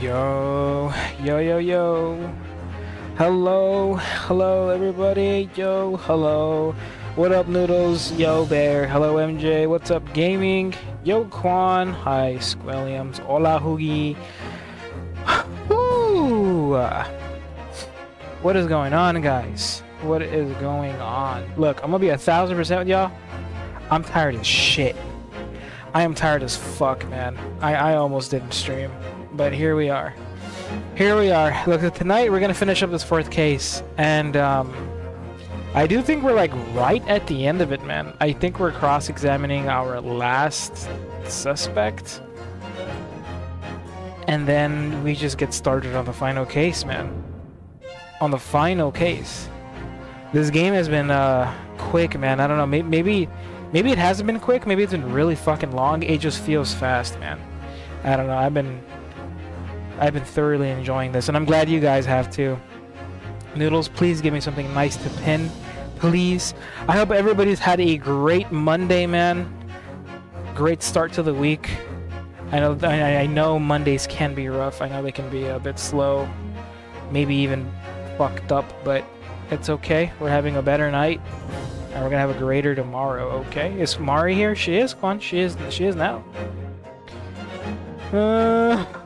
Yo, yo, yo, yo. Hello, everybody. Yo, hello. What up, Noodles? Yo, Bear. Hello, MJ. What's up, Gaming? Yo, Quan. Hi, Squilliams. Hola, Hoogie. Woo! What is going on, guys? What is going on? Look, I'm gonna be 1,000% with y'all. I'm tired as shit. I am tired as fuck, man. I almost didn't stream, but here we are. Here we are. Look, tonight we're gonna finish up this fourth case, and I do think we're like right at the end of it, man. I think we're cross-examining our last suspect, and then we just get started on the final case, man. On the final case. This game has been quick, man. I don't know. Maybe it hasn't been quick. Maybe it's been really fucking long. It just feels fast, man. I don't know. I've been thoroughly enjoying this, and I'm glad you guys have too. Noodles, please give me something nice to pin, please. I hope everybody's had a great Monday, man. Great start to the week. I know Mondays can be rough. I know they can be a bit slow, maybe even fucked up, but it's okay. We're having a better night, and we're gonna have a greater tomorrow. Okay? Is Mari here? She is, Quan. She is now.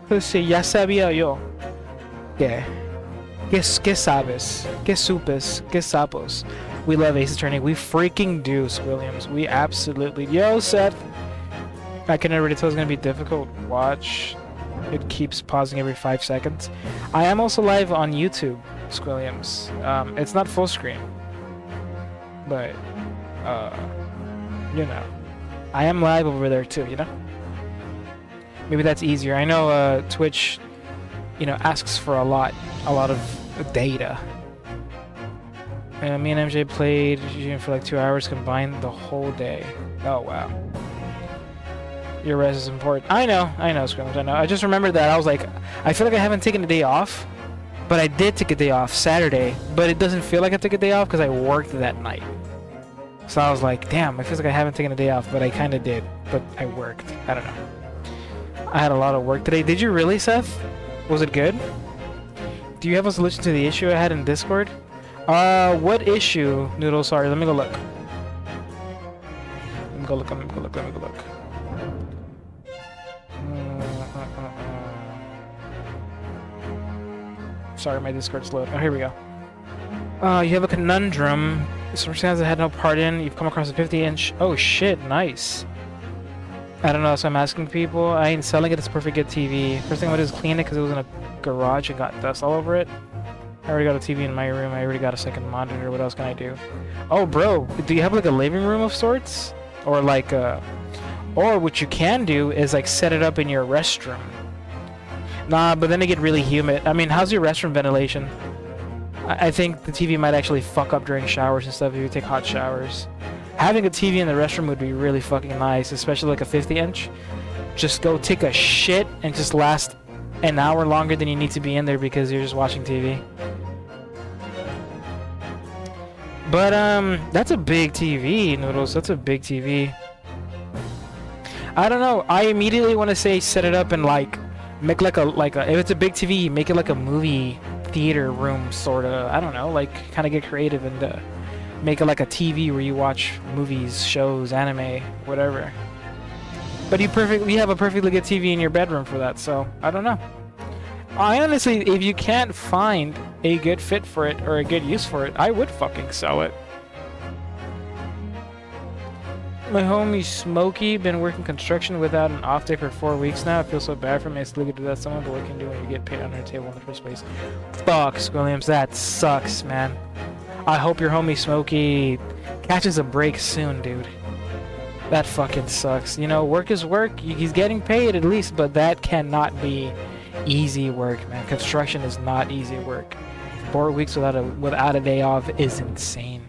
Let's see. Ya sabía yo. ¿Qué? ¿Qué sabes? ¿Qué supes? ¿Qué sapos? We love Ace Attorney. We freaking do, Williams. We absolutely. Yo, Seth. I can already tell it's gonna be difficult. Watch. It keeps pausing every 5 seconds. I am also live on YouTube, Squilliams. It's not full screen, but you know, I am live over there too. You know, maybe that's easier. I know Twitch, you know, asks for a lot of data. Me and MJ played for like 2 hours combined the whole day. Oh wow. Your rest is important. I know, Scrimmage, I know. I just remembered that. I was like, I feel like I haven't taken a day off, but I did take a day off Saturday, but it doesn't feel like I took a day off because I worked that night. So I was like, damn, it feels like I haven't taken a day off, but I kind of did, but I worked. I don't know. I had a lot of work today. Did you really, Seth? Was it good? Do you have a solution to the issue I had in Discord? What issue, Noodle? Sorry, let me go look. Let me go look. Sorry, my Discord's loaded. Oh, here we go. You have a conundrum. Some scans I had no part in. You've come across a 50-inch. Oh shit, nice. I don't know, so I'm asking people. I ain't selling it. It's a perfect good TV. First thing I would do is clean it because it was in a garage and got dust all over it. I already got a TV in my room. I already got a second monitor. What else can I do? Oh, bro, do you have like a living room of sorts, or like or what you can do is like set it up in your restroom. Nah, but then it get really humid. I mean, how's your restroom ventilation? I think the TV might actually fuck up during showers and stuff if you take hot showers. Having a TV in the restroom would be really fucking nice, especially like a 50-inch. Just go take a shit and just last an hour longer than you need to be in there because you're just watching TV. But that's a big TV, Noodles. That's a big TV. I don't know. I immediately want to say set it up and like make like a if it's a big TV, make it like a movie theater room sort of. I don't know, like kind of get creative and make it like a TV where you watch movies, shows, anime, whatever. But you have a perfectly good TV in your bedroom for that, so I don't know. I honestly, if you can't find a good fit for it or a good use for it, I would fucking sell it. My homie Smokey been working construction without an off day for 4 weeks now. I feel so bad for me. I still get to that someone, but what can you do when you get paid under the table in the first place? Fuck, Williams, that sucks, man. I hope your homie Smokey catches a break soon, dude. That fucking sucks. You know, work is work. He's getting paid at least, but that cannot be easy work, man. Construction is not easy work. 4 weeks without a day off is insane.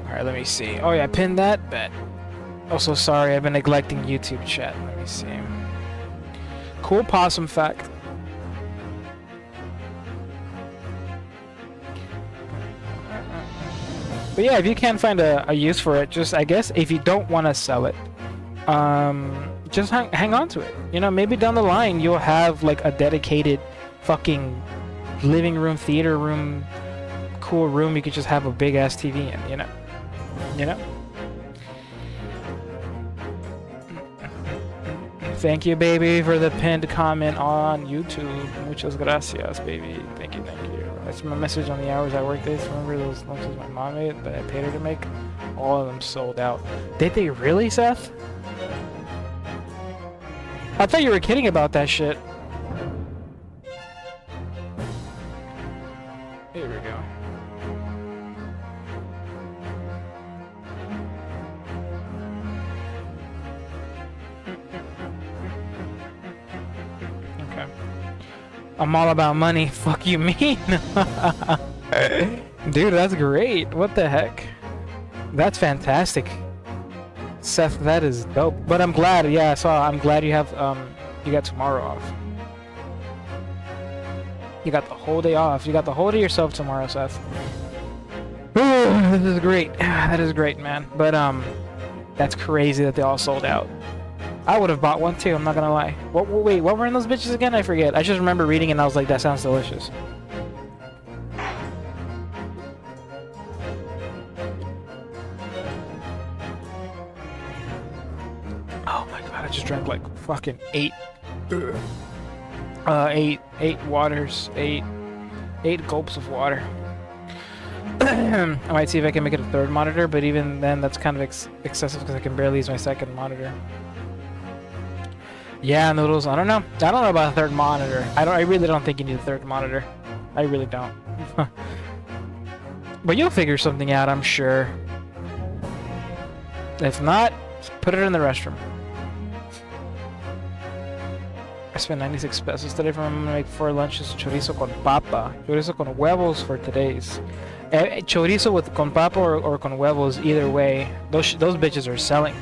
Alright, let me see. Oh yeah, pin that bet. Also, sorry, I've been neglecting YouTube chat. Let me see. Cool possum fact. But yeah, if you can't find a use for it, just, I guess, if you don't want to sell it, just hang on to it. You know, maybe down the line you'll have like a dedicated fucking living room, theater room, cool room you could just have a big ass TV in, you know? You know? Thank you, baby, for the pinned comment on YouTube. Muchas gracias, baby. Thank you, thank you. That's my message on the hours I worked this. Remember those lunches my mom made that I paid her to make? All of them sold out. Did they really, Seth? I thought you were kidding about that shit. Here we go. Okay. I'm all about money. Fuck you mean? Dude, that's great. What the heck? That's fantastic. Seth, that is dope. But I'm glad, yeah, I saw. I'm glad you have, you got tomorrow off. You got the whole day off. You got the whole day yourself tomorrow, Seth. This is great. That is great, man. But, that's crazy that they all sold out. I would have bought one too, I'm not gonna lie. Wait, what were in those bitches again? I forget. I just remember reading it and I was like, that sounds delicious. Oh my god, I just drank like fucking eight waters, eight gulps of water. I might see if I can make it a third monitor, but even then that's kind of excessive because I can barely use my second monitor. Yeah, Noodles, I don't know about a third monitor. I really don't think you need a third monitor. I really don't. But you'll figure something out, I'm sure. If not, put it in the restroom. I spent 96 pesos today from I'm gonna make 4 lunches, chorizo con papa. Chorizo con huevos for today's. Chorizo with con papa or con huevos, either way. Those bitches are selling.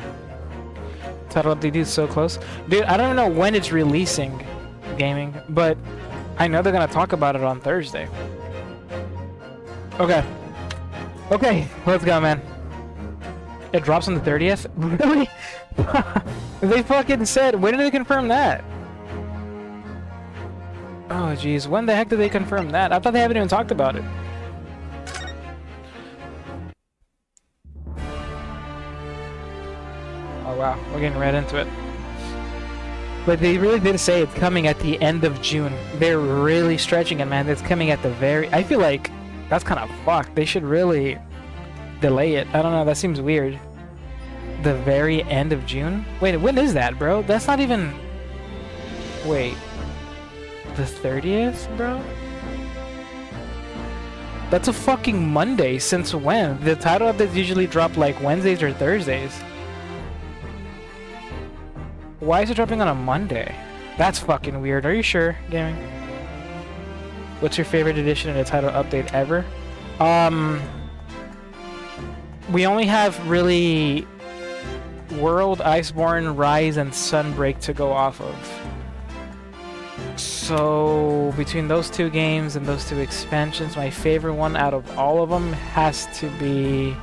Title update is so close. Dude, I don't know when it's releasing, gaming, but I know they're gonna talk about it on Thursday. Okay. Okay, let's go, man. It drops on the 30th? Really? They fucking said, when did they confirm that? Oh, jeez. When the heck did they confirm that? I thought they haven't even talked about it. Oh, wow. We're getting right into it. But they really did say it's coming at the end of June. They're really stretching it, man. It's coming at the very... I feel like that's kind of fucked. They should really delay it. I don't know. That seems weird. The very end of June? Wait, when is that, bro? That's not even... Wait. The 30th, bro? That's a fucking Monday. Since when? The title updates usually drop like Wednesdays or Thursdays. Why is it dropping on a Monday? That's fucking weird. Are you sure, gaming? What's your favorite edition in a title update ever? We only have really World, Iceborne, Rise, and Sunbreak to go off of. So between those two games and those two expansions, my favorite one out of all of them has to be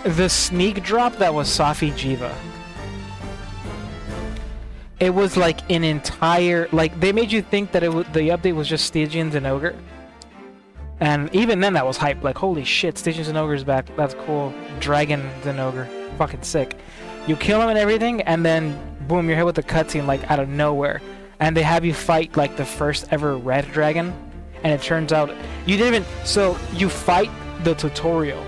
the sneak drop that was Safi Jiva. It was like an entire, like they made you think that the update was just Stygians and Ogre. And even then that was hype, like holy shit, Stygians and Ogre's back, that's cool. Dragons and Ogre, fucking sick. You kill him and everything, and then boom, you're hit with a cutscene like out of nowhere. And they have you fight like the first ever red dragon. And it turns out, you didn't even, so you fight the tutorial.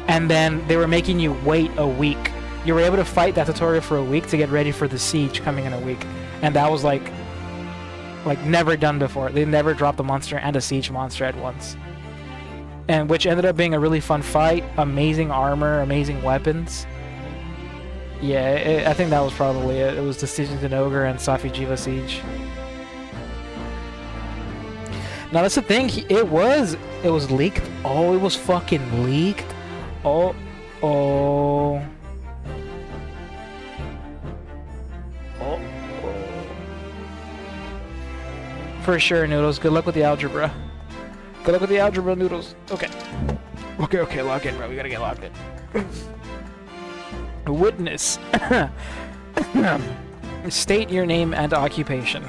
And then they were making you wait a week. You were able to fight that tutorial for a week to get ready for the siege coming in a week. And that was like never done before. They never dropped a monster and a siege monster at once. And which ended up being a really fun fight. Amazing armor, amazing weapons. Yeah, I think that was probably it. It was the Stygians and Ogre and Safi Jiva Siege. Now that's the thing, it was leaked. Oh, it was fucking leaked. Oh. For sure, Noodles. Good luck with the algebra. Good luck with the algebra, Noodles. Okay. Okay, lock in, bro. We gotta get locked in. Witness. State your name and occupation.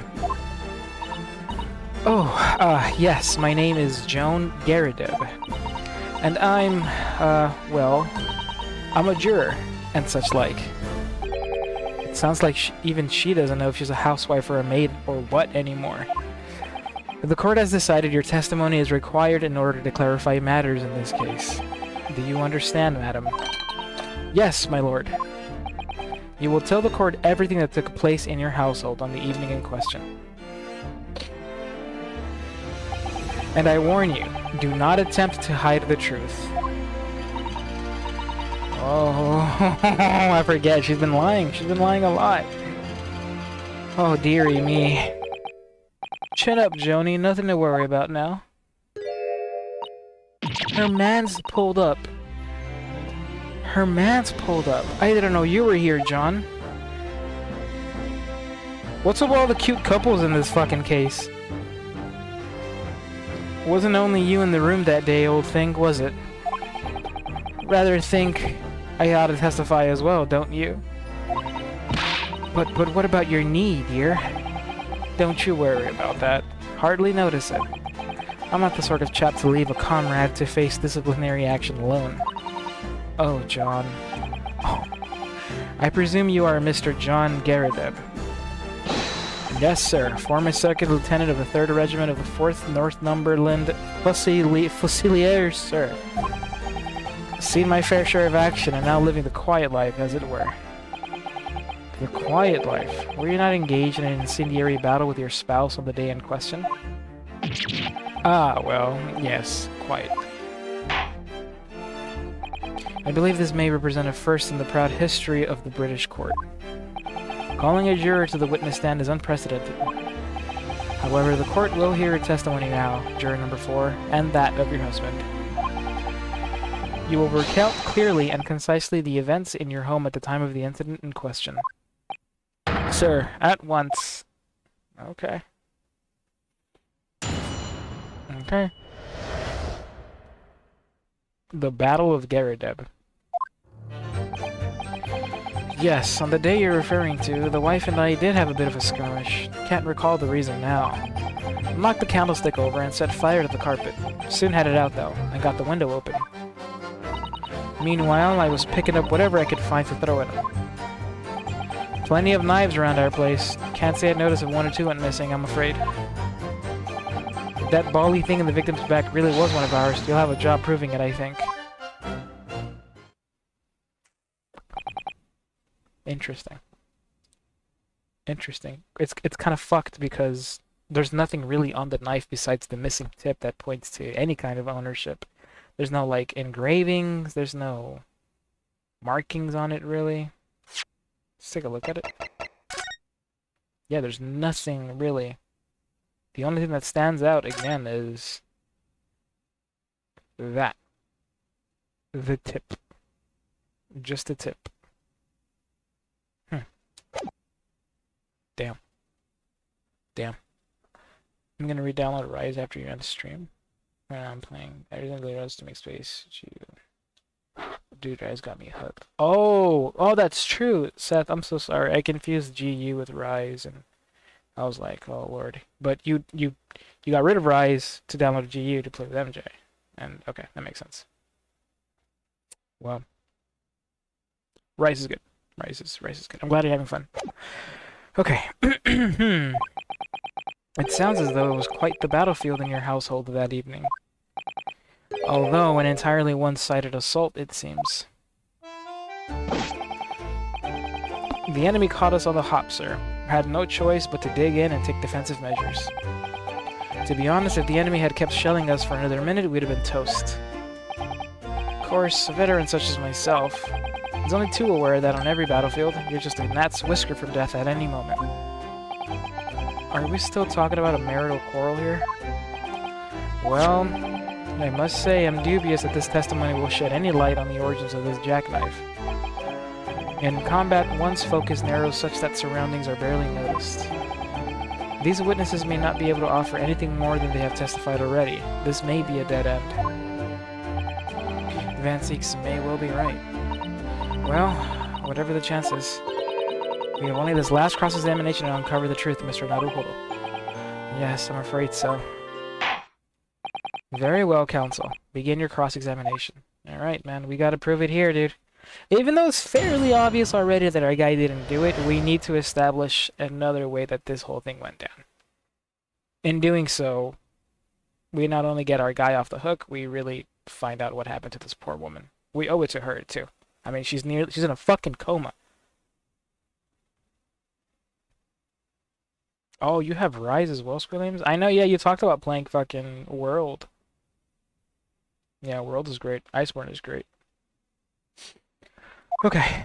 Oh, yes, my name is Joan Garadeb. And I'm, well, I'm a juror, and such like. It sounds like even she doesn't know if she's a housewife or a maid or what anymore. The court has decided your testimony is required in order to clarify matters in this case. Do you understand, madam? Yes, my lord. You will tell the court everything that took place in your household on the evening in question. And I warn you, do not attempt to hide the truth. Oh, I forget, she's been lying. She's been lying a lot. Oh, dearie me. Chin up, Joni, nothing to worry about now. Her man's pulled up. Her man's pulled up. I didn't know you were here, John. What's up with all the cute couples in this fucking case? Wasn't only you in the room that day, old thing, was it? Rather think I ought to testify as well, don't you? But what about your knee, dear? Don't you worry about that. Hardly notice it. I'm not the sort of chap to leave a comrade to face disciplinary action alone. Oh, John. Oh. I presume you are Mr. John Garadeb. Yes, sir. Former second lieutenant of the 3rd Regiment of the 4th Northumberland Fusiliers, sir. Seen my fair share of action and now living the quiet life, as it were. The quiet life? Were you not engaged in an incendiary battle with your spouse on the day in question? Ah, well, yes, quiet. I believe this may represent a first in the proud history of the British court. Calling a juror to the witness stand is unprecedented. However, the court will hear your testimony now, juror number 4, and that of your husband. You will recount clearly and concisely the events in your home at the time of the incident in question. Sir, at once. Okay. Okay. The Battle of Garadeb. Yes, on the day you're referring to, the wife and I did have a bit of a skirmish. Can't recall the reason now. Knocked the candlestick over and set fire to the carpet. Soon had it out though, and got the window open. Meanwhile, I was picking up whatever I could find to throw at him. Plenty of knives around our place. Can't say I'd noticed if 1 or 2 went missing, I'm afraid. If that bally thing in the victim's back really was one of ours, you'll have a job proving it, I think. Interesting. Interesting. It's kind of fucked because there's nothing really on the knife besides the missing tip that points to any kind of ownership. There's no, like, engravings, there's no markings on it, really. Let's take a look at it. Yeah, there's nothing, really. The only thing that stands out, again, is that. The tip. Just the tip. Damn. Damn. I'm gonna re-download Rise after you're on the stream. When I'm playing everything goes to make space. Dude, Rise got me hooked. Oh, that's true, Seth. I'm so sorry. I confused GU with Rise, and I was like, oh lord. But you got rid of Rise to download GU to play with MJ, and okay, that makes sense. Well, Rise is good. Rise is good. I'm glad you're having fun. Okay. It sounds as though it was quite the battlefield in your household that evening. Although an entirely one-sided assault, it seems. The enemy caught us on the hop, sir. Had no choice but to dig in and take defensive measures. To be honest, if the enemy had kept shelling us for another minute, we'd have been toast. Of course, a veteran such as myself is only too aware that on every battlefield, you're just a gnat's whisker from death at any moment. Are we still talking about a marital quarrel here? Well, I must say I'm dubious that this testimony will shed any light on the origins of this jackknife. In combat, one's focus narrows such that surroundings are barely noticed. These witnesses may not be able to offer anything more than they have testified already. This may be a dead end. Van Seeks may well be right. Well, whatever the chances. We have only this last cross-examination to uncover the truth, Mr. Naruhodo. Yes, I'm afraid so. Very well, counsel. Begin your cross-examination. Alright, man, we gotta prove it here, dude. Even though it's fairly obvious already that our guy didn't do it, we need to establish another way that this whole thing went down. In doing so, we not only get our guy off the hook, we really find out what happened to this poor woman. We owe it to her, too. I mean, she's in a fucking coma. Oh, you have Rise as well, Squilliams? I know, yeah, you talked about playing fucking World. Yeah, World is great. Iceborne is great. Okay.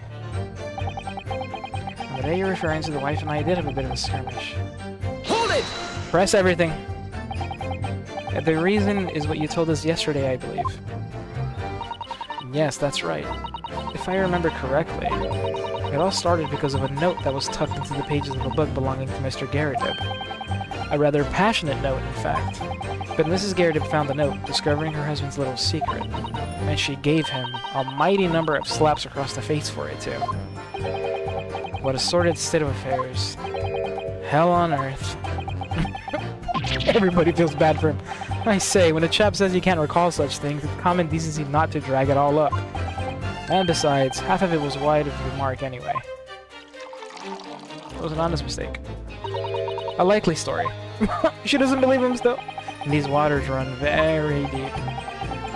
The day you're referring to, the wife and I did have a bit of a skirmish. Hold it! Press everything. The reason is what you told us yesterday, I believe. Yes, that's right. If I remember correctly, it all started because of a note that was tucked into the pages of a book belonging to Mr. Garrideb. A rather passionate note, in fact. But Mrs. Garrideb found the note, discovering her husband's little secret, and she gave him a mighty number of slaps across the face for it, too. What a sordid state of affairs. Hell on earth. Everybody feels bad for him. I say, when a chap says he can't recall such things, it's common decency not to drag it all up. And besides, half of it was wide of the mark anyway. It was an honest mistake. A likely story. She doesn't believe him still. These waters run very deep.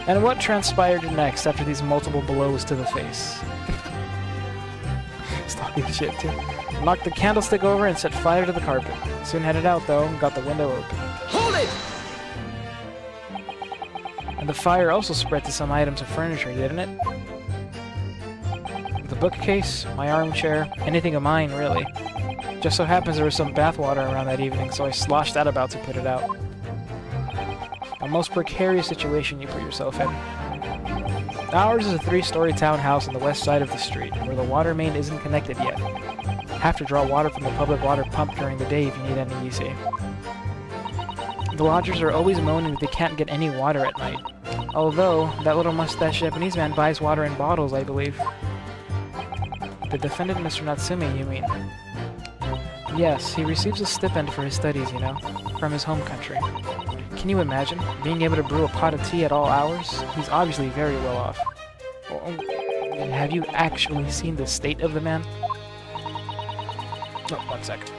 And what transpired next after these multiple blows to the face? He's talking shit too. Knocked the candlestick over and set fire to the carpet. Soon headed out though and got the window open. Hold it! And the fire also spread to some items of furniture, didn't it? The bookcase, my armchair, anything of mine, really. Just so happens there was some bathwater around that evening, so I sloshed that about to put it out. A most precarious situation you put yourself in. Ours is a 3-story townhouse on the west side of the street, where the water main isn't connected yet. Have to draw water from the public water pump during the day if you need any easy. The lodgers are always moaning that they can't get any water at night. Although, that little mustache Japanese man buys water in bottles, I believe. The defendant, Mr. Natsume, you mean? Yes, he receives a stipend for his studies, you know, from his home country. Can you imagine? Being able to brew a pot of tea at all hours? He's obviously very well off. Have you actually seen the state of the man? Oh, 1 second.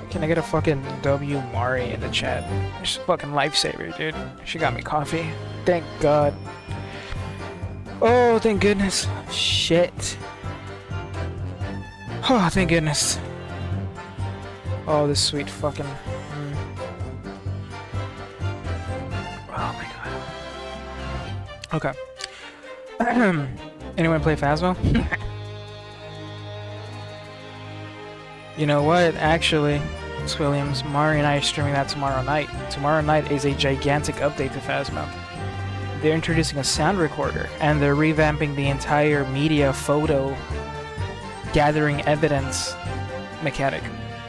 Can I get a fucking W Mari in the chat? She's a fucking lifesaver, dude. She got me coffee. Thank God. Oh, thank goodness. Shit. Oh, thank goodness. Oh, this sweet fucking... Okay. Anyone play Phasmo? You know what? Actually, Miss Williams, Mari and I are streaming that tomorrow night. Tomorrow night is a gigantic update to Phasmo. They're introducing a sound recorder, and they're revamping the entire media photo gathering evidence mechanic.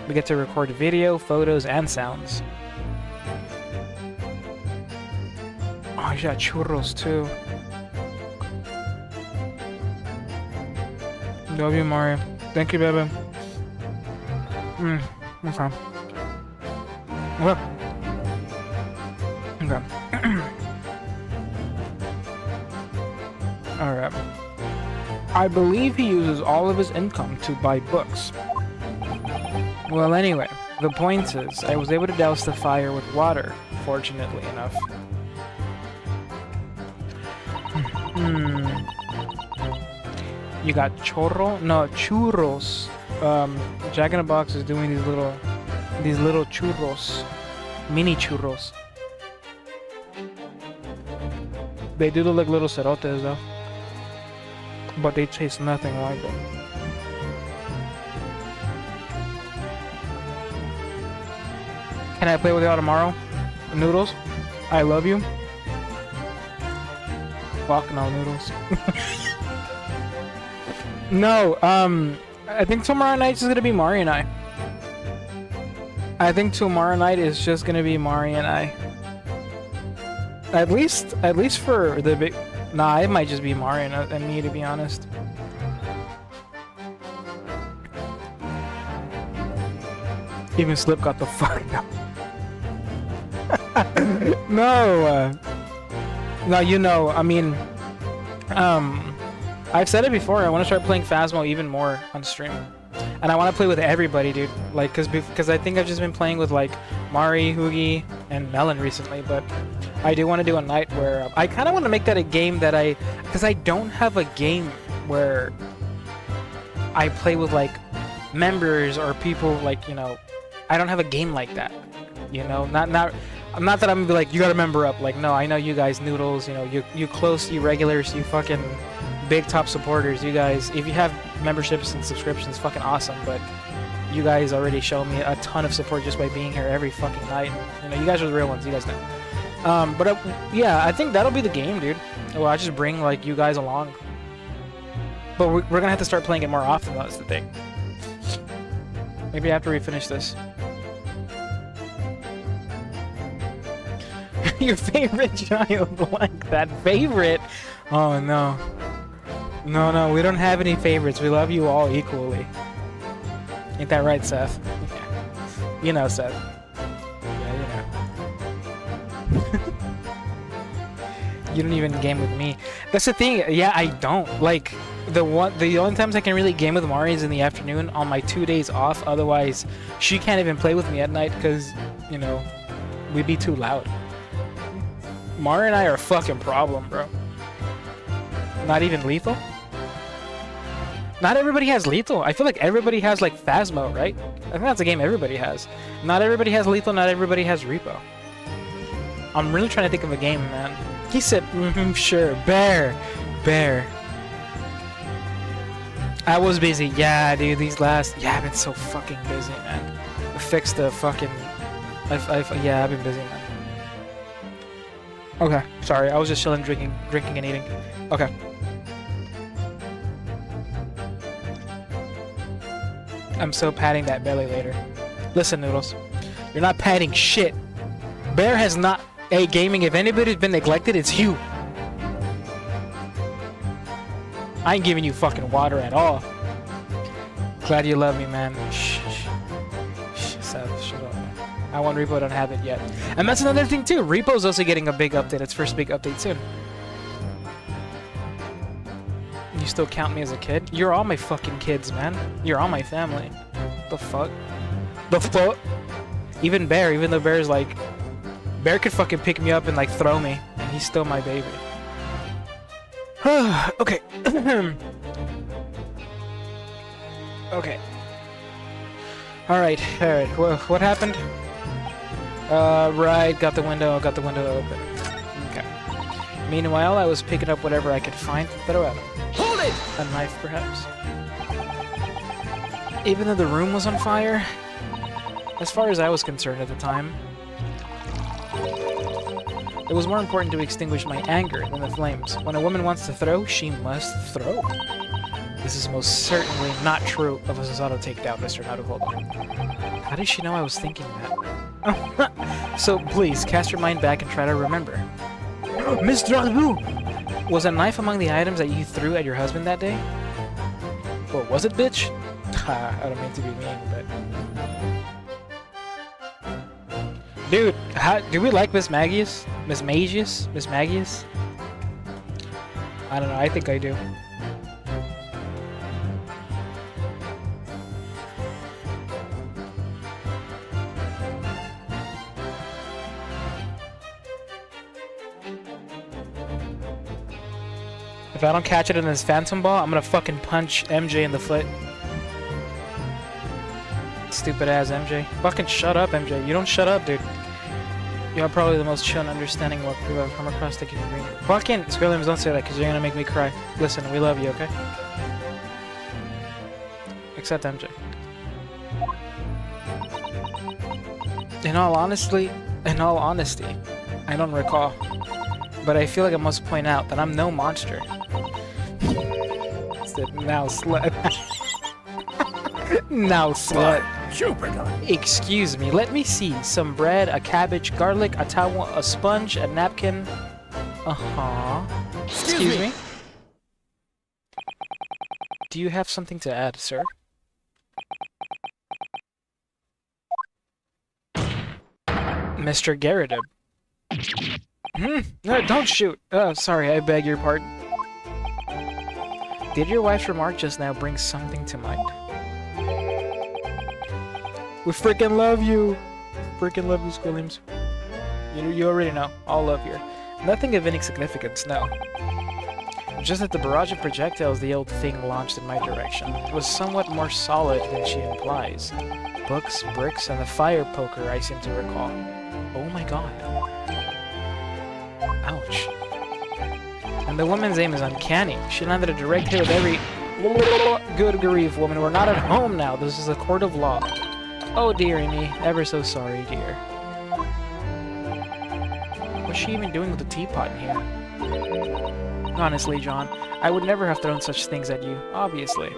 We get to record video, photos, and sounds. Oh, you got churros too. Love you, Mario. Thank you, baby. Okay. Okay. Okay. Alright. I believe he uses all of his income to buy books. Well, anyway, the point is, I was able to douse the fire with water, fortunately enough. You got churro? No, churros. Jack in the Box is doing these little churros, mini churros. They do look like little cerotes though, but they taste nothing like them. Can I play with y'all tomorrow? Noodles, I love you. Fuck no, Noodles. No, I think tomorrow night is gonna be Mari and I. I think tomorrow night is just gonna be Mari and I. At least for the big. Nah, it might just be Mari and me, to be honest. Even Slip got the fuck up. No, no, you know, I mean, I've said it before, I want to start playing Phasmo even more on stream. And I want to play with everybody, dude. Like, because I think I've just been playing with, like, Mari, Hoogie, and Melon recently, but I do want to do a night where... I kind of want to make that a game that because I don't have a game where I play with, like, members or people, like, you know... I don't have a game like that, you know? Not that I'm gonna be like, you gotta member up. Like, no, I know you guys, Noodles, you know, you close, you regulars, you fucking... big top supporters, you guys. If you have memberships and subscriptions, fucking awesome, but you guys already show me a ton of support just by being here every fucking night. You know, you guys are the real ones, you guys know. Yeah, I think that'll be the game, dude. Well, I just bring, like, you guys along. But we're gonna have to start playing it more often, that's the thing. Maybe after we finish this. Your favorite child like that favorite? Oh, no. No, we don't have any favorites. We love you all equally. Ain't that right, Seth? Yeah. You know, Seth. Yeah, you know. You don't even game with me. That's the thing. Yeah, I don't. Like, the only times I can really game with Mari is in the afternoon on my 2 days off. Otherwise, she can't even play with me at night because, you know, we'd be too loud. Mari and I are a fucking problem, bro. Not even lethal? Not everybody has lethal. I feel like everybody has, like, Phasmo, right? I think that's a game everybody has. Not everybody has lethal, not everybody has repo. I'm really trying to think of a game, man. He said, sure. Bear. I was busy. Yeah, dude, yeah, I've been so fucking busy, man. I fixed the fucking... yeah, I've been busy, man. Okay, sorry, I was just chilling, drinking and eating. Okay. I'm so patting that belly later. Listen, Noodles. You're not patting shit. Bear has not... Hey, gaming, if anybody's been neglected, it's you. I ain't giving you fucking water at all. Glad you love me, man. Shh. Seth, shut up. I want Repo, don't have it yet. And that's another thing, too. Repo's also getting a big update. Its first big update soon. You still count me as a kid? You're all my fucking kids, man. You're all my family. The fuck? The fuck? Even Bear, even though Bear's like... Bear could fucking pick me up and, like, throw me. And he's still my baby. Okay. Okay. Alright. What happened? Right. Got the window open. Okay. Meanwhile, I was picking up whatever I could find to throw at him. Hold it! A knife, perhaps. Even though the room was on fire, as far as I was concerned at the time, it was more important to extinguish my anger than the flames. When a woman wants to throw, she must throw. This is most certainly not true of a Susato takedown, Mr. Naruhodo. How did she know I was thinking that? So please, cast your mind back and try to remember. Mr. Naru! Was a knife among the items that you threw at your husband that day? Well, was it, bitch? I don't mean to be mean, but... Dude, do we like Miss Magius? Miss Magius? Miss Magius? I don't know, I think I do. If I don't catch it in this Phantom Ball, I'm gonna fucking punch MJ in the foot. Stupid ass MJ. Fucking shut up, MJ. You don't shut up, dude. You're probably the most chill and understanding what people I've come across. Thank you for being here. Fucking Squirrelims, don't say that, because you're gonna make me cry. Listen, we love you, okay? Except MJ. In all honesty, I don't recall. But I feel like I must point out that I'm no monster. Now slut. Now slut. Jupiter. Excuse me, let me see. Some bread, a cabbage, garlic, a towel, a sponge, a napkin. Excuse me. Do you have something to add, sir? Mr. Garrideb. No, don't shoot. Oh, sorry, I beg your pardon. Did your wife's remark just now bring something to mind? We freaking love you! Freaking love you, Squilliams. You already know. All love here. Nothing of any significance, no. Just that the barrage of projectiles the old thing launched in my direction was somewhat more solid than she implies. Books, bricks, and the fire poker I seem to recall. Oh my god. Ouch. And the woman's aim is uncanny. She landed a direct hit with every... Good grief, woman. We're not at home now. This is a court of law. Oh, dearie me. Ever so sorry, dear. What's she even doing with the teapot in here? Honestly, John, I would never have thrown such things at you, obviously.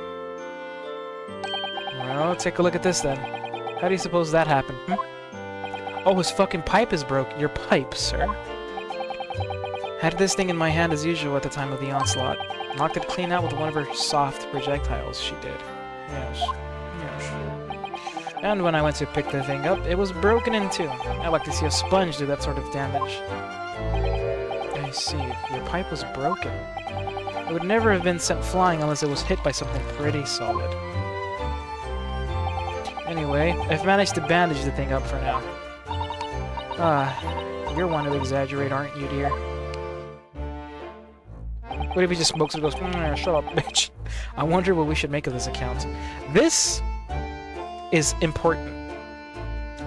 Well, take a look at this then. How do you suppose that happened, Oh, his fucking pipe is broke. Your pipe, sir. Had this thing in my hand as usual at the time of the onslaught. Knocked it clean out with one of her soft projectiles, she did. Yes. And when I went to pick the thing up, it was broken in two. I like to see a sponge do that sort of damage. I see. Your pipe was broken. It would never have been sent flying unless it was hit by something pretty solid. Anyway, I've managed to bandage the thing up for now. You're one to exaggerate, aren't you, dear? What if he just smokes and goes, shut up, bitch. I wonder what we should make of this account. This is important.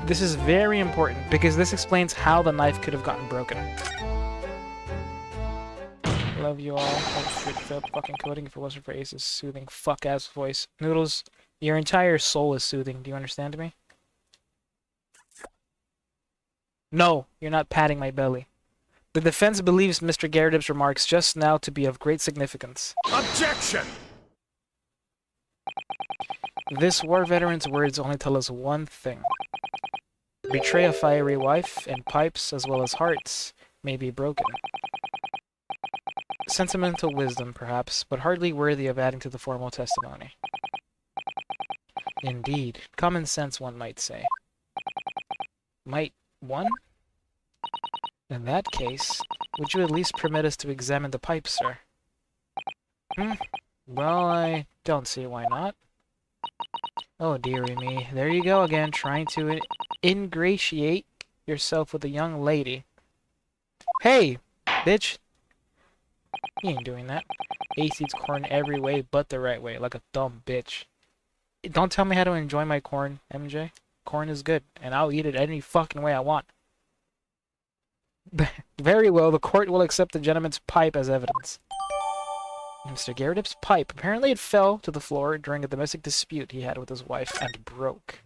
This is very important, because this explains how the knife could have gotten broken. Love you all. Oh shit, Phil. Fucking coding if it wasn't for Ace's soothing fuck-ass voice. Noodles, your entire soul is soothing. Do you understand me? No, you're not patting my belly. The defense believes Mr. Garrideb's remarks just now to be of great significance. Objection! This war veteran's words only tell us one thing. Betray a fiery wife, and pipes, as well as hearts, may be broken. Sentimental wisdom, perhaps, but hardly worthy of adding to the formal testimony. Indeed, common sense, one might say. Might one? In that case, would you at least permit us to examine the pipe, sir? Well, I don't see why not. Oh, dearie me. There you go again, trying to ingratiate yourself with a young lady. Hey, bitch! He ain't doing that. Ace eats corn every way but the right way, like a dumb bitch. Don't tell me how to enjoy my corn, MJ. Corn is good, and I'll eat it any fucking way I want. Very well, the court will accept the gentleman's pipe as evidence. Mr. Garrett's pipe. Apparently it fell to the floor during a domestic dispute he had with his wife and broke.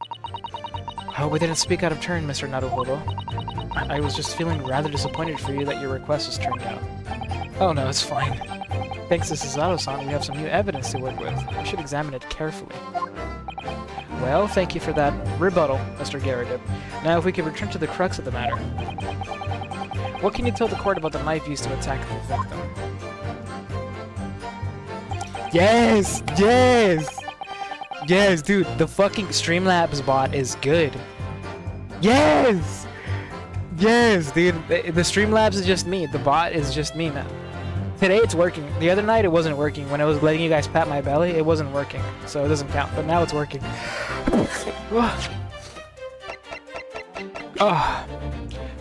Oh, we didn't speak out of turn, Mr. Naruhodo. I was just feeling rather disappointed for you that your request was turned down. Oh no, it's fine. Thanks to Suzato-san, we have some new evidence to work with. We should examine it carefully. Well, thank you for that rebuttal, Mr. Garrett. Now if we could return to the crux of the matter. What can you tell the court about the knife used to attack the victim? Yes! Yes! Yes, dude, the fucking Streamlabs bot is good. Yes! Yes, dude, the Streamlabs is just me. The bot is just me, man. Today it's working. The other night it wasn't working. When I was letting you guys pat my belly, it wasn't working. So it doesn't count, but now it's working. Oh.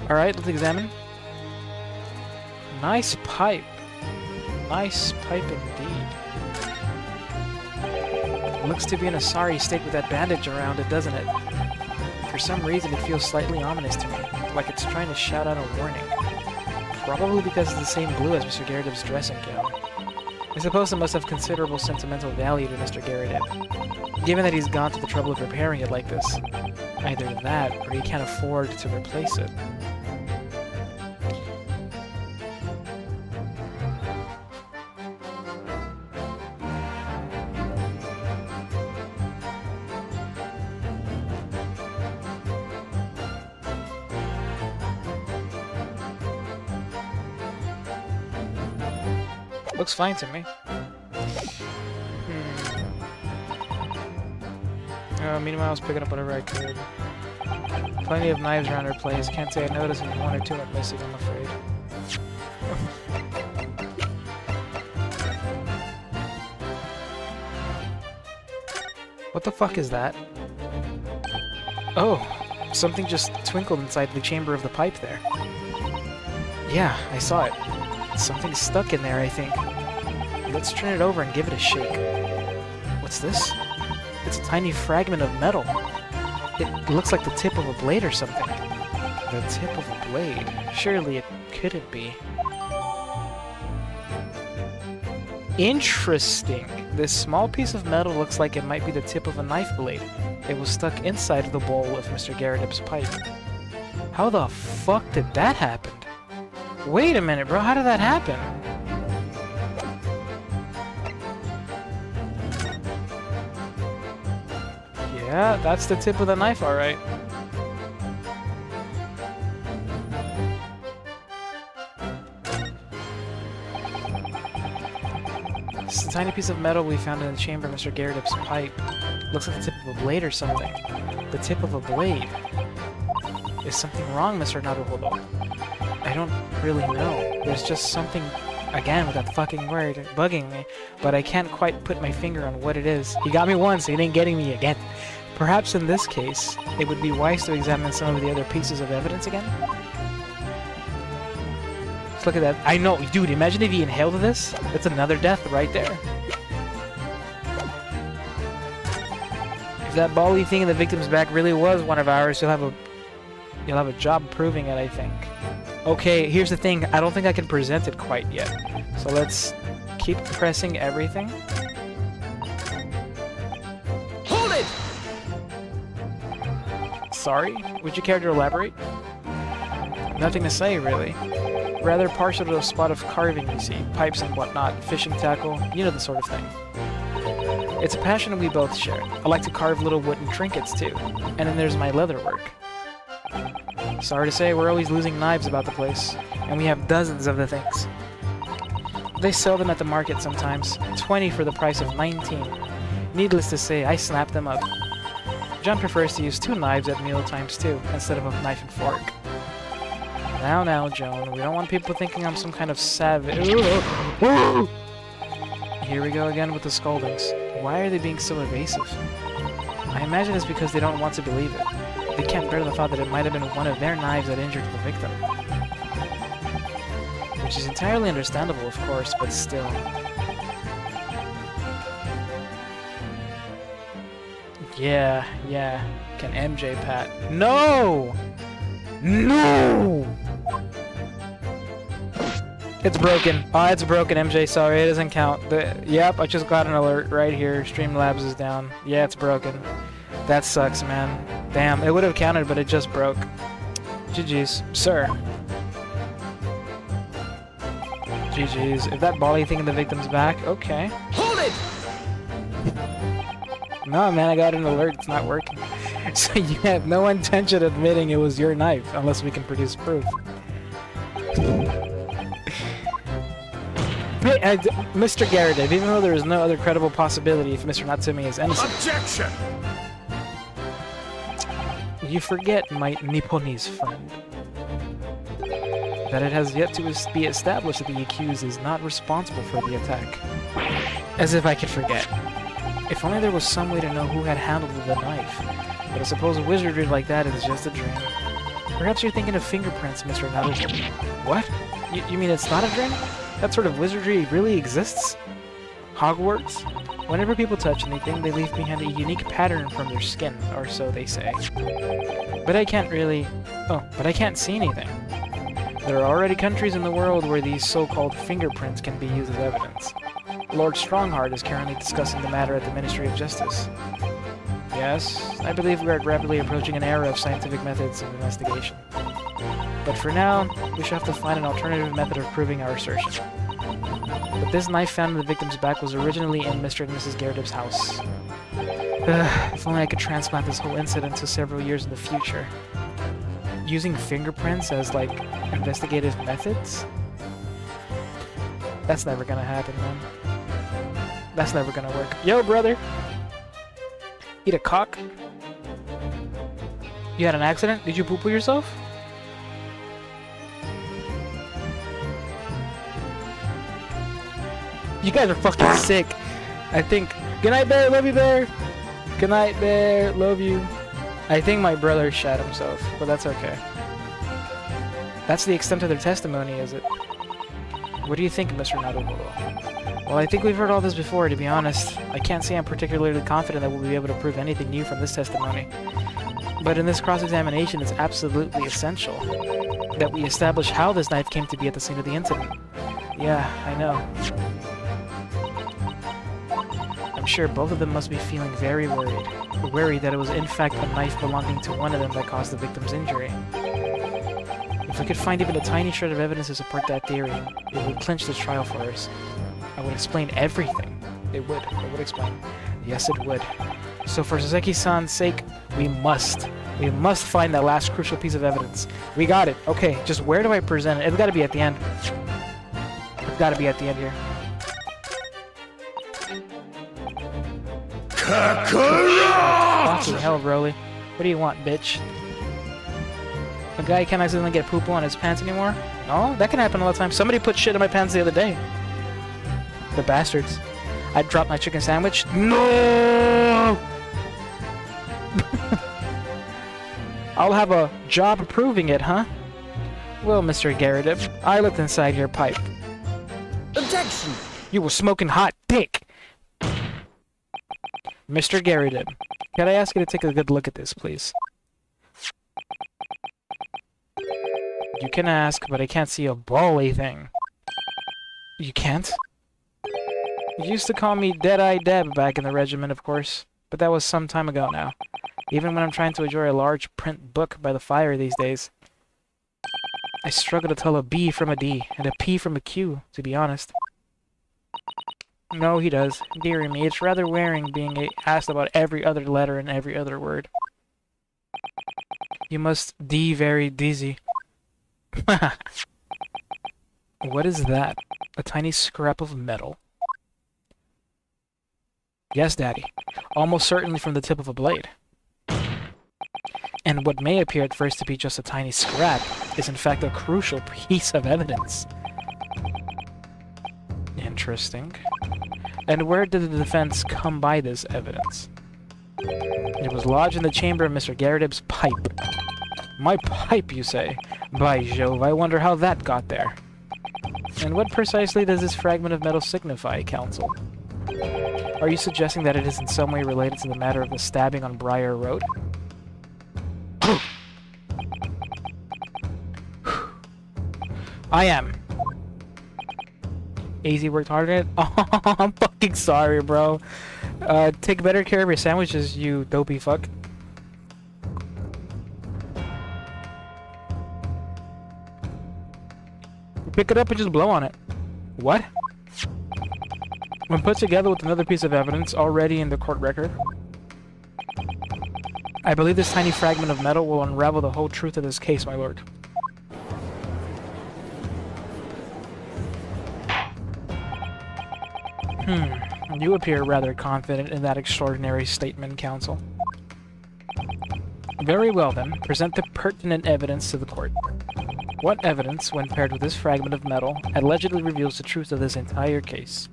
Alright, let's examine. Nice pipe. Nice pipe indeed. Looks to be in a sorry state with that bandage around it, doesn't it? For some reason, it feels slightly ominous to me, like it's trying to shout out a warning. Probably because it's the same blue as Mr. Garrett's dressing gown. I suppose it must have considerable sentimental value to Mr. Garrett, given that he's gone to the trouble of repairing it like this. Either that, or he can't afford to replace it. Looks fine to me. Meanwhile, I was picking up whatever I could. Plenty of knives around her place. Can't say I noticed if one or two went missing, I'm afraid. What the fuck is that? Oh, something just twinkled inside the chamber of the pipe there. Yeah, I saw it. Something's stuck in there, I think. Let's turn it over and give it a shake. What's this? It's a tiny fragment of metal. It looks like the tip of a blade or something. The tip of a blade? Surely it couldn't be. Interesting. This small piece of metal looks like it might be the tip of a knife blade. It was stuck inside the bowl of Mr. Garrett's pipe. How the fuck did that happen? Wait a minute, bro. How did that happen? Yeah, that's the tip of the knife, alright. This is a tiny piece of metal we found in the chamber of Mr. Garrett's pipe. Looks like the tip of a blade or something. The tip of a blade. Is something wrong, Mr. Naruhodo? I don't really know. There's just something, again with that fucking word, bugging me, but I can't quite put my finger on what it is. He got me once, he ain't getting me again. Perhaps in this case, it would be wise to examine some of the other pieces of evidence again? Let's look at that. I know, dude, imagine if he inhaled this. That's another death right there. If that bally thing in the victim's back really was one of ours, you'll have a job proving it, I think. Okay, here's the thing. I don't think I can present it quite yet. So let's keep pressing everything. Hold it! Sorry? Would you care to elaborate? Nothing to say, really. Rather partial to a spot of carving, you see. Pipes and whatnot, fishing tackle, you know the sort of thing. It's a passion we both share. I like to carve little wooden trinkets, too. And then there's my leather work. Sorry to say, we're always losing knives about the place, and we have dozens of the things. They sell them at the market sometimes, 20 for the price of 19. Needless to say, I snap them up. John prefers to use 2 knives at meal times too, instead of a knife and fork. Now, Joan, we don't want people thinking I'm some kind of savage. Here we go again with the scoldings. Why are they being so evasive? I imagine it's because they don't want to believe it. They can't bear the thought that it might have been one of their knives that injured the victim. Which is entirely understandable, of course, but still. Yeah. Can MJ pat? No! No! It's broken. Oh, it's broken, MJ. Sorry, it doesn't count. Yep, I just got an alert right here. Streamlabs is down. Yeah, it's broken. That sucks, man. Damn, it would have counted, but it just broke. GG's. Sir. GG's. If that bally thing in the victim's back, okay. Hold it! No, man, I got an alert. It's not working. So you have no intention of admitting it was your knife, unless we can produce proof. Hey, Mr. Garrett, even though there is no other credible possibility if Mr. Natsumi is innocent. Objection! You forget, my Nipponese friend, that it has yet to be established that the accused is not responsible for the attack. As if I could forget. If only there was some way to know who had handled the knife. But I suppose wizardry like that is just a dream. Perhaps you're thinking of fingerprints, Mr. Naruto. What? You mean it's not a dream? That sort of wizardry really exists? Hogwarts? Whenever people touch anything, they leave behind a unique pattern from their skin, or so they say. But I can't really... Oh, but I can't see anything. There are already countries in the world where these so-called fingerprints can be used as evidence. Lord Strongheart is currently discussing the matter at the Ministry of Justice. Yes, I believe we are rapidly approaching an era of scientific methods of investigation. But for now, we shall have to find an alternative method of proving our assertion. But this knife found in the victim's back was originally in Mr. and Mrs. Garrett house. If only I could transplant this whole incident to several years in the future. Using fingerprints as, like, investigative methods? That's never gonna happen, man. That's never gonna work. Yo, brother! Eat a cock? You had an accident? Did you poo-poo yourself? You guys are fucking sick. I think... Good night, Bear. Love you, Bear. Good night, Bear. Love you. I think my brother shot himself, but that's okay. That's the extent of their testimony, is it? What do you think, Mr. Naruto? Well, I think we've heard all this before, to be honest. I can't say I'm particularly confident that we'll be able to prove anything new from this testimony. But in this cross-examination, it's absolutely essential that we establish how this knife came to be at the scene of the incident. Yeah, I know. I'm sure both of them must be feeling very worried. Worried that it was in fact a knife belonging to one of them that caused the victim's injury. If we could find even a tiny shred of evidence to support that theory, it would clinch this trial for us. I would explain everything. It would explain. Yes, it would. So for Saseki-san's sake, we must find that last crucial piece of evidence. We got it. Okay, just where do I present it? It's gotta be at the end. It's gotta be at the end here. Fucking hell, Broly. What do you want, bitch? A guy can't accidentally get poo-poo on his pants anymore? No, that can happen all the time. Somebody put shit in my pants the other day. The bastards. I dropped my chicken sandwich. No! I'll have a job proving it, huh? Well, Mr. Garrett, I looked inside your pipe. Objection! You were smoking hot dick! Mr. Garrett, can I ask you to take a good look at this, please? You can ask, but I can't see a bally thing. You can't? You used to call me Dead-Eye Deb back in the regiment, of course, but that was some time ago now. Even when I'm trying to enjoy a large print book by the fire these days, I struggle to tell a B from a D, and a P from a Q, to be honest. No, he does. Dear me, it's rather wearing being asked about every other letter and every other word. You must be very dizzy. What is that? A tiny scrap of metal? Yes, Daddy. Almost certainly from the tip of a blade. And what may appear at first to be just a tiny scrap is in fact a crucial piece of evidence. Interesting. And where did the defense come by this evidence? It was lodged in the chamber of Mr. Garrett's pipe. My pipe, you say? By Jove, I wonder how that got there. And what precisely does this fragment of metal signify, Counsel? Are you suggesting that it is in some way related to the matter of the stabbing on Briar Road? I am. AZ worked hard at it. Oh, I'm fucking sorry, bro. Take better care of your sandwiches, you dopey fuck. Pick it up and just blow on it. What? When put together with another piece of evidence already in the court record, I believe this tiny fragment of metal will unravel the whole truth of this case, my lord. You appear rather confident in that extraordinary statement, counsel. Very well then, present the pertinent evidence to the court. What evidence, when paired with this fragment of metal, allegedly reveals the truth of this entire case?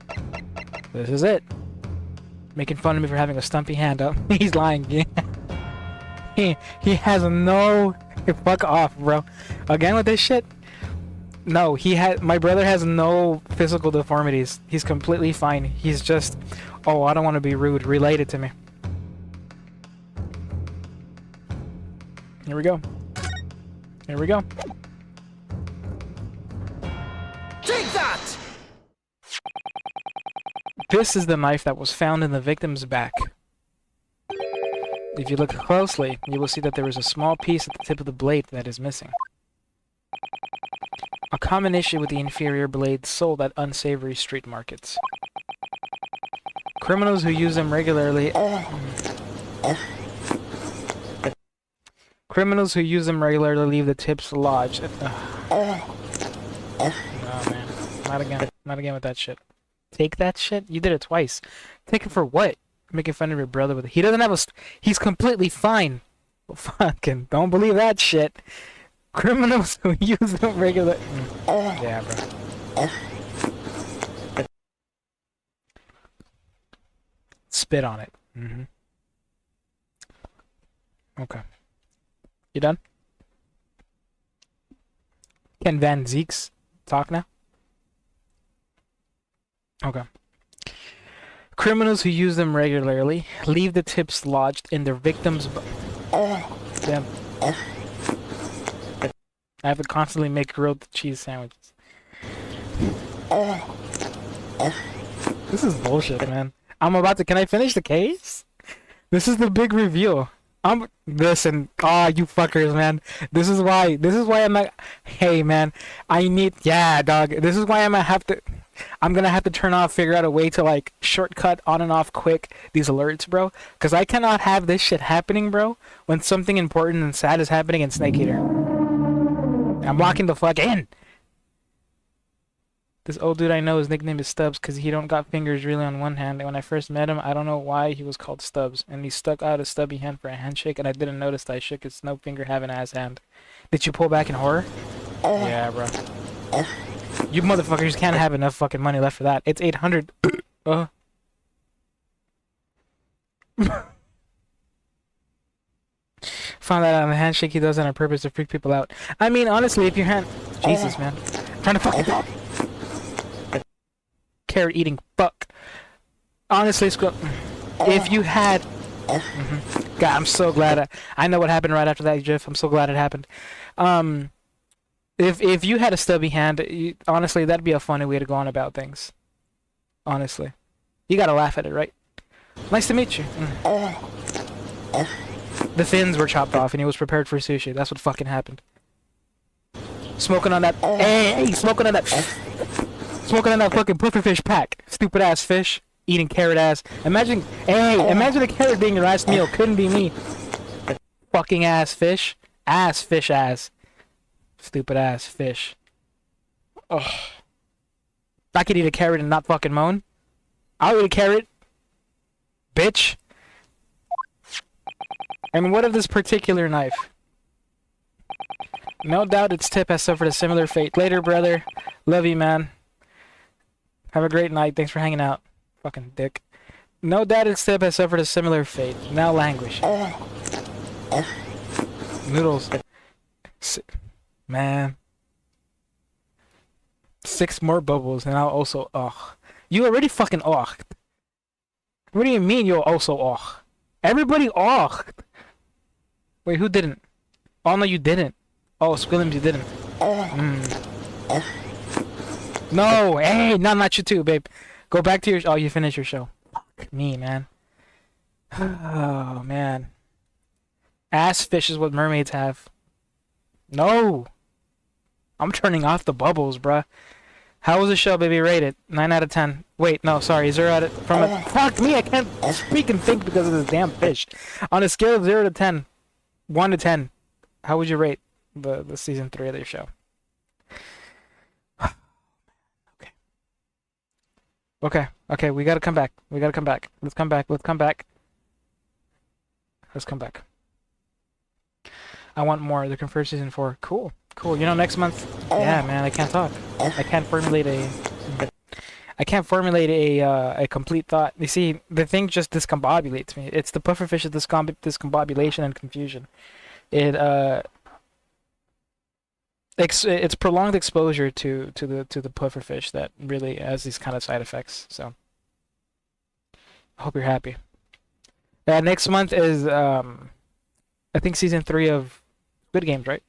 This is it. Making fun of me for having a stumpy hand up. He's lying. He has no... Fuck off, bro. Again with this shit? No, my brother has no physical deformities. He's completely fine. He's just... Oh, I don't want to be rude. Relate it to me. Here we go. Here we go. Take that! This is the knife that was found in the victim's back. If you look closely, you will see that there is a small piece at the tip of the blade that is missing. A common issue with the inferior blades sold at unsavory street markets. Criminals who use them regularly... Criminals who use them regularly leave the tips lodged. No, man. Not again. Not again with that shit. Take that shit? You did it twice. Take it for what? Making fun of your brother with it. He doesn't have a... He's completely fine. Well, fucking don't believe that shit. Criminals who use them regular... Yeah, bro. Spit on it. Okay. You done? Can Van Zeeks talk now? Okay. Criminals who use them regularly leave the tips lodged in their victims' Damn. I have to constantly make grilled cheese sandwiches. This is bullshit, man. I'm about to... Can I finish the case? This is the big reveal. Listen, you fuckers, man. This is why I'm like, hey, man, yeah, dog. This is why I'm gonna have to turn off, figure out a way to, like, shortcut on and off quick these alerts, bro. Because I cannot have this shit happening, bro, when something important and sad is happening in Snake Eater. I'm locking the fuck in. This old dude I know, his nickname is Stubbs because he don't got fingers really on one hand. And when I first met him, I don't know why he was called Stubbs. And he stuck out a stubby hand for a handshake, and I didn't notice that I shook his no finger having ass hand. Did you pull back in horror? Yeah, bro. You motherfuckers can't have enough fucking money left for that. It's 800. Found that out on the handshake. He does that on purpose to freak people out. I mean, honestly, if your hand... Jesus, man. I'm trying to fucking talk. Carrot eating fuck. Honestly, if you had... God, I'm so glad I know what happened right after that, Jeff. I'm so glad it happened. If you had a stubby hand, honestly, that'd be a funny way to go on about things. Honestly. You gotta laugh at it, right? Nice to meet you. The fins were chopped off and he was prepared for sushi. That's what fucking happened. Smoking on that... Hey, smoking on that... Smoking on that fucking pufferfish pack. Stupid ass fish. Eating carrot ass. Imagine a carrot being your last meal. Couldn't be me. Fucking ass fish. Ass fish ass. Stupid ass fish. Ugh. I could eat a carrot and not fucking moan. I'll eat a carrot. Bitch. And what of this particular knife? No doubt its tip has suffered a similar fate. Later, brother. Love you, man. Have a great night. Thanks for hanging out. Fucking dick. No doubt its tip has suffered a similar fate. Now languish. Noodles. Man. 6 more bubbles and I'll also You already fucking What do you mean you'll also Everybody Wait, who didn't? Oh no, you didn't. Oh, Squilliams, you didn't. No, hey, no, not you too, babe. Go back to your. Oh, you finished your show. Fuck me, man. Oh man. Ass fish is what mermaids have. No. I'm turning off the bubbles, bruh. How was the show, baby? Rate it. 9 out of 10. Wait, no, sorry. 0 out of... From a... Fuck me, I can't speak and think because of this damn fish. On a scale of 0 to 10, 1 to 10, how would you rate the season 3 of your show? Okay. Okay, we gotta come back. We gotta come back. Let's come back. Let's come back. Let's come back. I want more. They're confirmed season 4. Cool. Cool. You know, next month... Yeah, man, I can't talk. I can't formulate a... a complete thought. You see, the thing just discombobulates me. It's the pufferfish's discombobulation and confusion. It's prolonged exposure to the pufferfish that really has these kind of side effects. So, I hope you're happy. Next month is I think season 3 of Squid Games, right?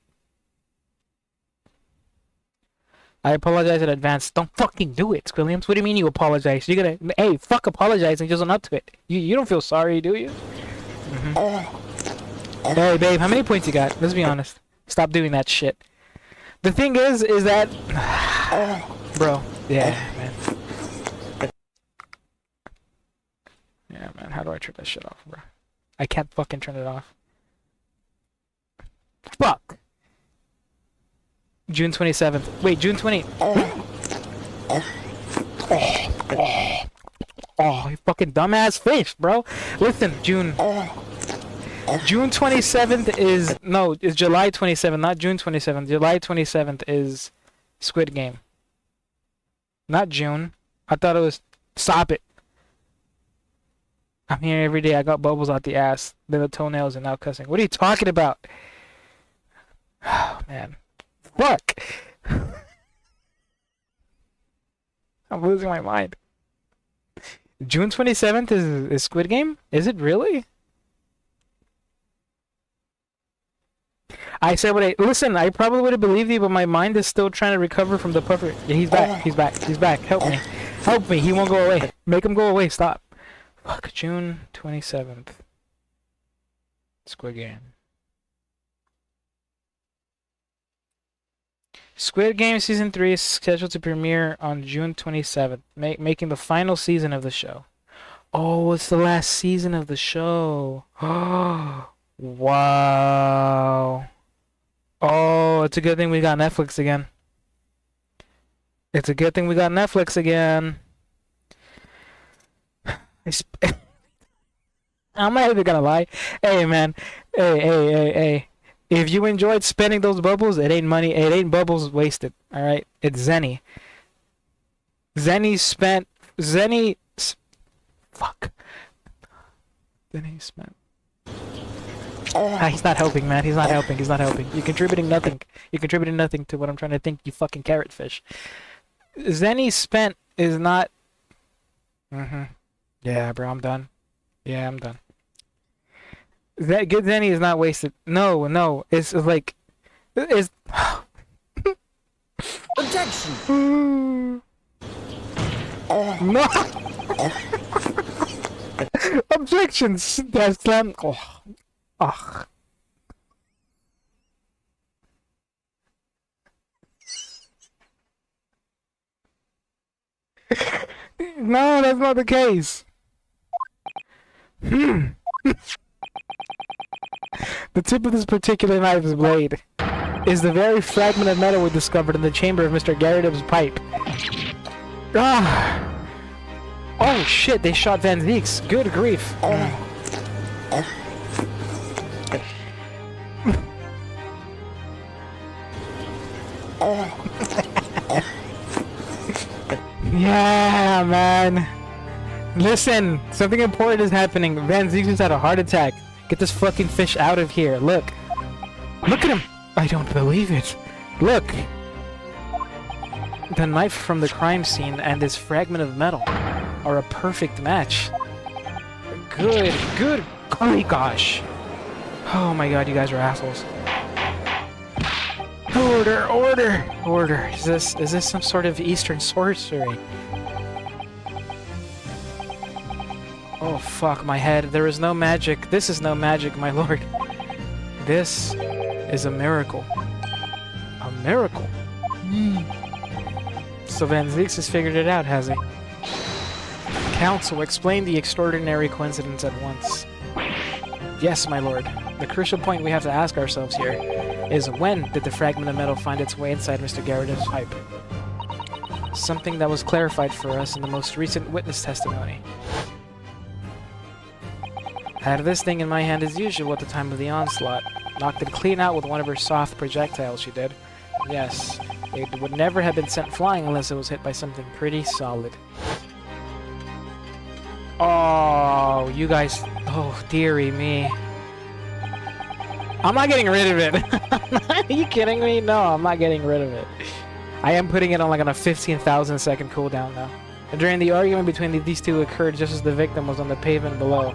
I apologize in advance. Don't fucking do it, Squilliams. What do you mean you apologize? You're gonna... Hey, fuck apologizing. Just own up to it. You don't feel sorry, do you? Hey, babe, how many points you got? Let's be honest. Stop doing that shit. The thing is that... Bro. Yeah, man. Yeah, man. How do I turn that shit off, bro? I can't fucking turn it off. Fuck! June 27th. Wait, June 20... Oh, you fucking dumbass fish, bro. Listen, June 27th is... No, it's July 27th, not June 27th. July 27th is Squid Game. Not June. I thought it was... Stop it. I'm here every day. I got bubbles out the ass. Then the toenails and now cussing. What are you talking about? Oh, man. Fuck! I'm losing my mind. June 27th is Squid Game? Is it really? I said what I... Listen, I probably would have believed you, but my mind is still trying to recover from the puffer. Yeah, he's back. He's back. He's back. Help me. Help me. He won't go away. Make him go away. Stop. Fuck. June 27th. Squid Game. Squid Game Season 3 is scheduled to premiere on June 27th, making the final season of the show. Oh, it's the last season of the show. Oh, wow. Oh, it's a good thing we got Netflix again. It's a good thing we got Netflix again. I'm not even gonna lie. Hey, man. Hey. If you enjoyed spending those bubbles, it ain't money. It ain't bubbles wasted. All right, it's Zenny. Fuck. Zenny spent. He's not helping, man. He's not helping. He's not helping. You're contributing nothing. You're contributing nothing to what I'm trying to think. You fucking carrot fish. Zenny spent is not. Yeah, bro. I'm done. Yeah, I'm done. That good Zenny is not wasted. No, it's like, it's. Objection! No. Objections. That's slam. Oh. Ugh. No, that's not the case. The tip of this particular knife's blade is the very fragment of metal we discovered in the chamber of Mr. Garrett's pipe. Ah! Oh shit, they shot Van Zeeks. Good grief. Yeah, man. Listen, something important is happening. Van Zeeks just had a heart attack. Get this fucking fish out of here. Look. Look at him. I don't believe it. Look. The knife from the crime scene and this fragment of metal are a perfect match. Good. Golly gosh. Oh my god, you guys are assholes. Order, order, order. Is this some sort of Eastern sorcery? Oh fuck my head. There is no magic. This is no magic, my lord. This is a miracle. A miracle? So Van Zieks has figured it out, has he? Council, explain the extraordinary coincidence at once. Yes, my lord. The crucial point we have to ask ourselves here is when did the fragment of metal find its way inside Mr. Garrett's pipe? Something that was clarified for us in the most recent witness testimony. I had this thing in my hand as usual at the time of the onslaught. Knocked it clean out with one of her soft projectiles, she did. Yes, it would never have been sent flying unless it was hit by something pretty solid. Oh, you guys... Oh, dearie me. I'm not getting rid of it. Are you kidding me? No, I'm not getting rid of it. I am putting it on like on a 15,000 second cooldown now. During the argument between these two occurred just as the victim was on the pavement below.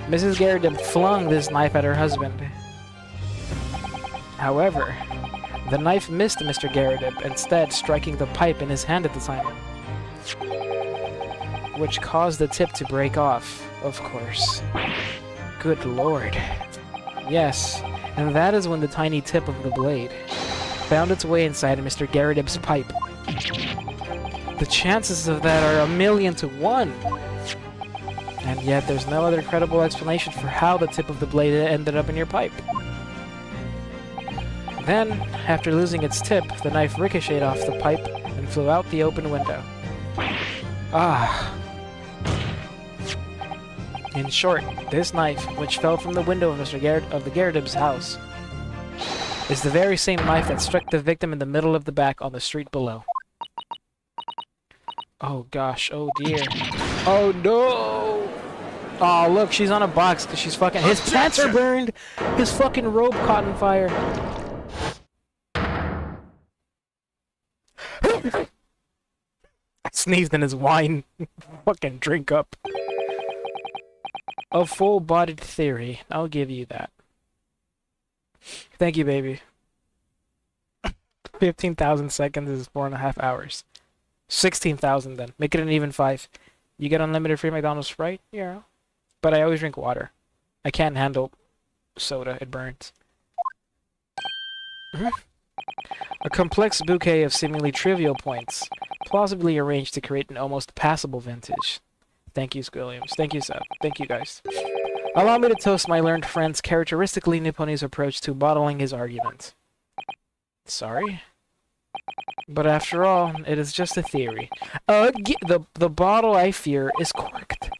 Mrs. Garrett flung this knife at her husband. However, the knife missed Mr. Garrett, instead striking the pipe in his hand at the time, which caused the tip to break off, of course. Good lord. Yes, and that is when the tiny tip of the blade found its way inside Mr. Garrett's pipe. The chances of that are 1,000,000 to 1. And yet there's no other credible explanation for how the tip of the blade ended up in your pipe. Then, after losing its tip, the knife ricocheted off the pipe and flew out the open window. Ah. In short, this knife, which fell from the window of the Garrett's house, is the very same knife that struck the victim in the middle of the back on the street below. Oh gosh, oh dear. Oh no! Oh look, she's on a box because she's fucking— his pants are burned! His fucking robe caught on fire! I sneezed in his wine. Fucking drink up. A full-bodied theory. I'll give you that. Thank you, baby. 15,000 seconds is 4.5 hours. 16,000 then. Make it an even 5. You get unlimited free McDonald's Sprite? Yeah. But I always drink water. I can't handle soda. It burns. A complex bouquet of seemingly trivial points, plausibly arranged to create an almost passable vintage. Thank you, Williams. Thank you, Seth. Thank you, guys. Allow me to toast my learned friend's characteristically Nipponi's approach to bottling his argument. Sorry? But after all, it is just a theory. The bottle, I fear, is corked.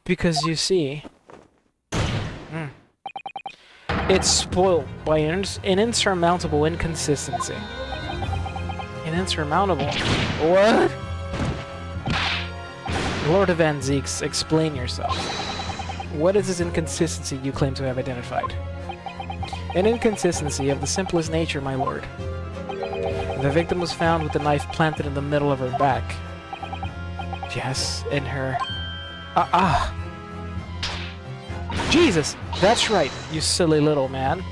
Because, you see... it's spoiled by an insurmountable inconsistency. An insurmountable... What? Lord of Van Zieks, explain yourself. What is this inconsistency you claim to have identified? An inconsistency of the simplest nature, my lord. The victim was found with the knife planted in the middle of her back. Yes, in her... Jesus! That's right, you silly little man.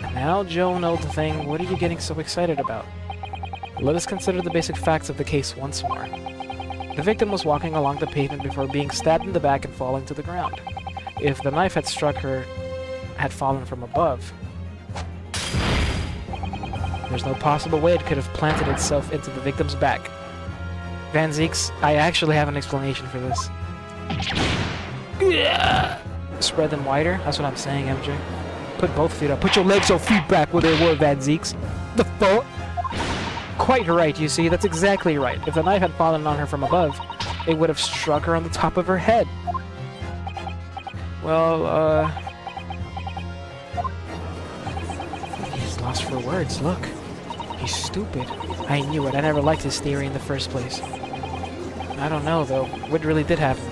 And now, Joe knows the thing. What are you getting so excited about? Let us consider the basic facts of the case once more. The victim was walking along the pavement before being stabbed in the back and falling to the ground. If the knife had struck her, had fallen from above, there's no possible way it could have planted itself into the victim's back. Van Zieks, I actually have an explanation for this. Spread them wider? That's what I'm saying, MJ. Put both feet up. Put your legs or feet back where they were, Van Zieks. The fuck? Quite right, you see. That's exactly right. If the knife had fallen on her from above, it would have struck her on the top of her head. Well, he's lost for words, look. He's stupid. I knew it. I never liked his theory in the first place. I don't know, though. What really did happen?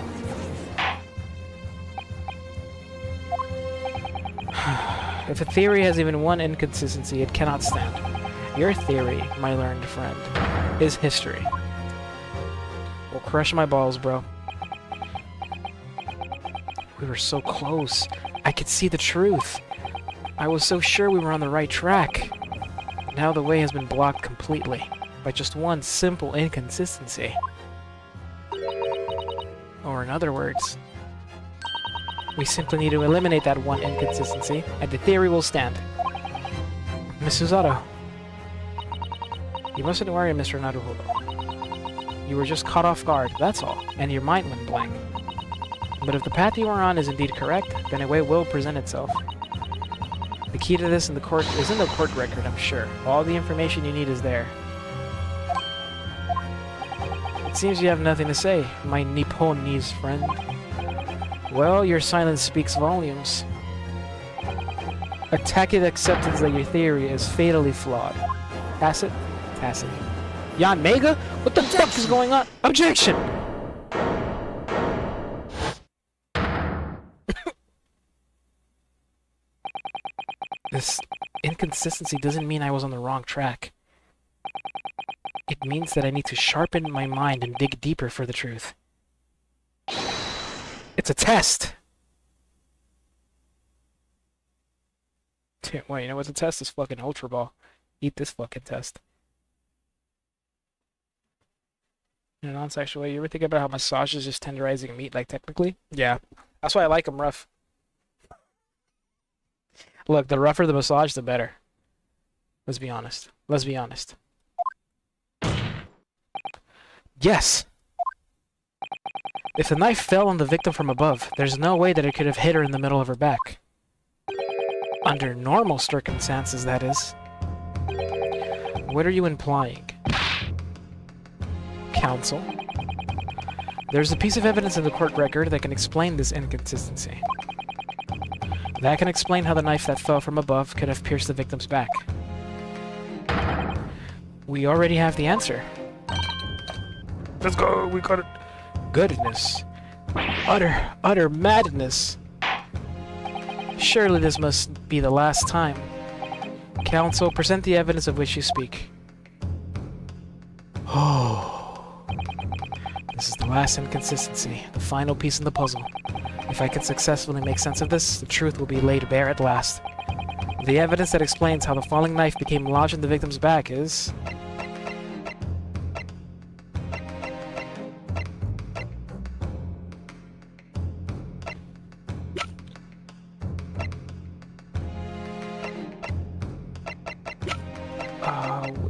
If a theory has even one inconsistency, it cannot stand. Your theory, my learned friend, is history. Well, crush my balls, bro. We were so close. I could see the truth. I was so sure we were on the right track. Now the way has been blocked completely by just one simple inconsistency. Or in other words, we simply need to eliminate that one inconsistency, and the theory will stand. Miss Susato. You mustn't worry, Mr. Naruhodo. You were just caught off guard, that's all, and your mind went blank. But if the path you are on is indeed correct, then a way will present itself. The key to this in the court is in the court record, I'm sure. All the information you need is there. It seems you have nothing to say, my Nipponese friend. Well, your silence speaks volumes. A tacit acceptance that your theory is fatally flawed. Tacit? Tacit. Yan Mega? What the fuck is going on? Objection! This inconsistency doesn't mean I was on the wrong track. It means that I need to sharpen my mind and dig deeper for the truth. It's a test! Well, you know what's a test? This fucking Ultra Ball. Eat this fucking test. In a non-sexual way, you ever think about how massage is just tenderizing meat, like, technically? Yeah. That's why I like them rough. Look, the rougher the massage, the better. Let's be honest. Let's be honest. Yes! If the knife fell on the victim from above, there's no way that it could have hit her in the middle of her back. Under normal circumstances, that is. What are you implying? Counsel? There's a piece of evidence in the court record that can explain this inconsistency. That can explain how the knife that fell from above could have pierced the victim's back. We already have the answer. Let's go, we got it. Goodness. Utter madness. Surely this must be the last time. Counsel, present the evidence of which you speak. Oh. This is the last inconsistency, the final piece in the puzzle. If I can successfully make sense of this, the truth will be laid bare at last. The evidence that explains how the falling knife became lodged in the victim's back is...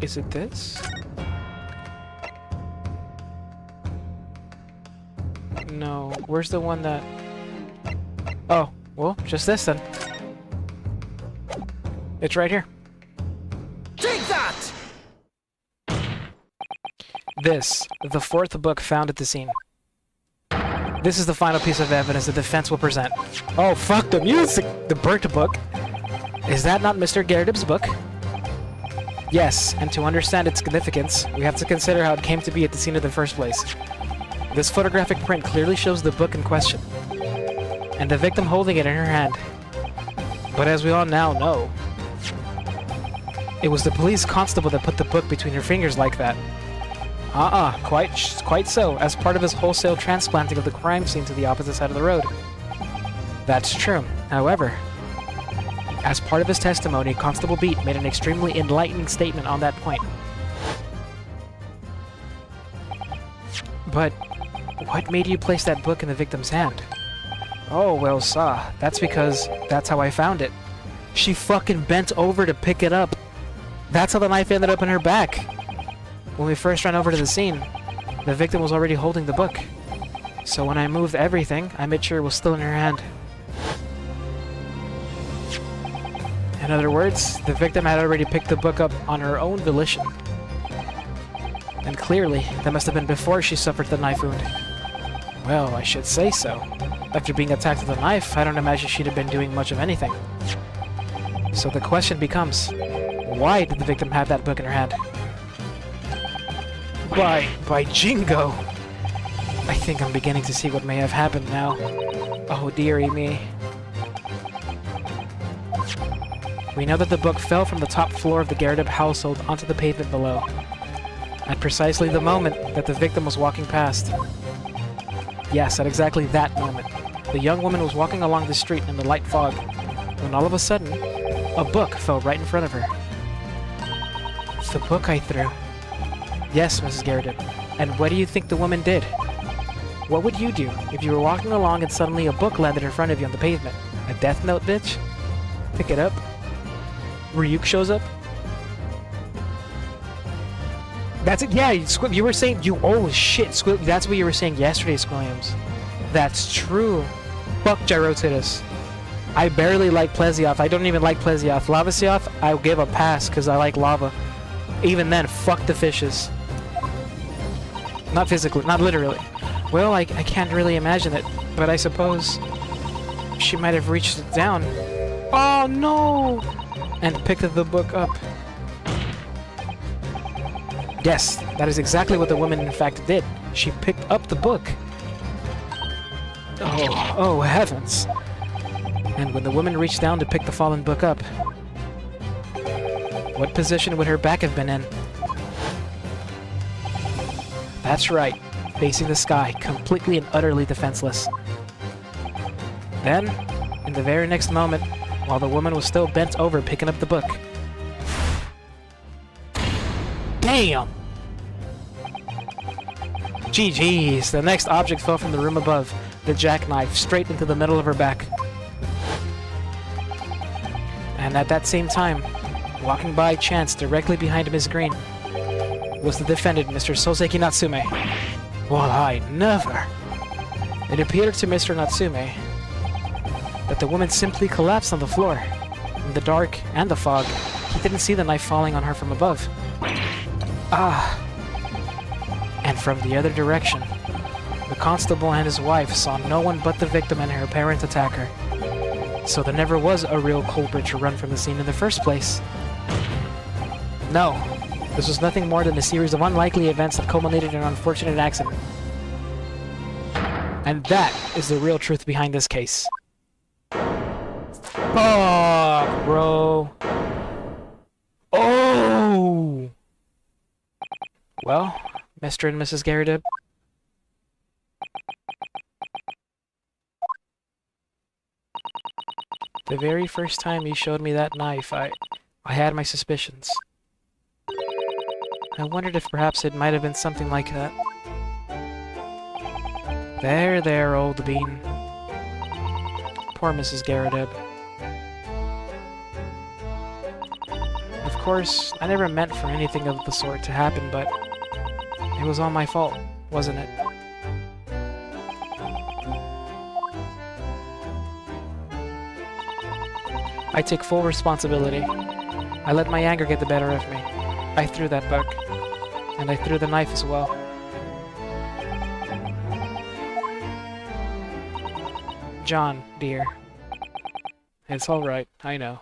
is it this? No, where's the one that... Oh, well, just this then. It's right here. Take that! This, the fourth book found at the scene. This is the final piece of evidence the defense will present. Oh, fuck the music! The burnt book. Is that not Mr. Gerdib's book? Yes, and to understand its significance, we have to consider how it came to be at the scene in the first place. This photographic print clearly shows the book in question, and the victim holding it in her hand. But as we all now know, it was the police constable that put the book between her fingers like that. Quite so, as part of his wholesale transplanting of the crime scene to the opposite side of the road. That's true. However, as part of his testimony, Constable Beat made an extremely enlightening statement on that point. But what made you place that book in the victim's hand? Oh, well, that's because that's how I found it. She fucking bent over to pick it up. That's how the knife ended up in her back. When we first ran over to the scene, the victim was already holding the book. So when I moved everything, I made sure it was still in her hand. In other words, the victim had already picked the book up on her own volition. And clearly, that must have been before she suffered the knife wound. Well, I should say so. After being attacked with a knife, I don't imagine she'd have been doing much of anything. So the question becomes, why did the victim have that book in her hand? By Jingo! I think I'm beginning to see what may have happened now. Oh, dearie me. We know that the book fell from the top floor of the Gerdib household onto the pavement below, at precisely the moment that the victim was walking past. Yes, at exactly that moment. The young woman was walking along the street in the light fog, when all of a sudden, a book fell right in front of her. The book I threw. Yes, Mrs. Garrett. And what do you think the woman did? What would you do if you were walking along and suddenly a book landed in front of you on the pavement? A death note, bitch? Pick it up? Ryuk shows up? That's it, yeah, you were saying, oh shit, that's what you were saying yesterday, Squilliams. That's true. Fuck Gyrotitus. I barely like Plesioth. I don't even like Plesioth. Lavasioth, I'll give a pass because I like lava. Even then, fuck the fishes. Not physically, not literally. Well, I can't really imagine it, but I suppose she might have reached it down. Oh no! And picked the book up. Yes, that is exactly what the woman in fact did. She picked up the book. Oh heavens. And when the woman reached down to pick the fallen book up, what position would her back have been in? That's right, facing the sky, completely and utterly defenseless. Then, in the very next moment, while the woman was still bent over picking up the book, damn! GG's, the next object fell from the room above, the jackknife, straight into the middle of her back. And at that same time, walking by chance directly behind Ms. Green, was the defendant, Mr. Soseki Natsume. Well, I never! It appeared to Mr. Natsume that the woman simply collapsed on the floor. In the dark and the fog, he didn't see the knife falling on her from above. Ah! And from the other direction, the constable and his wife saw no one but the victim and her apparent attacker. So there never was a real culprit to run from the scene in the first place. No, this was nothing more than a series of unlikely events that culminated in an unfortunate accident. And that is the real truth behind this case. Oh, bro. Oh! Well, Mr. and Mrs. Garrett, the very first time you showed me that knife, I had my suspicions. I wondered if perhaps it might have been something like that. There, old bean. Poor Mrs. Garrett. Of course, I never meant for anything of the sort to happen, but it was all my fault, wasn't it? I take full responsibility. I let my anger get the better of me. I threw that book. And I threw the knife as well. John, dear. It's alright, I know.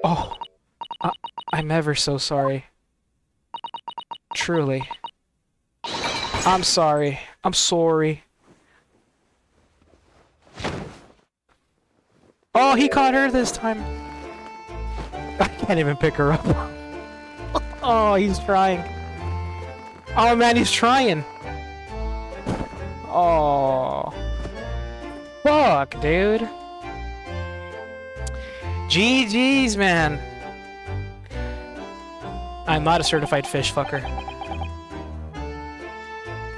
Oh, I'm ever so sorry. Truly. I'm sorry. I'm sorry. Oh, he caught her this time. I can't even pick her up. Oh, he's trying. Oh man, he's trying. Oh. Fuck, dude. GG's, man. I'm not a certified fish fucker.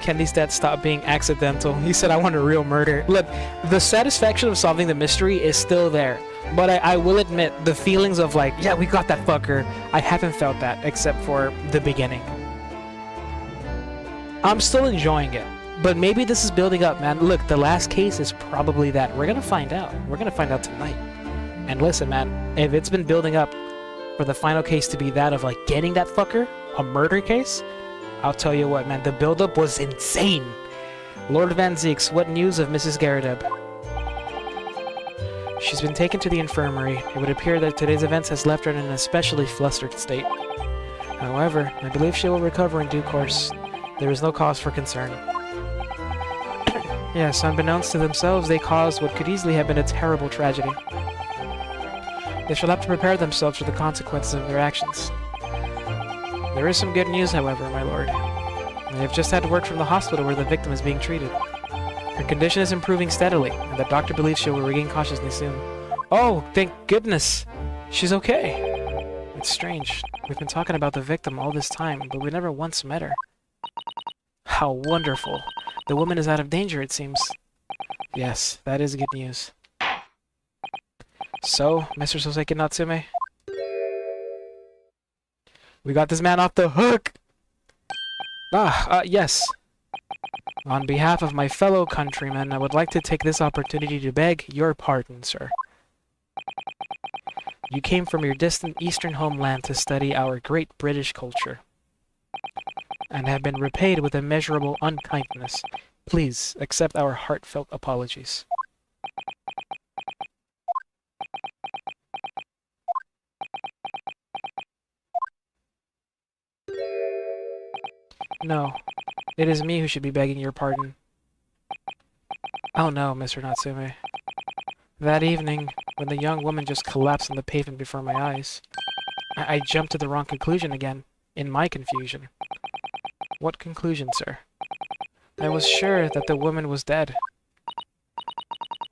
Can these stats stop being accidental? He said I want a real murder. Look, the satisfaction of solving the mystery is still there. But I will admit, the feelings of like, yeah, we got that fucker, I haven't felt that, except for the beginning. I'm still enjoying it. But maybe this is building up, man. Look, the last case is probably that. We're gonna find out. We're gonna find out tonight. And listen, man, if it's been building up for the final case to be that of like getting that fucker, a murder case, I'll tell you what, man, the build-up was insane. Lord Van Zeeks, what news of Mrs. Garrett? She's been taken to the infirmary. It would appear that today's events has left her in an especially flustered state. However, I believe she will recover in due course. There is no cause for concern. Yes, unbeknownst to themselves, they caused what could easily have been a terrible tragedy. They shall have to prepare themselves for the consequences of their actions. There is some good news, however, my lord. They have just had word from the hospital where the victim is being treated. Her condition is improving steadily, and the doctor believes she will regain consciousness soon. Oh, thank goodness! She's okay! It's strange. We've been talking about the victim all this time, but we never once met her. How wonderful. The woman is out of danger, it seems. Yes, that is good news. So, Mr. Soseki Natsume? We got this man off the hook! Yes. On behalf of my fellow countrymen, I would like to take this opportunity to beg your pardon, sir. You came from your distant eastern homeland to study our great British culture, and have been repaid with immeasurable unkindness. Please accept our heartfelt apologies. No, it is me who should be begging your pardon. Oh no, Mr. Natsume. That evening, when the young woman just collapsed on the pavement before my eyes, I jumped to the wrong conclusion again, in my confusion. What conclusion, sir? I was sure that the woman was dead.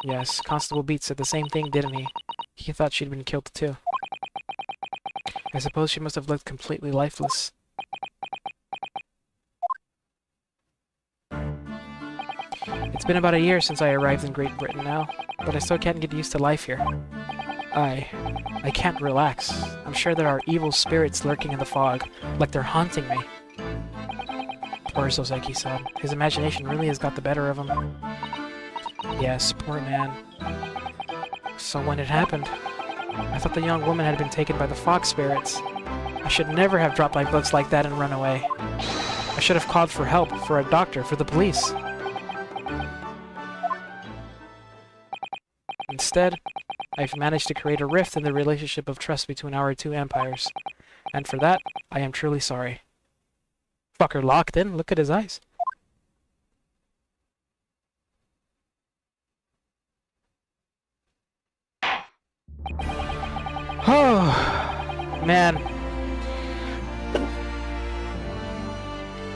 Yes, Constable Beats said the same thing, didn't he? He thought she'd been killed too. I suppose she must have looked completely lifeless. It's been about a year since I arrived in Great Britain now, but I still can't get used to life here. I can't relax. I'm sure there are evil spirits lurking in the fog, like they're haunting me. Poor Soseki said. His imagination really has got the better of him. Yes, poor man. So when it happened, I thought the young woman had been taken by the fog spirits. I should never have dropped my books like that and run away. I should have called for help, for a doctor, for the police. Instead, I've managed to create a rift in the relationship of trust between our two empires. And for that, I am truly sorry. Fucker locked in? Look at his eyes. Oh, man.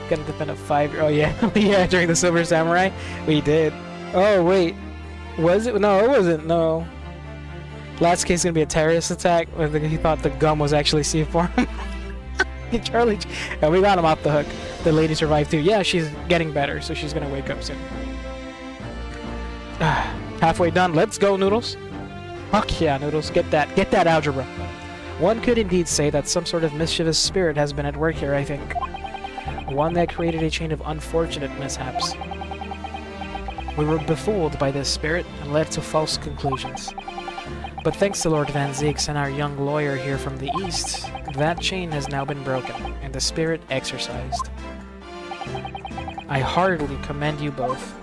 Gonna defend a 5-year. Oh, yeah. Yeah, during the Silver Samurai? We did. Oh, wait. Was it? No, it wasn't. No. Last case is gonna be a terrorist attack. He thought the gum was actually C4. Charlie, and we got him off the hook. The lady survived too. Yeah, she's getting better, so she's gonna wake up soon. Halfway done. Let's go, Noodles. Fuck yeah, Noodles. Get that algebra. One could indeed say that some sort of mischievous spirit has been at work here, I think. One that created a chain of unfortunate mishaps. We were befooled by this spirit and led to false conclusions. But thanks to Lord Van Zeeks and our young lawyer here from the east, that chain has now been broken, and the spirit exorcised. I heartily commend you both.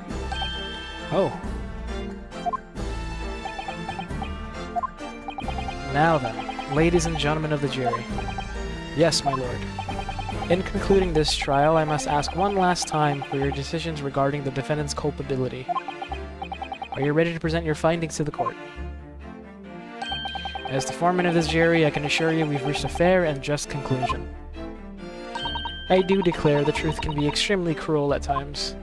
Oh. Now then, ladies and gentlemen of the jury. Yes, my lord. In concluding this trial, I must ask one last time for your decisions regarding the defendant's culpability. Are you ready to present your findings to the court? As the foreman of this jury, I can assure you we've reached a fair and just conclusion. I do declare the truth can be extremely cruel at times.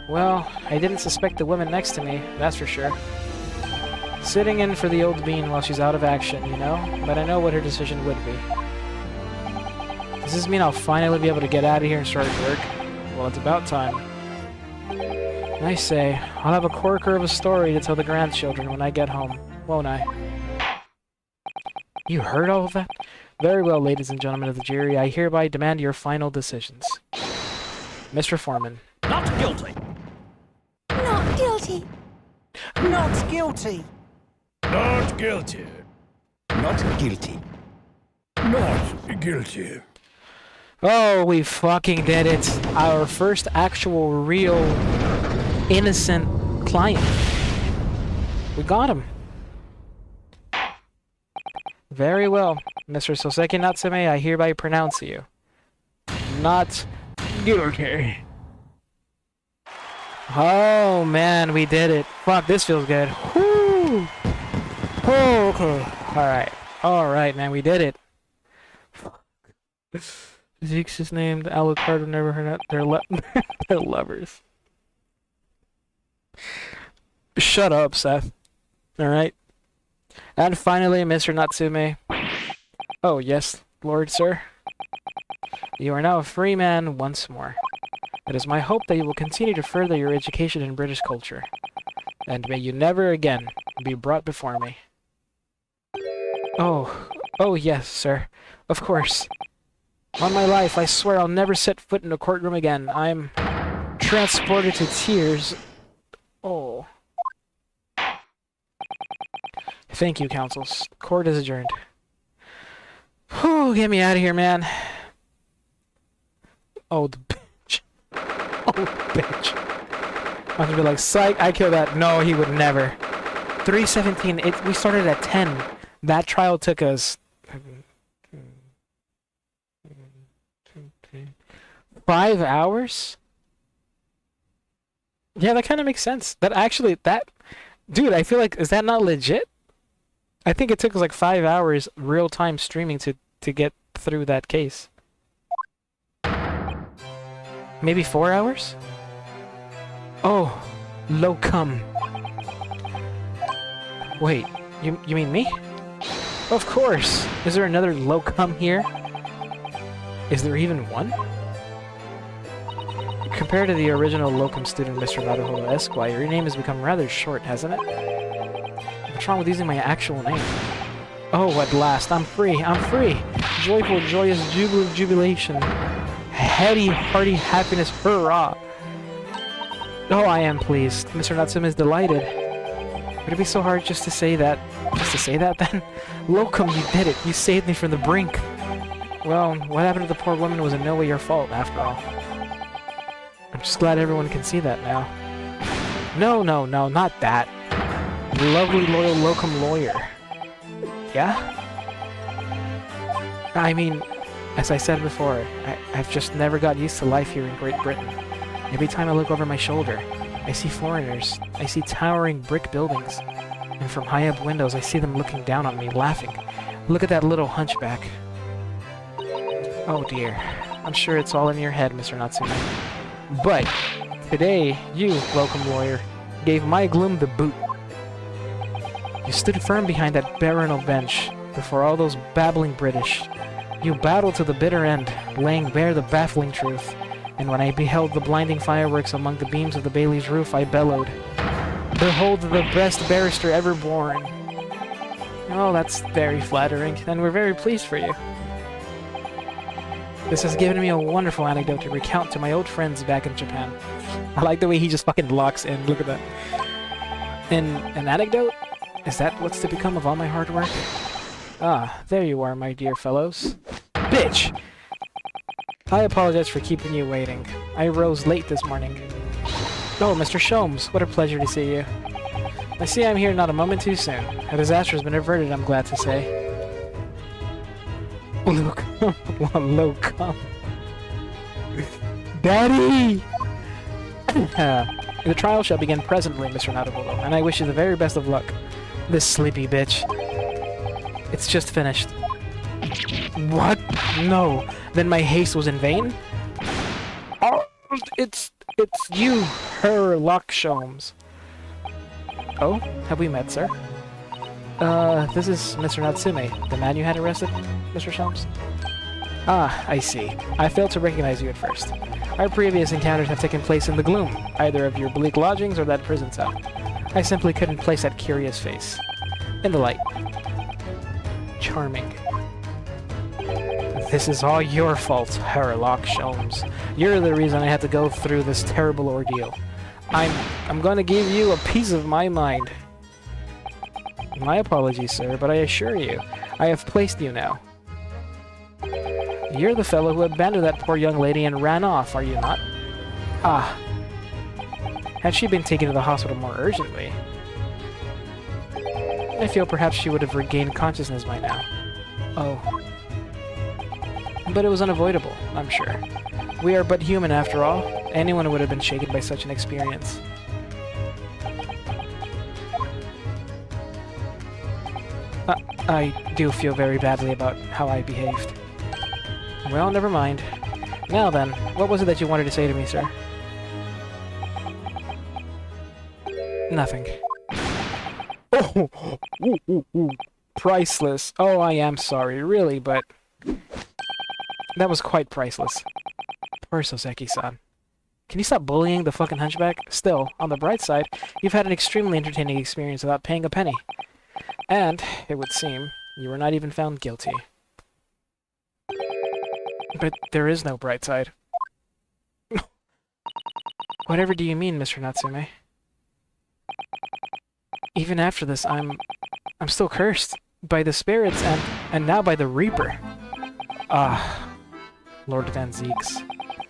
Well, I didn't suspect the woman next to me, that's for sure. Sitting in for the old bean while she's out of action, you know? But I know what her decision would be. Does this mean I'll finally be able to get out of here and start work? Well, it's about time. I say, I'll have a corker of a story to tell the grandchildren when I get home, won't I? You heard all of that? Very well, ladies and gentlemen of the jury, I hereby demand your final decisions. Mr. Foreman. Not guilty. Not guilty. Not guilty. Not guilty. Not guilty. Not guilty. Oh, we fucking did it. Our first actual, real, innocent client. We got him. Very well. Mr. Soseki Natsume, I hereby pronounce you not guilty. Oh, man, we did it. Fuck, this feels good. Woo! Okay. Alright. Alright, man, we did it. Zeke's is named Alucard, never heard that. They're lovers. Shut up, Seth. Alright. And finally, Mr. Natsume, Oh, yes, Lord, sir. You are now a free man once more. It is my hope that you will continue to further your education in British culture. And may you never again be brought before me. Oh yes, sir. Of course. On my life, I swear I'll never set foot in a courtroom again. I'm transported to tears. Oh. Thank you, counsels. Court is adjourned. Whew, get me out of here, man. Oh, the bitch. Oh, bitch. I'm gonna be like, psych, I killed that. No, he would never. 317, we started at 10. That trial took us 5 hours? Yeah, that kind of makes sense. Dude, I feel like, is that not legit? I think it took us like 5 hours real-time streaming to get through that case. Maybe 4 hours? Oh, locum. Wait, you mean me? Of course! Is there another locum here? Is there even one? Compared to the original locum student, Mr. Naruhodo Esquire, your name has become rather short, hasn't it? What's wrong with using my actual name? Oh, at last, I'm free, I'm free! Joyful, joyous, jubilant jubilation. Heady, hearty happiness, hurrah! Oh, I am pleased. Mr. Natsume is delighted. Would it be so hard just to say that? Just to say that, then? Locum, you did it! You saved me from the brink! Well, what happened to the poor woman was in no way your fault, after all. I'm just glad everyone can see that now. No, not that. Lovely, loyal locum lawyer. Yeah? I mean, as I said before, I've just never got used to life here in Great Britain. Every time I look over my shoulder, I see foreigners. I see towering brick buildings. And from high up windows, I see them looking down on me, laughing. Look at that little hunchback. Oh dear. I'm sure it's all in your head, Mr. Natsume. But today, you, locum lawyer, gave my gloom the boot. You stood firm behind that baronial bench before all those babbling British. You battled to the bitter end, laying bare the baffling truth. And when I beheld the blinding fireworks among the beams of the Bailey's roof, I bellowed, "Behold the best barrister ever born!" Oh, that's very flattering, and we're very pleased for you. This has given me a wonderful anecdote to recount to my old friends back in Japan. I like the way he just fucking locks in, look at that. An anecdote? Is that what's to become of all my hard work? Ah, there you are, my dear fellows. Bitch! I apologize for keeping you waiting. I rose late this morning. Oh, Mr. Sholmes, what a pleasure to see you. I see I'm here not a moment too soon. A disaster has been averted, I'm glad to say. Luke, look, Daddy! The trial shall begin presently, Mr. Naruhodo, and I wish you the very best of luck. This sleepy bitch. It's just finished. What? No. Then my haste was in vain? Oh, it's you, Sherlock Sholmes. Oh, have we met, sir? This is Mr. Natsume, the man you had arrested, Mr. Sholmes? Ah, I see. I failed to recognize you at first. Our previous encounters have taken place in the gloom, either of your bleak lodgings or that prison cell. I simply couldn't place that curious face. In the light. Charming. This is all your fault, Sherlock Sholmes. You're the reason I had to go through this terrible ordeal. I'm gonna give you a piece of my mind. My apologies, sir, but I assure you, I have placed you now. You're the fellow who abandoned that poor young lady and ran off, are you not? Ah. Had she been taken to the hospital more urgently, I feel perhaps she would have regained consciousness by now. Oh. But it was unavoidable, I'm sure. We are but human after all. Anyone would have been shaken by such an experience. I do feel very badly about how I behaved. Well, never mind. Now then, what was it that you wanted to say to me, sir? Nothing. Oh! Ooh, ooh, ooh. Priceless. Oh, I am sorry, really, but that was quite priceless. Poor Soseki-san. Can you stop bullying the fucking hunchback? Still, on the bright side, you've had an extremely entertaining experience without paying a penny. And, it would seem, you were not even found guilty. But there is no bright side. Whatever do you mean, Mr. Natsume? Even after this, I'm still cursed. By the spirits and now by the Reaper. Ah, Lord Van Zeeks.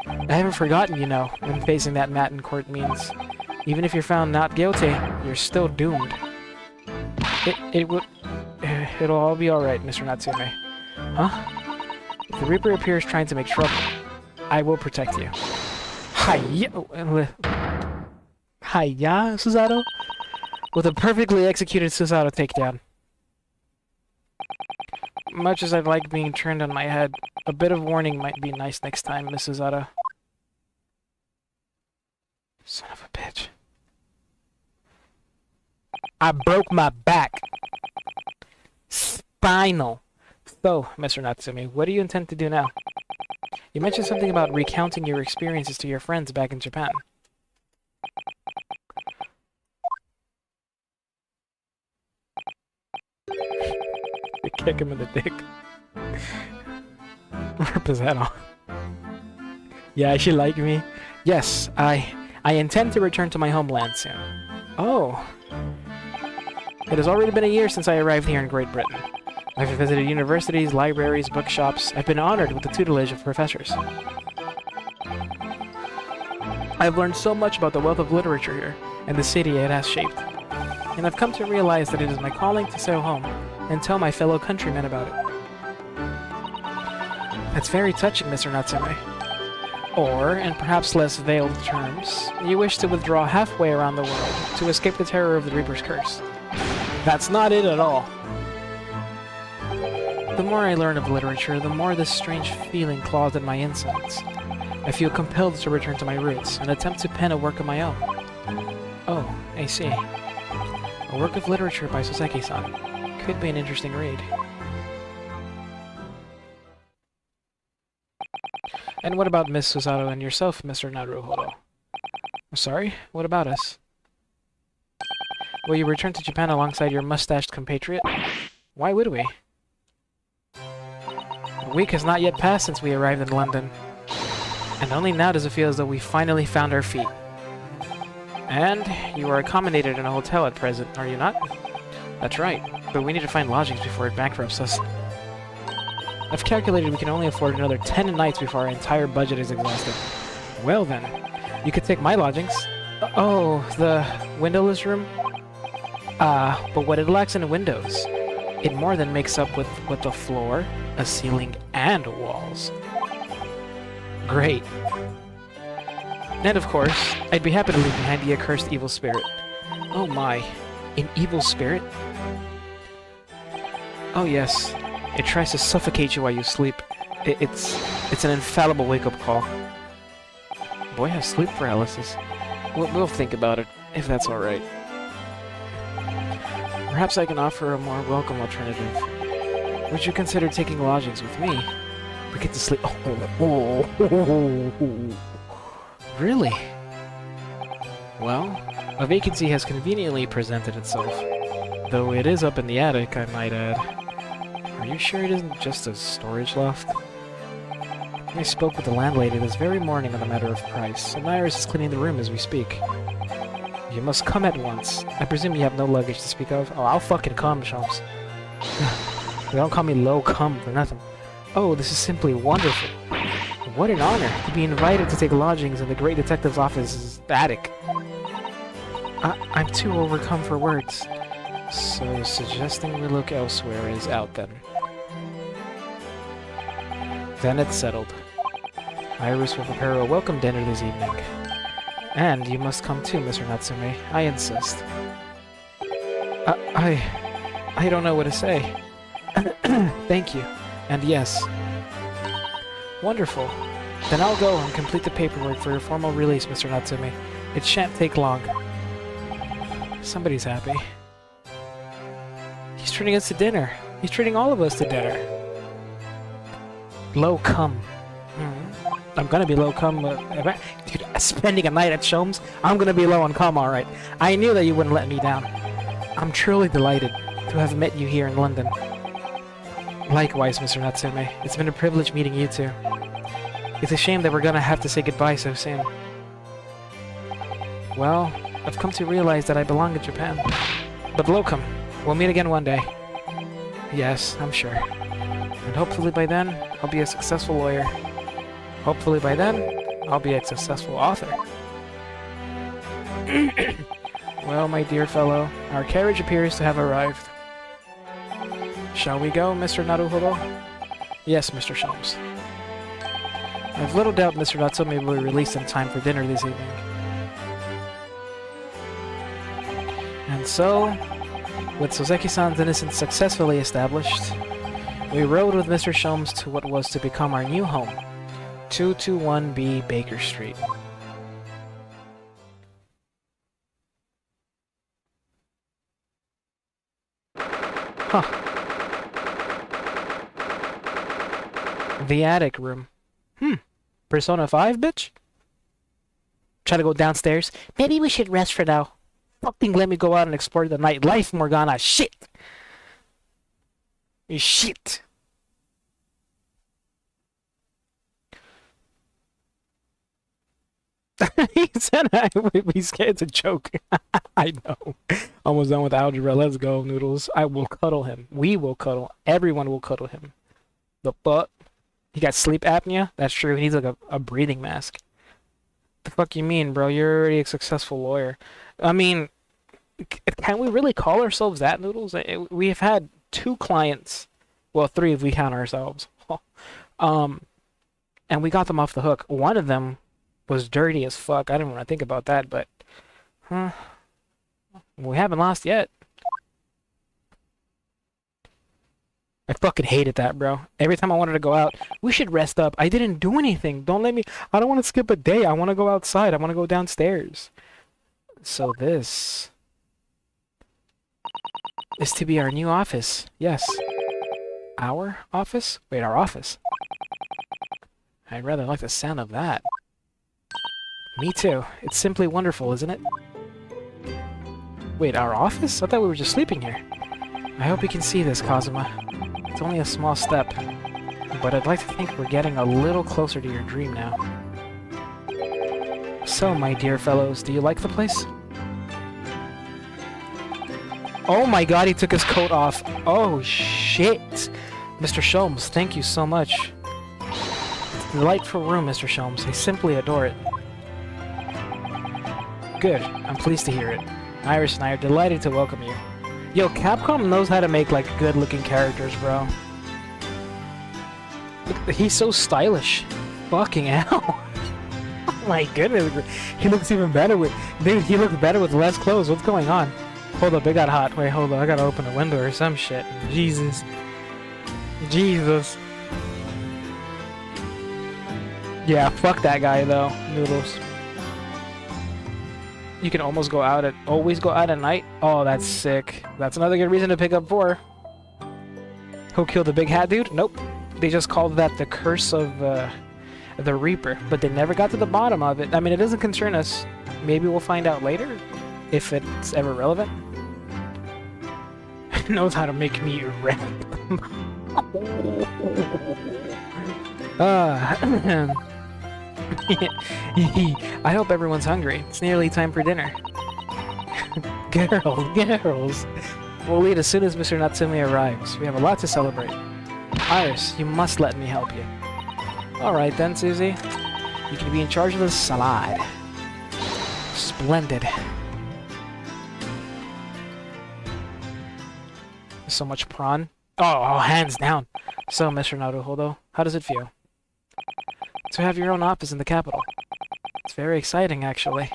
I haven't forgotten, you know, when facing that mat in court means even if you're found not guilty, you're still doomed. It'll all be alright, Mr. Natsume. Huh? If the Reaper appears trying to make trouble, I will protect you. Hiya, Susato? With a perfectly executed Susato takedown. Much as I'd like being turned on my head, a bit of warning might be nice next time, Miss Susato. Son of a bitch. I broke my back. Spinal. So, Mr. Natsume, what do you intend to do now? You mentioned something about recounting your experiences to your friends back in Japan. Kick him in the dick. Rip his head off. Yeah, she like me. Yes, I intend to return to my homeland soon. Oh. It has already been a year since I arrived here in Great Britain. I've visited universities, libraries, bookshops. I've been honored with the tutelage of professors. I've learned so much about the wealth of literature here, and the city it has shaped. And I've come to realize that it is my calling to sail home and tell my fellow countrymen about it. That's very touching, Mr. Natsume. Or, in perhaps less veiled terms, you wish to withdraw halfway around the world to escape the terror of the Reaper's curse. That's not it at all. The more I learn of literature, the more this strange feeling claws at my insides. I feel compelled to return to my roots and attempt to pen a work of my own. Oh, I see. A work of literature by Soseki-san. Could be an interesting read. And what about Miss Susato and yourself, Mr. Naruhodo? Sorry? What about us? Will you return to Japan alongside your mustached compatriot? Why would we? A week has not yet passed since we arrived in London. And only now does it feel as though we finally found our feet. And you are accommodated in a hotel at present, are you not? That's right, but we need to find lodgings before it bankrupts us. I've calculated we can only afford another 10 nights before our entire budget is exhausted. Well then, you could take my lodgings. Oh, the windowless room? But what it lacks in windows, it more than makes up with a floor, a ceiling, and walls. Great. And of course, I'd be happy to leave behind the accursed evil spirit. Oh my, an evil spirit? Oh yes, it tries to suffocate you while you sleep. It's an infallible wake-up call. Boy has sleep paralysis. We'll think about it, if that's alright. Perhaps I can offer a more welcome alternative. Would you consider taking lodgings with me? We get to sleep. Really? Well, a vacancy has conveniently presented itself. Though it is up in the attic, I might add. Are you sure it isn't just a storage loft? I spoke with the landlady this very morning on the matter of price, and Iris is cleaning the room as we speak. You must come at once. I presume you have no luggage to speak of? Oh, I'll fucking come, Shums. They don't call me low cum for nothing. Oh, this is simply wonderful. What an honor to be invited to take lodgings in the great detective's office's attic. I'm too overcome for words. So suggesting we look elsewhere is out then. Then it's settled. Iris will prepare a welcome dinner this evening. And you must come too, Mr. Natsume. I insist. I don't know what to say. Thank you. And yes. Wonderful. Then I'll go and complete the paperwork for your formal release, Mr. Natsume. It shan't take long. Somebody's happy. He's He's treating us to dinner. He's treating all of us to dinner. Low cum. I'm gonna be low cum. Dude, spending a night at Shomes, I'm gonna be low on cum, alright. I knew that you wouldn't let me down. I'm truly delighted to have met you here in London. Likewise, Mr. Natsume. It's been a privilege meeting you two. It's a shame that we're gonna have to say goodbye so soon. Well, I've come to realize that I belong in Japan. But welcome. We'll meet again one day. Yes, I'm sure. And hopefully by then, I'll be a successful lawyer. Hopefully by then, I'll be a successful author. Well, my dear fellow, our carriage appears to have arrived. Shall we go, Mr. Naruhodo? Yes, Mr. Sholmes. I've little doubt Mr. Natsume will be released in time for dinner this evening. And so, with Soseki-san's innocence successfully established, we rode with Mr. Sholmes to what was to become our new home, 221B Baker Street. Huh. The attic room. Persona 5, bitch? Try to go downstairs? Maybe we should rest for now. Fucking let me go out and explore the nightlife, Morgana. Shit! Shit! He said I would be scared. It's a joke. I know. Almost done with algebra. Let's go, Noodles. I will cuddle him. We will cuddle. Everyone will cuddle him. The fuck? He got sleep apnea? That's true. He needs like a breathing mask. The fuck you mean, bro? You're already a successful lawyer. I mean, can we really call ourselves that, Noodles? We've had 2 clients. Well, 3 if we count ourselves. And we got them off the hook. One of them was dirty as fuck. I didn't want to think about that, but... we haven't lost yet. I fucking hated that, bro. Every time I wanted to go out, we should rest up. I didn't do anything. Don't let me... I don't want to skip a day. I want to go outside. I want to go downstairs. So this... is to be our new office. Yes. Our office? Wait, our office. I'd rather like the sound of that. Me too. It's simply wonderful, isn't it? Wait, our office? I thought we were just sleeping here. I hope you can see this, Kazuma. It's only a small step, but I'd like to think we're getting a little closer to your dream now. So, my dear fellows, do you like the place? Oh my god, he took his coat off. Oh, shit. Mr. Sholmes, thank you so much. It's a delightful room, Mr. Sholmes. I simply adore it. Good. I'm pleased to hear it. Iris and I are delighted to welcome you. Yo, Capcom knows how to make, like, good-looking characters, bro. He's so stylish. Fucking hell. Oh my goodness. He looks even better with... Dude, he looks better with less clothes. What's going on? Hold up, it got hot. Wait, hold up. I gotta open a window or some shit. Jesus. Jesus. Yeah, fuck that guy, though. Noodles. You can always go out at night. Oh, that's sick. That's another good reason to pick up 4. Who killed the big hat dude? Nope. They just called that the curse of the Reaper, but they never got to the bottom of it. I mean, it doesn't concern us. Maybe we'll find out later, if it's ever relevant. Knows how to make me rap. I hope everyone's hungry. It's nearly time for dinner. Girls. We'll eat as soon as Mr. Natsume arrives. We have a lot to celebrate. Iris, you must let me help you. Alright then, Susie. You can be in charge of the salad. Splendid. So much prawn. Oh, hands down. So, Mr. Naruhodo, how does it feel to have your own office in the capital? It's very exciting, actually.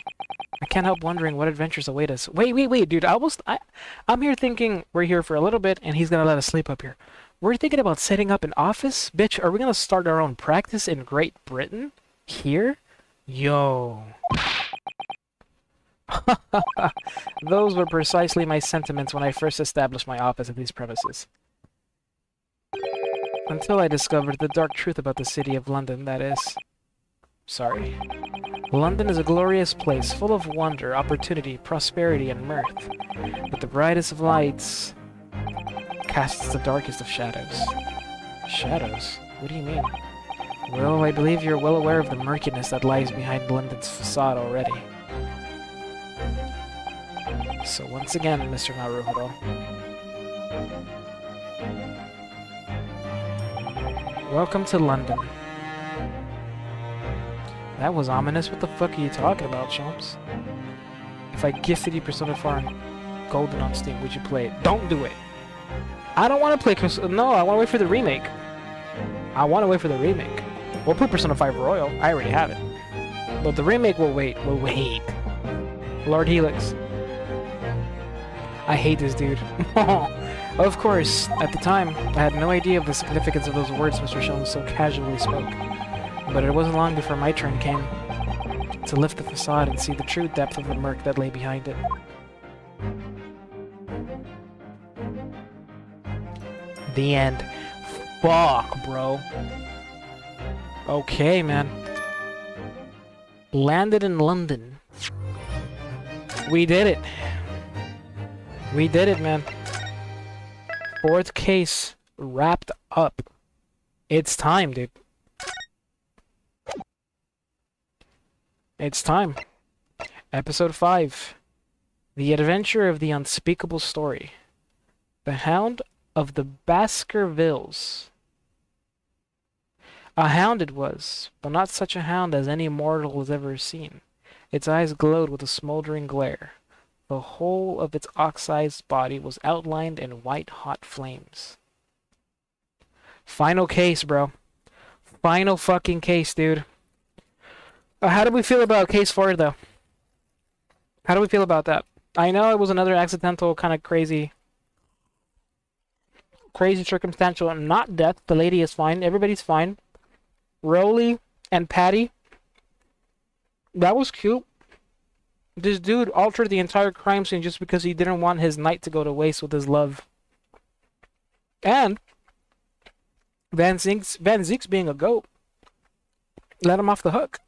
I can't help wondering what adventures await us. Wait, dude. I'm here thinking we're here for a little bit, and he's gonna let us sleep up here. We're thinking about setting up an office? Bitch, are we gonna start our own practice in Great Britain? Here? Yo. Those were precisely my sentiments when I first established my office at these premises. Until I discovered the dark truth about the city of London, that is. Sorry. London is a glorious place, full of wonder, opportunity, prosperity, and mirth. But the brightest of lights casts the darkest of shadows. Shadows? What do you mean? Well, I believe you're well aware of the murkiness that lies behind London's facade already. So once again, Mr. Naruhodo. Welcome to London. That was ominous. What the fuck are you talking about, chumps? If I gifted you Persona 4 Golden on Steam, would you play it? Don't do it! I don't want to play No, I want to wait for the remake. I want to wait for the remake. We'll play Persona 5 Royal. I already have it. But the remake will wait. Will wait. Lord Helix. I hate this dude. Of course, at the time, I had no idea of the significance of those words Mr. Sholmes so casually spoke. But it wasn't long before my turn came to lift the facade and see the true depth of the murk that lay behind it. The end. Fuck, bro. Okay, man. Landed in London. We did it. We did it, man. Fourth case wrapped up. It's time, dude. It's time. Episode 5. The Adventure of the Unspeakable Story. The Hound of the Baskervilles. A hound it was, but not such a hound as any mortal has ever seen. Its eyes glowed with a smoldering glare. The whole of its ox-sized body was outlined in white-hot flames. Final case, bro. Final fucking case, dude. How do we feel about case 4, though? How do we feel about that? I know it was another accidental, kind of crazy circumstantial, not death. The lady is fine. Everybody's fine. Rolly and Patty. That was cute. This dude altered the entire crime scene just because he didn't want his night to go to waste with his love. And Van Ziek's being a goat let him off the hook.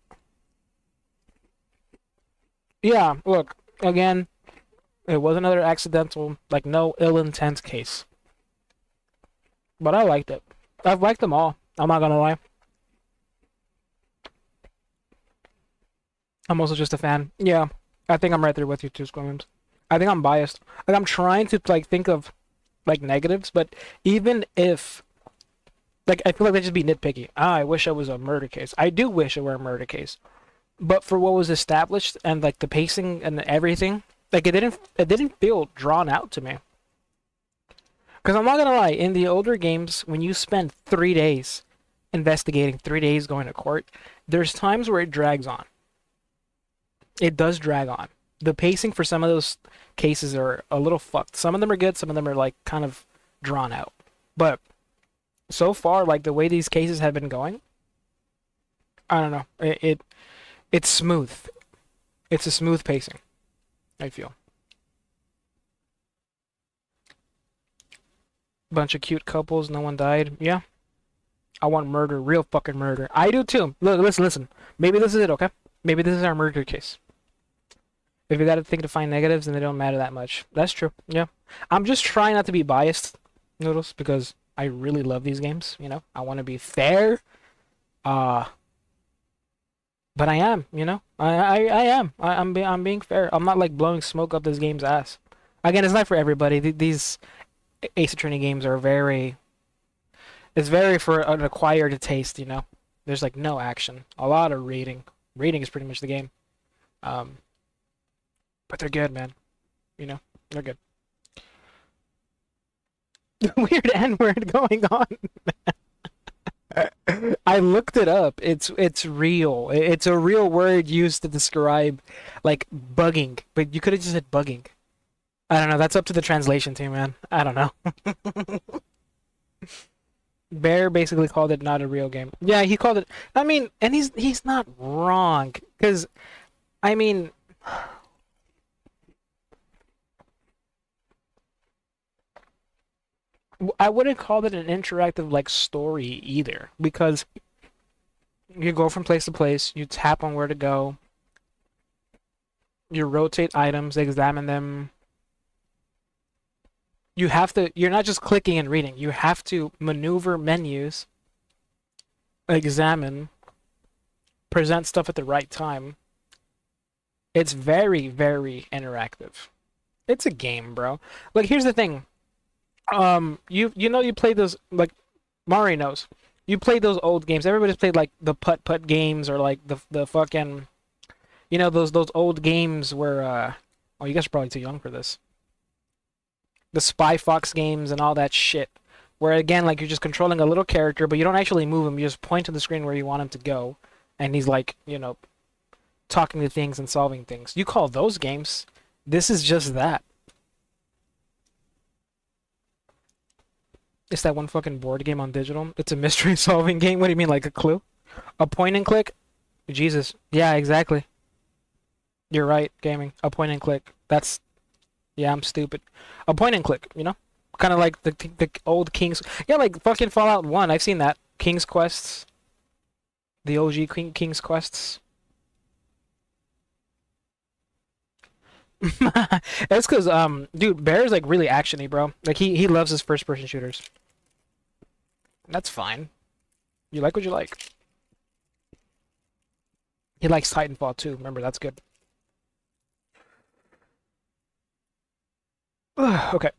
Yeah, look, again, it was another accidental, like, no ill intent case. But I liked it. I've liked them all. I'm not gonna lie. I'm also just a fan. Yeah, I think I'm right there with you too, Squilliams. I think I'm biased. Like, I'm trying to, like, think of, like, negatives, but even if, like, I feel like they just be nitpicky. I wish it was a murder case. I do wish it were a murder case. But for what was established and, like, the pacing and everything, like, it didn't feel drawn out to me. Because I'm not gonna lie, in the older games, when you spend 3 days investigating, 3 days going to court, there's times where it drags on. It does drag on. The pacing for some of those cases are a little fucked. Some of them are good, some of them are, like, kind of drawn out. But so far, like, the way these cases have been going, I don't know. It's smooth. It's a smooth pacing, I feel. Bunch of cute couples, no one died. Yeah. I want murder, real fucking murder. I do too. Look, listen. Maybe this is it, okay? Maybe this is our murder case. If you gotta think to find negatives, then they don't matter that much. That's true, yeah. I'm just trying not to be biased, Noodles, because I really love these games, you know? I want to be fair. But I am, you know? I am. I'm being fair. I'm not, like, blowing smoke up this game's ass. Again, it's not for everybody. These Ace Attorney games are very... It's very for an acquired taste, you know? There's, like, no action. A lot of reading. Reading is pretty much the game. But they're good, man. You know? They're good. Weird N-word going on. I looked it up. It's real. It's a real word used to describe, like, bugging. But you could have just said bugging. I don't know. That's up to the translation team, man. I don't know. Bear basically called it not a real game. Yeah, he called it. I mean, and he's not wrong. Because, I mean, I wouldn't call it an interactive like story either, because you go from place to place, you tap on where to go, you rotate items, examine them. You're not just clicking and reading. You have to maneuver menus, examine, present stuff at the right time. It's very, very interactive. It's a game, bro. Like, here's the thing. You play those, like, Mari knows. You played those old games. Everybody's played like the putt games, or like the fucking, those old games where oh, you guys are probably too young for this. The Spy Fox games and all that shit. Where again, like, you're just controlling a little character, but you don't actually move him. You just point to the screen where you want him to go, and he's like, talking to things and solving things. You call those games. This is just that. It's that one fucking board game on digital. It's a mystery solving game. What do you mean, like a Clue? A point and click? Jesus. Yeah, exactly. You're right, gaming. A point and click. Yeah, I'm stupid. A point and click, Kind of like the old King's... Yeah, like fucking Fallout 1. I've seen that. King's Quests. The OG King's Quests. That's because, dude, Bear's like really actiony, bro. Like, he loves his first-person shooters. That's fine. You like what you like. He likes Titanfall too. Remember, that's good. Okay.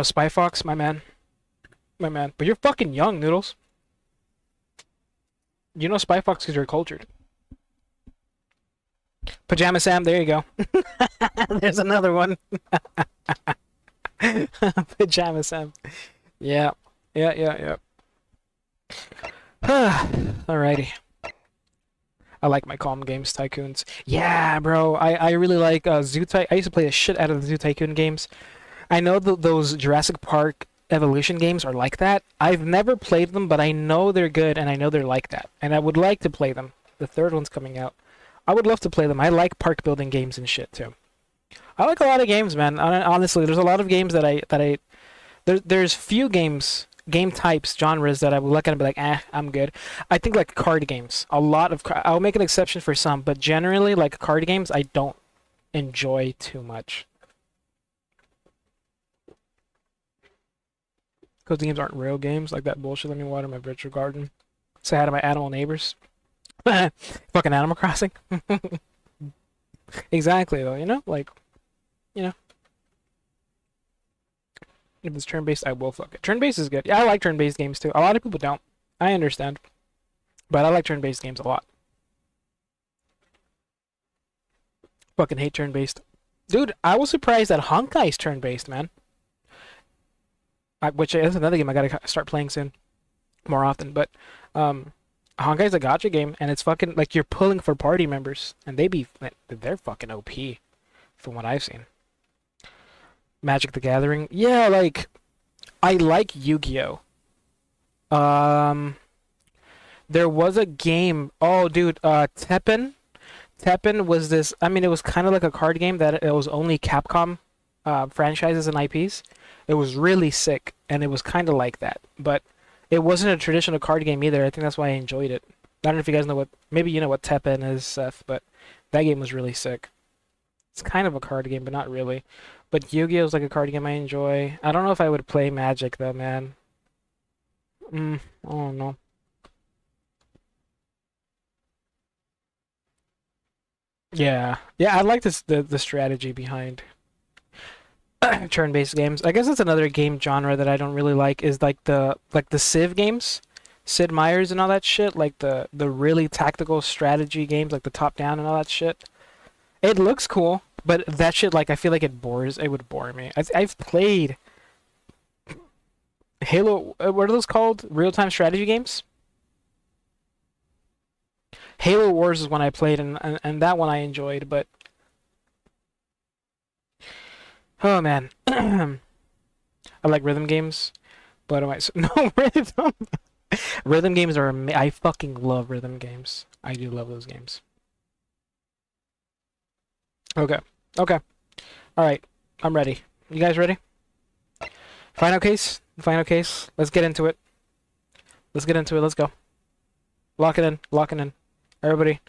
Spy Fox, my man. My man. But you're fucking young, Noodles. You know Spy Fox because you're cultured. Pajama Sam, there you go. There's another one. Pajama Sam. Yeah. Alrighty. I like my calm games, Tycoons. Yeah, bro. I really like Zoo Tycoon. I used to play the shit out of the Zoo Tycoon games. I know those Jurassic Park Evolution games are like that. I've never played them, but I know they're good, and I know they're like that. And I would like to play them. The third one's coming out. I would love to play them. I like park building games and shit too. I like a lot of games, man. Honestly, there's a lot of games that there's few game types, genres that I would look at and be like, I'm good. I think like card games. I'll make an exception for some, but generally like card games I don't enjoy too much. Because the games aren't real games, like that bullshit. Let me water my virtual garden. Say hi to my animal neighbors. Fucking Animal Crossing. Exactly though, like, if it's turn-based, I will fuck it. Turn-based is good. Yeah, I like turn-based games too. A lot of people don't. I understand. But I like turn-based games a lot. Fucking hate turn-based. Dude, I was surprised that Honkai's turn-based, man. Which is another game I gotta start playing soon. More often. But, Honkai's a gacha game, and it's fucking, like, you're pulling for party members. And they're fucking OP. From what I've seen. Magic the Gathering. Yeah, like, I like Yu-Gi-Oh! There was a game. Oh, dude, Teppen. Teppen was this. I mean, it was kind of like a card game that it was only Capcom franchises and IPs. It was really sick, and it was kind of like that. But it wasn't a traditional card game either. I think that's why I enjoyed it. I don't know if you guys know what. Maybe you know what Teppen is, Seth, but that game was really sick. It's kind of a card game, but not really. But Yu-Gi-Oh! Is like a card game I enjoy. I don't know if I would play Magic, though, man. I don't know. Yeah. Yeah, I like the strategy behind turn-based games. I guess that's another game genre that I don't really like, is like the Civ games. Sid Meier's and all that shit. Like the really tactical strategy games, like the top-down and all that shit. It looks cool, but that shit, like, I feel like it would bore me. I've played Halo, what are those called? Real-time strategy games? Halo Wars is one I played, and that one I enjoyed, but... Oh, man. I like rhythm games, but no, rhythm... Rhythm games are I fucking love rhythm games. I do love those games. Okay. Alright. I'm ready. You guys ready? Final case. Final case. Let's get into it. Let's get into it. Let's go. Lock it in. Lock it in. Everybody,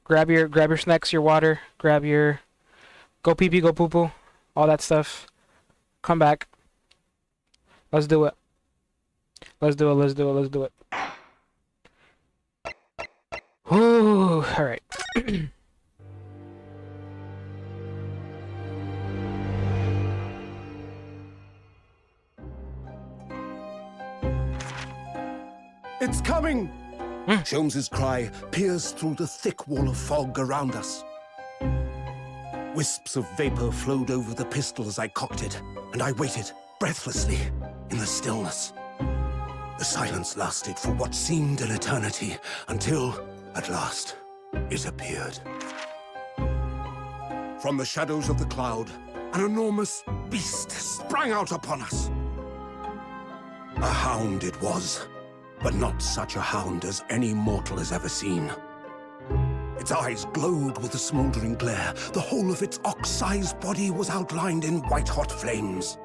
grab your snacks, your water. Grab your. Go pee pee. Go poo poo. All that stuff. Come back. Let's do it. Let's do it. Let's do it. Let's do it. Ooh. All right. It's coming! Sholmes's cry pierced through the thick wall of fog around us. Wisps of vapor flowed over the pistol as I cocked it, and I waited, breathlessly, in the stillness. The silence lasted for what seemed an eternity, until, at last, it appeared. From the shadows of the cloud, an enormous beast sprang out upon us. A hound it was, but not such a hound as any mortal has ever seen. Its eyes glowed with a smoldering glare. The whole of its ox-sized body was outlined in white-hot flames.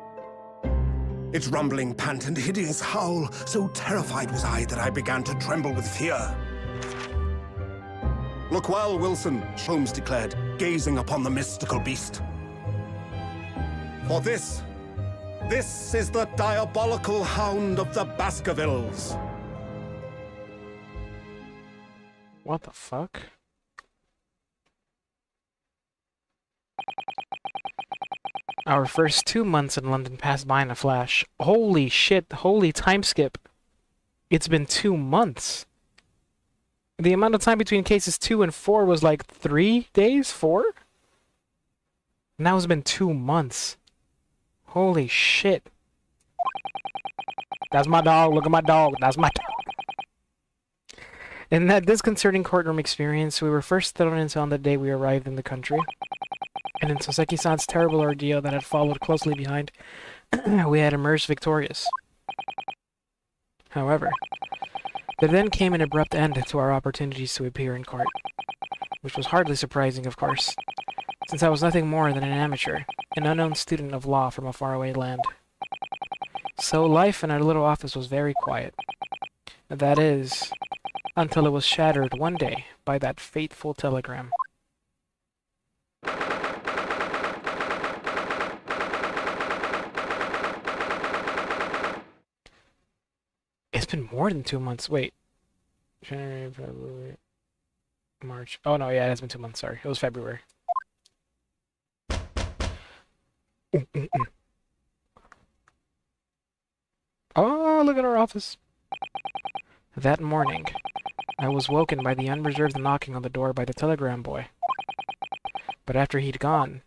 Its rumbling pant and hideous howl, so terrified was I that I began to tremble with fear. "Look well, Wilson," Sholmes declared, gazing upon the mystical beast. "For this is the diabolical hound of the Baskervilles." What the fuck? Our first 2 months in London passed by in a flash. Holy shit, holy time skip. It's been 2 months. The amount of time between cases 2 and 4 was like 3 days? 4? Now it's been 2 months. Holy shit. That's my dog, look at my dog, that's my dog. In that disconcerting courtroom experience, we were first thrown into on the day we arrived in the country. And in Soseki-san's terrible ordeal that had followed closely behind, we had emerged victorious. However, there then came an abrupt end to our opportunities to appear in court, which was hardly surprising, of course, since I was nothing more than an amateur, an unknown student of law from a faraway land. So life in our little office was very quiet. That is, until it was shattered one day by that fateful telegram. It's been more than 2 months. Wait. January, February, March. Oh no, yeah, it has been 2 months, sorry. It was February. Oh, look at our office. That morning, I was woken by the unreserved knocking on the door by the telegram boy. But after he'd gone,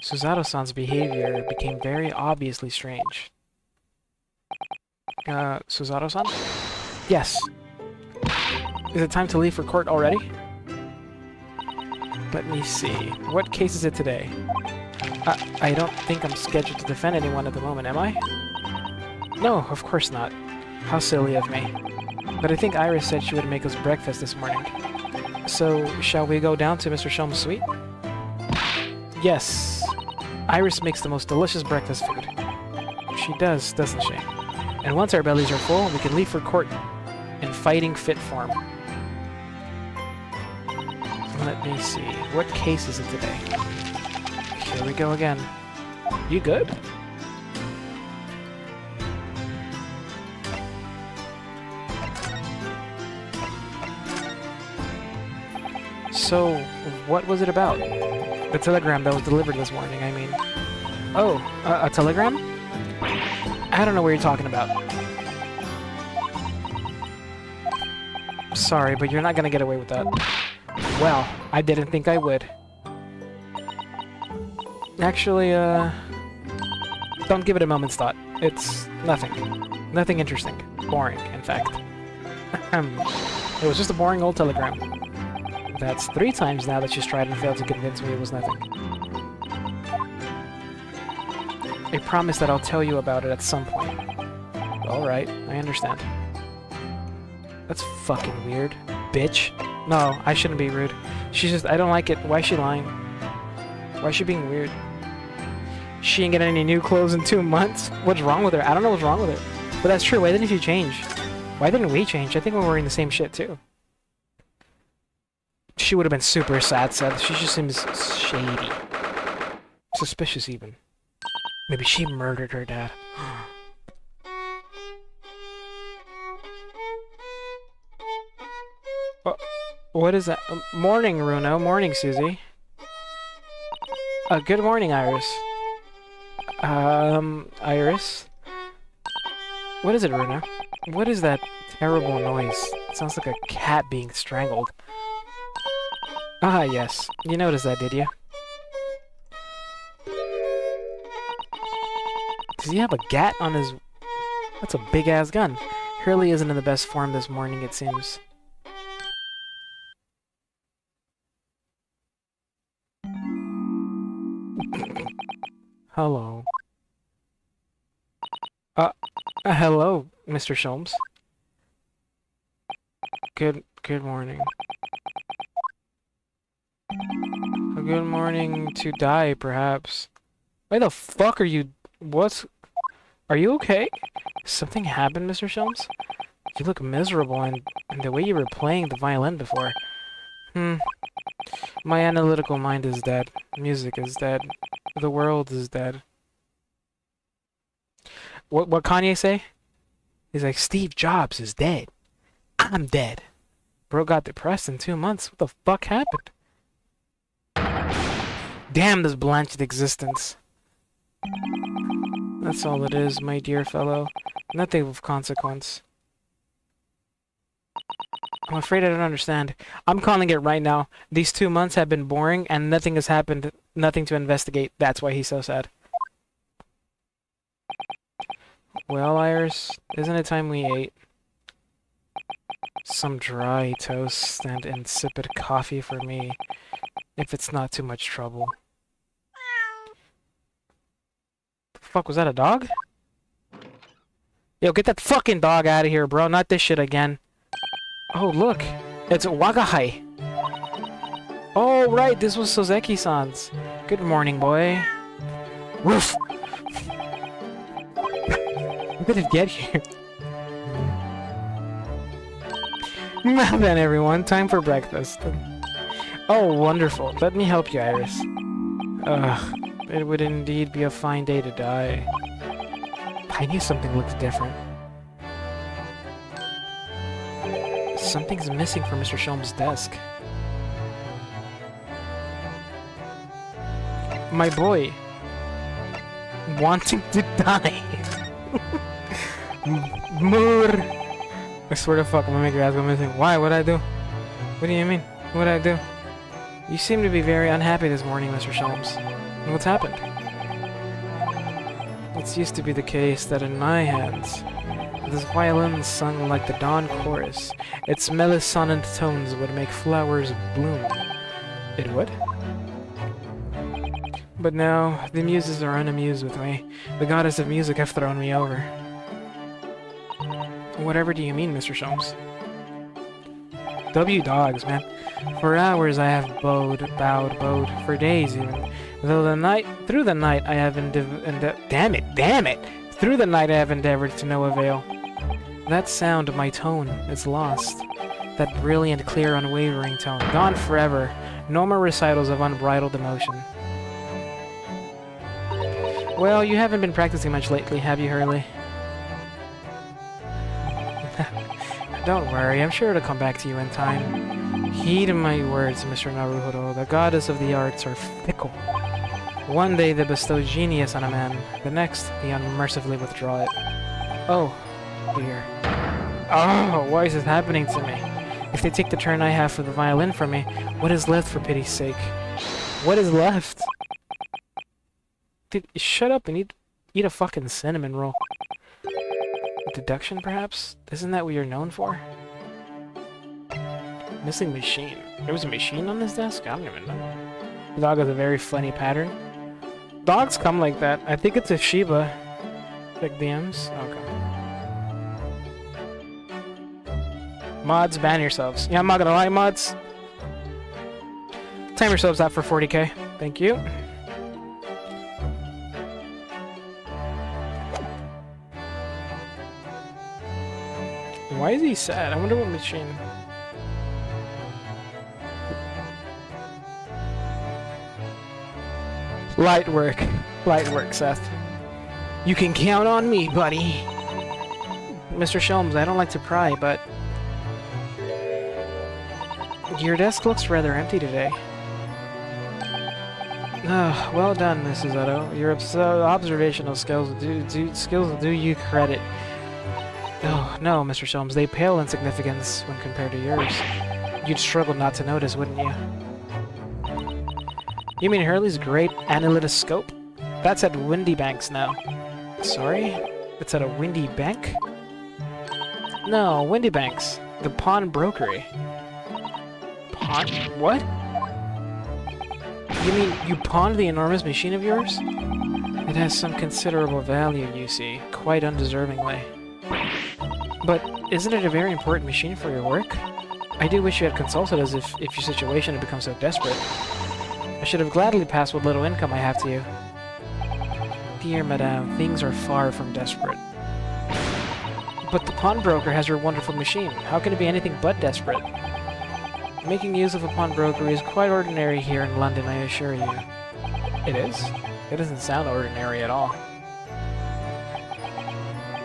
Suzato-san's behavior became very obviously strange. Suzato-san? Yes. Is it time to leave for court already? Let me see. What case is it today? I don't think I'm scheduled to defend anyone at the moment, am I? No, of course not. How silly of me. But I think Iris said she would make us breakfast this morning. So, shall we go down to Mr. Shelm's suite? Yes. Iris makes the most delicious breakfast food. She does, doesn't she? And once our bellies are full, we can leave for court in fighting fit form. Let me see. What case is it today? Here we go again. You good? So, what was it about? The telegram that was delivered this morning, I mean. Oh, a telegram? I don't know what you're talking about. Sorry, but you're not gonna get away with that. Well, I didn't think I would. Actually, don't give it a moment's thought. It's nothing. Nothing interesting. Boring, in fact. It was just a boring old telegram. That's 3 times now that she's tried and failed to convince me it was nothing. I promise that I'll tell you about it at some point. Alright, I understand. That's fucking weird. Bitch. No, I shouldn't be rude. She's just, I don't like it. Why is she lying? Why is she being weird? She ain't getting any new clothes in 2 months. What's wrong with her? I don't know what's wrong with her. But that's true. Why didn't she change? Why didn't we change? I think we're wearing the same shit too. She would have been super sad. She just seems shady. Suspicious even. Maybe she murdered her dad. What is that? Morning, Runo. Morning, Susie. Good morning, Iris. Iris? What is it, Runo? What is that terrible noise? It sounds like a cat being strangled. Ah, yes. You noticed that, did you? Does he have a gat on his... That's a big-ass gun. Hurley isn't in the best form this morning, it seems. Hello. Hello, Mr. Sholmes. Good morning. A good morning to die, perhaps. Why the fuck are you... Are you okay? Something happened, Mr. Sholmes? You look miserable, and the way you were playing the violin before. My analytical mind is dead. Music is dead. The world is dead. What Kanye say? He's like, Steve Jobs is dead. I'm dead. Bro got depressed in 2 months. What the fuck happened? Damn this blanched existence. That's all it is, my dear fellow. Nothing of consequence. I'm afraid I don't understand. I'm calling it right now. These 2 months have been boring and nothing has happened. Nothing to investigate. That's why he's so sad. Well, Iris, isn't it time we ate? Some dry toast and insipid coffee for me, if it's not too much trouble. The fuck, was that a dog? Yo, get that fucking dog out of here, bro. Not this shit again. Oh, look. It's Wagahai. Oh, right. This was Sozeki-san's. Good morning, boy. Woof. How did it get here? Now then, everyone. Time for breakfast. Oh, wonderful. Let me help you, Iris. Ugh. It would indeed be a fine day to die. I knew something looked different. Something's missing from Mr. Sholmes' desk. My boy. Wanting to die. Moor. I swear to fuck, I'm gonna make your ass go missing. Why? What'd I do? What do you mean? What'd I do? You seem to be very unhappy this morning, Mr. Sholmes. What's happened? It used to be the case that in my hands, this violin sung like the dawn chorus. Its melisonant tones would make flowers bloom. It would? But now, the muses are unamused with me. The goddess of music have thrown me over. Whatever do you mean, Mr. Sholmes? W dogs, man. For hours I have bowed, for days even. Through the night I have damn it! Through the night I have endeavored to no avail. That sound of my tone is lost. That brilliant, clear, unwavering tone. Gone forever. No more recitals of unbridled emotion. Well, you haven't been practicing much lately, have you, Hurley? Don't worry, I'm sure it'll come back to you in time. Heed my words, Mr. Naruhodo. The goddess of the arts are fickle. One day they bestow genius on a man, the next they unmercifully withdraw it. Oh, dear. Oh, why is this happening to me? If they take the turn I have for the violin from me, what is left for pity's sake? What is left? Dude, shut up and eat a fucking cinnamon roll. Deduction, perhaps? Isn't that what you're known for? Missing machine. There was a machine on this desk? I don't even know. The dog has a very funny pattern. Dogs come like that. I think it's a Shiba. Check DMs. Okay. Mods, ban yourselves. Yeah, I'm not gonna lie, mods. Time yourselves out for 40k. Thank you. Why is he sad? I wonder what machine... Light work. Light work, Seth. You can count on me, buddy. Mr. Shelms, I don't like to pry, but... Your desk looks rather empty today. Ah, well done, Mrs. Otto. Your observational skills do you credit. Oh, no, Mr. Shelms, they pale in significance when compared to yours. You'd struggle not to notice, wouldn't you? You mean Hurley's great analytoscope? That's at Windy Banks now. Sorry? It's at a Windy Bank? No, Windy Banks. The pawnbrokery. Pawn? What? You mean you pawned the enormous machine of yours? It has some considerable value, you see. Quite undeservingly. But isn't it a very important machine for your work? I do wish you had consulted us if your situation had become so desperate. I should have gladly passed what little income I have to you. Dear Madame, things are far from desperate. But the pawnbroker has your wonderful machine. How can it be anything but desperate? Making use of a pawnbroker is quite ordinary here in London, I assure you. It is? It doesn't sound ordinary at all.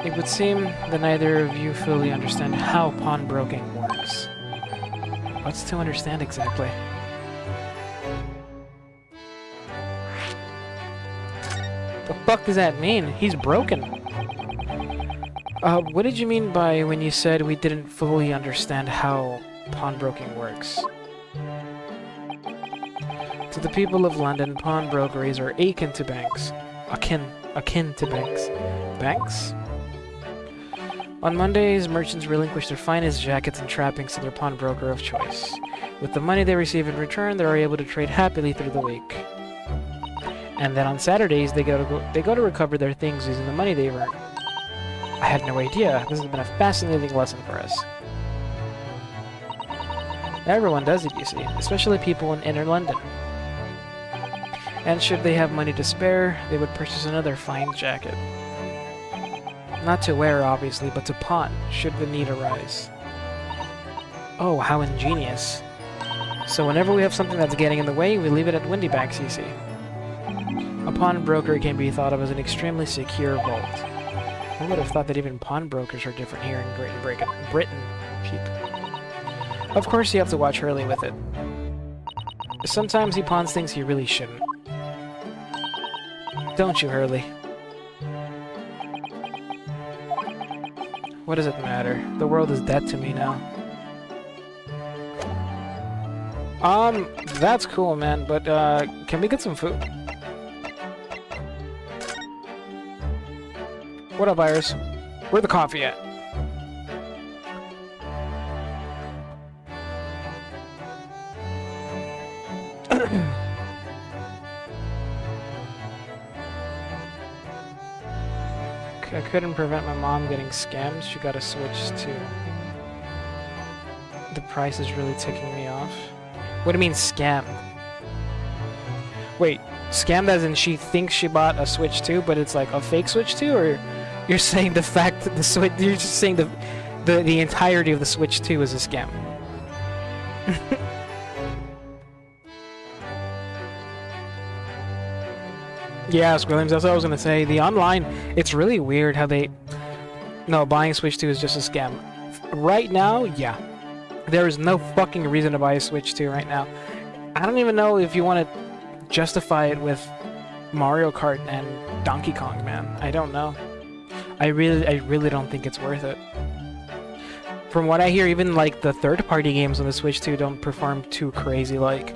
It would seem that neither of you fully understand how pawnbroking works. What's to understand exactly? The fuck does that mean? He's broken. What did you mean by when you said we didn't fully understand how pawnbroking works? To the people of London, pawnbrokeries are akin to banks. Akin to banks. Banks? On Mondays, merchants relinquish their finest jackets and trappings to their pawnbroker of choice. With the money they receive in return, they are able to trade happily through the week. And then on Saturdays, they go to recover their things using the money they've earned. I had no idea. This has been a fascinating lesson for us. Everyone does it, you see, especially people in inner London. And should they have money to spare, they would purchase another fine jacket. Not to wear, obviously, but to pawn, should the need arise. Oh, how ingenious. So whenever we have something that's getting in the way, we leave it at Windy Banks, you see. A pawnbroker can be thought of as an extremely secure vault. I would have thought that even pawnbrokers are different here in Britain. Of course you have to watch Hurley with it. Sometimes he pawns things he really shouldn't. Don't you, Hurley? What does it matter? The world is dead to me now. That's cool, man, but, can we get some food? What up, Iris? Where the coffee at? I couldn't prevent my mom getting scammed. She got a Switch too. The price is really ticking me off. What do you mean scam? Wait, scammed as in she thinks she bought a Switch 2, but it's like a fake Switch 2, or you're saying the fact that the Switch, you're just saying the entirety of the Switch 2 is a scam? Yeah, Squilliams, that's what I was gonna say. The online, it's really weird how they... No, buying Switch 2 is just a scam. Right now, yeah. There is no fucking reason to buy a Switch 2 right now. I don't even know if you want to justify it with Mario Kart and Donkey Kong, man. I don't know. I really don't think it's worth it. From what I hear, even like the third-party games on the Switch 2 don't perform too crazy, like...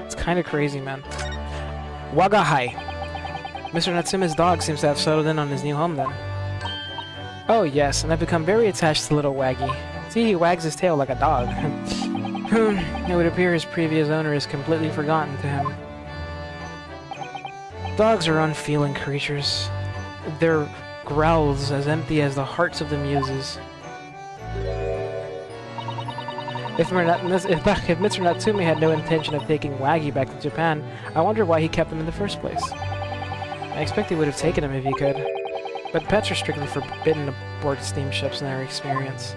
It's kind of crazy, man. Waga hi. Mr. Natsume's dog seems to have settled in on his new home then. Oh yes, and I've become very attached to little Waggy. See, he wags his tail like a dog. It would appear his previous owner is completely forgotten to him. Dogs are unfeeling creatures. Their growls as empty as the hearts of the muses. If Mr. Natsume had no intention of taking Waggy back to Japan, I wonder why he kept him in the first place. I expect he would have taken him if he could, but pets are strictly forbidden board steamships in their experience.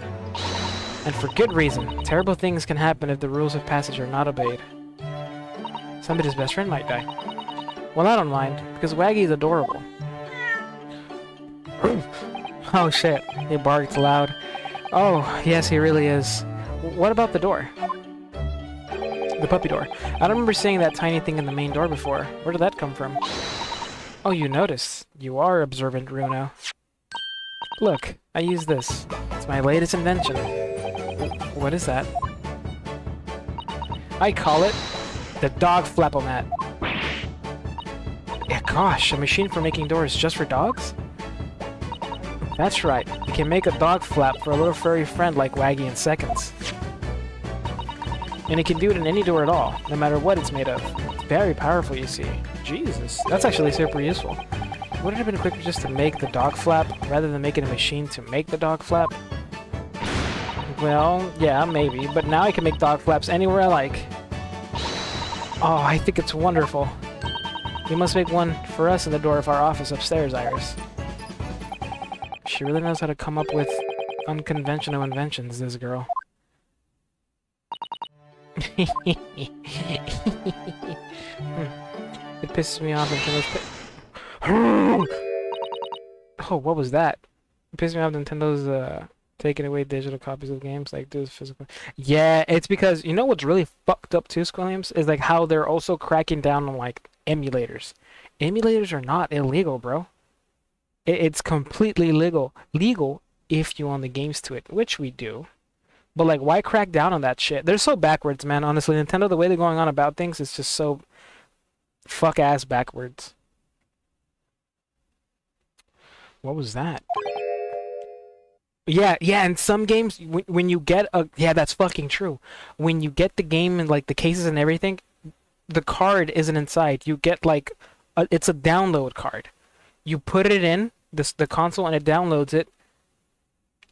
And for good reason. Terrible things can happen if the rules of passage are not obeyed. Somebody's best friend might die. Well, I don't mind, because Waggy's adorable. Oh shit, he barked loud. Oh, yes, he really is. What about the door? The puppy door. I don't remember seeing that tiny thing in the main door before. Where did that come from? Oh, you noticed. You are observant, Runo. Look, I use this. It's my latest invention. What is that? I call it the dog flapomat. Yeah, gosh, a machine for making doors just for dogs? That's right. You can make a dog flap for a little furry friend like Waggy in seconds. And it can do it in any door at all, no matter what it's made of. It's very powerful, you see. Jesus, that's actually super useful. Would it have been quicker just to make the dog flap, rather than making a machine to make the dog flap? Well, yeah, maybe, but now I can make dog flaps anywhere I like. Oh, I think it's wonderful. You must make one for us in the door of our office upstairs, Iris. She really knows how to come up with unconventional inventions, this girl. It pisses me off Nintendo's Oh, what was that? It pisses me off Nintendo's taking away digital copies of games, like this physical. Yeah, it's because you know what's really fucked up too, Squilliams, is like how they're also cracking down on like emulators. Emulators are not illegal, bro. It's completely legal if you own the games to it, which we do. But like, why crack down on that shit? They're so backwards, man. Honestly, Nintendo, the way they're going on about things is just so fuck-ass backwards. What was that? Yeah, and some games, when you get a... Yeah, that's fucking true. When you get the game and like the cases and everything, the card isn't inside. You get like... it's a download card. You put it in the console and it downloads it.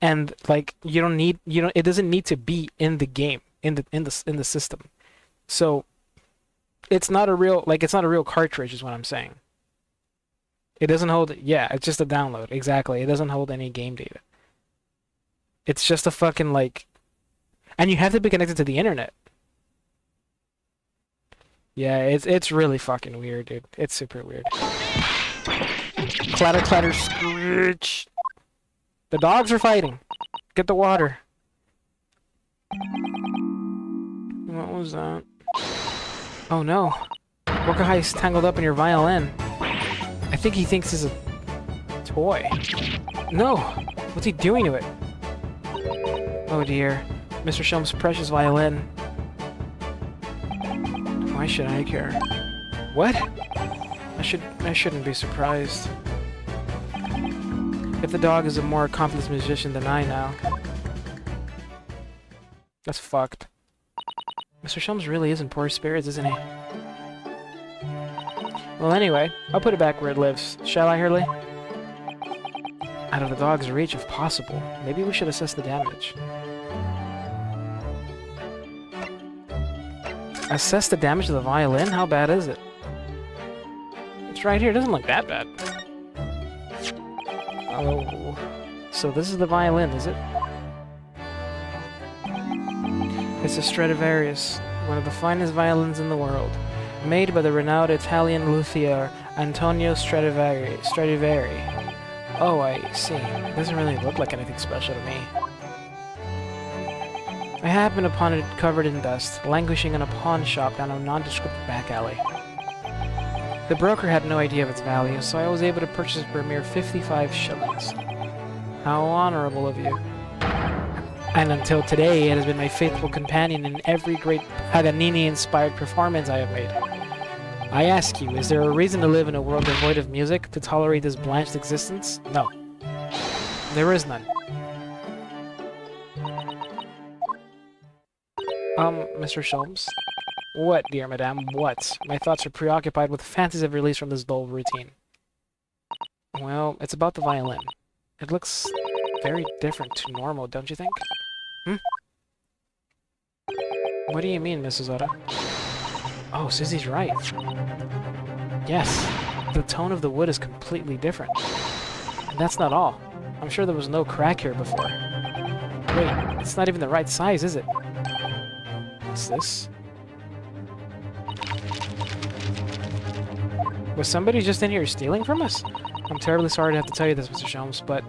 And like it doesn't need to be in the game, in the system. So it's not a real cartridge is what I'm saying. It doesn't hold it's just a download. Exactly. It doesn't hold any game data. It's just a fucking like, and you have to be connected to the internet. Yeah, it's really fucking weird, dude. It's super weird. Clatter, clatter, screech. The dogs are fighting. Get the water. What was that? Oh no. Wakahai's tangled up in your violin. I think he thinks it's a toy. No! What's he doing to it? Oh dear. Mr. Shum's precious violin. Why should I care? What? I shouldn't be surprised. If the dog is a more accomplished musician than I now. That's fucked. Mr. Shums really is in poor spirits, isn't he? Well, anyway, I'll put it back where it lives. Shall I, Hurley? Out of the dog's reach, if possible. Maybe we should assess the damage. Assess the damage to the violin? How bad is it? It's right here. It doesn't look that bad. Oh, so this is the violin, is it? It's a Stradivarius, one of the finest violins in the world, made by the renowned Italian luthier Antonio Stradivari. Oh, I see. It doesn't really look like anything special to me. I happened upon it covered in dust, languishing in a pawn shop down a nondescript back alley. The broker had no idea of its value, so I was able to purchase it for a mere 55 shillings. How honorable of you. And until today, it has been my faithful companion in every great Paganini-inspired performance I have made. I ask you, is there a reason to live in a world devoid of music, to tolerate this blanched existence? No. There is none. Mr. Sholmes? What, dear madame, what? My thoughts are preoccupied with fantasies of release from this dull routine. Well, it's about the violin. It looks very different to normal, don't you think? What do you mean, Mrs. Oda? Oh, Susie's right. Yes, the tone of the wood is completely different. And that's not all. I'm sure there was no crack here before. Wait, it's not even the right size, is it? What's this? Was somebody just in here stealing from us? I'm terribly sorry to have to tell you this, Mr. Shelms, but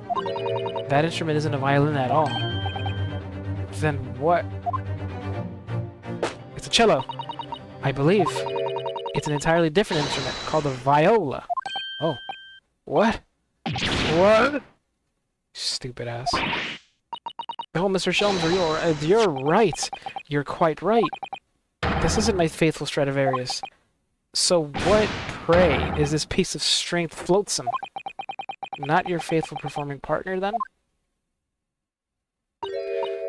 that instrument isn't a violin at all. Then what? It's a cello. I believe. It's an entirely different instrument called a viola. Oh. What? What? Stupid ass. Oh, Mr. Shelms, you're right. You're quite right. This isn't my faithful Stradivarius. So what, pray, is this piece of strength flotsam? Not your faithful performing partner, then?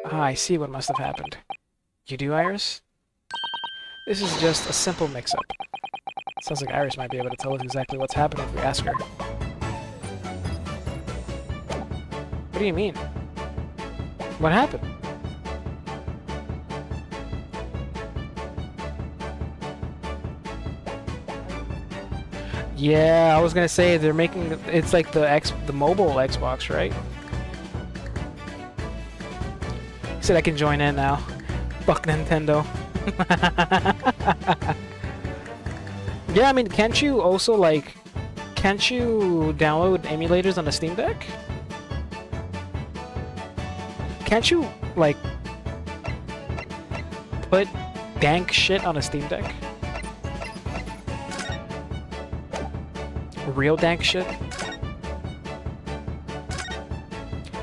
Ah, I see what must have happened. You do, Iris? This is just a simple mix-up. Sounds like Iris might be able to tell us exactly what's happening if we ask her. What do you mean? What happened? Yeah, I was gonna say they're making it's like the mobile Xbox, right? He said I can join in now. Fuck Nintendo. Yeah, I mean, can't you also can't you download emulators on the Steam Deck? Can't you put dank shit on a Steam Deck? Real dank shit?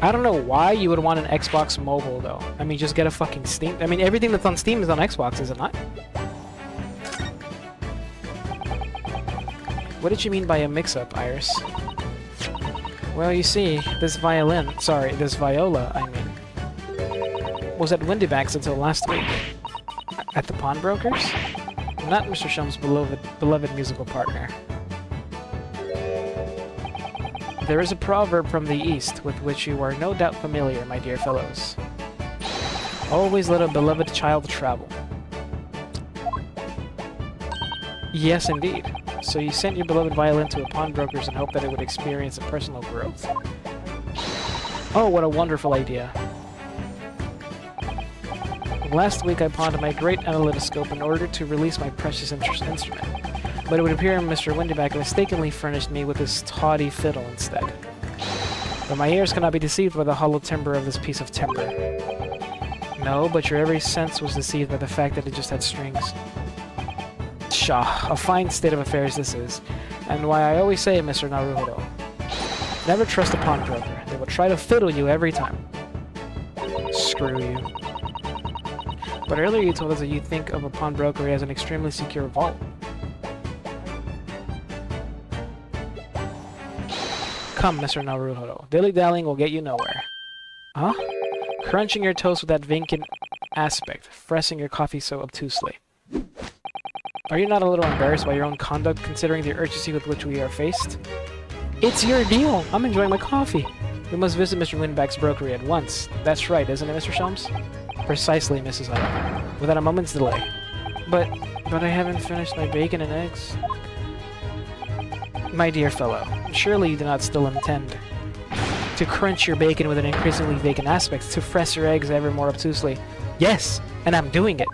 I don't know why you would want an Xbox mobile, though. I mean, just get a fucking Steam... I mean, everything that's on Steam is on Xbox, is it not? What did you mean by a mix-up, Iris? Well, you see, this viola, I mean, was at Windybank's until last week. At the pawnbrokers? Not Mr. Shum's beloved musical partner. There is a proverb from the East with which you are no doubt familiar, my dear fellows. Always let a beloved child travel. Yes, indeed. So you sent your beloved violin to a pawnbroker's and hoped that it would experience a personal growth? Oh, what a wonderful idea. Last week I pawned my great analytoscope in order to release my precious instrument. But it would appear Mr. Windyback mistakenly furnished me with this tawdry fiddle instead. But my ears cannot be deceived by the hollow timbre of this piece of timber. No, but your every sense was deceived by the fact that it just had strings. Pshaw, a fine state of affairs this is, and why I always say, Mr. Naruhodo, never trust a pawnbroker. They will try to fiddle you every time. Screw you. But earlier you told us that you think of a pawnbroker as an extremely secure vault. Come, Mr. Naruhodo. Dilly-dallying will get you nowhere. Huh? Crunching your toast with that vacant aspect, pressing your coffee so obtusely. Are you not a little embarrassed by your own conduct, considering the urgency with which we are faced? It's your deal! I'm enjoying my coffee! We must visit Mr. Winback's brokery at once. That's right, isn't it, Mr. Shelms? Precisely, Mrs. Huddle. Without a moment's delay. But I haven't finished my bacon and eggs. My dear fellow, surely you do not still intend to crunch your bacon with an increasingly vacant aspect, to press your eggs ever more obtusely. Yes, and I'm doing it.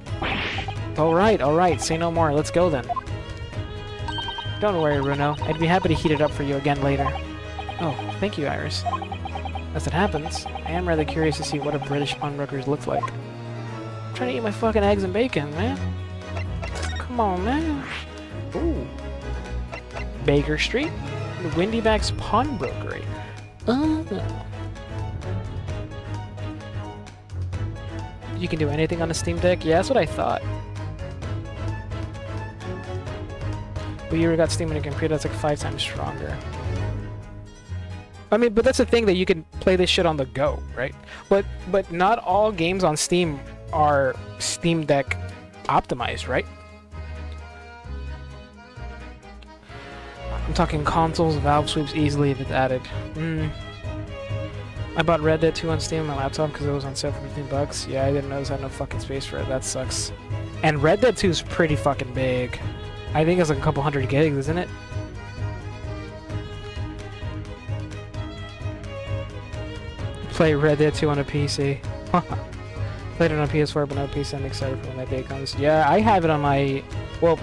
Alright, say no more. Let's go then. Don't worry, Runo. I'd be happy to heat it up for you again later. Oh, thank you, Iris. As it happens, I am rather curious to see what a British pawnbrokers look like. I'm trying to eat my fucking eggs and bacon, man. Come on, man. Ooh. Baker Street? Windyback's pawnbrokery. You can do anything on a Steam Deck? Yeah, that's what I thought. But you already got Steam on your computer, that's like 5 times stronger. I mean, but that's the thing, that you can play this shit on the go, right? But not all games on Steam are Steam Deck optimized, right? I'm talking consoles, valve sweeps easily if it's added. I bought Red Dead 2 on Steam on my laptop because it was on sale for $15. Yeah, I didn't notice I had no fucking space for it. That sucks. And Red Dead 2 is pretty fucking big. I think it's like a couple hundred gigs, isn't it? Play Red Dead 2 on a PC. Played it on PS4, but no PC. I'm excited for when that day comes. Yeah, I have it on my... Well,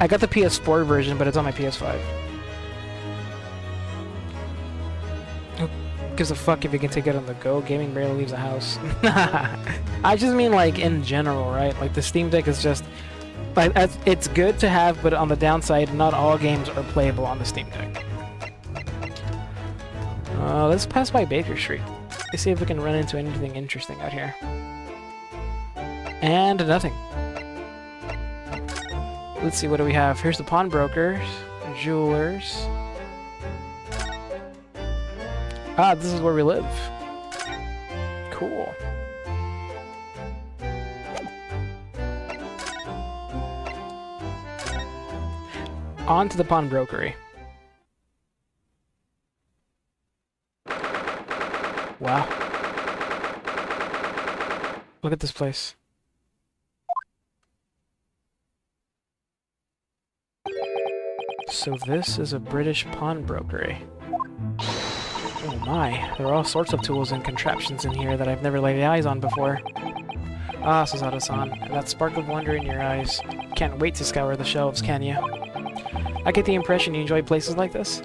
I got the PS4 version, but it's on my PS5. Who gives a fuck if you can take it on the go? Gaming barely leaves the house. I just mean, like, in general, right? Like, the Steam Deck is just... Like, it's good to have, but on the downside, not all games are playable on the Steam Deck. Let's pass by Baker Street. Let's see if we can run into anything interesting out here. And nothing. Let's see, what do we have? Here's the pawnbrokers, jewelers. Ah, this is where we live. Cool. On to the pawnbrokery. Wow. Look at this place. So this is a British pawnbrokery. Oh my, there are all sorts of tools and contraptions in here that I've never laid eyes on before. Ah, Suzato-san, that spark of wonder in your eyes. Can't wait to scour the shelves, can you? I get the impression you enjoy places like this.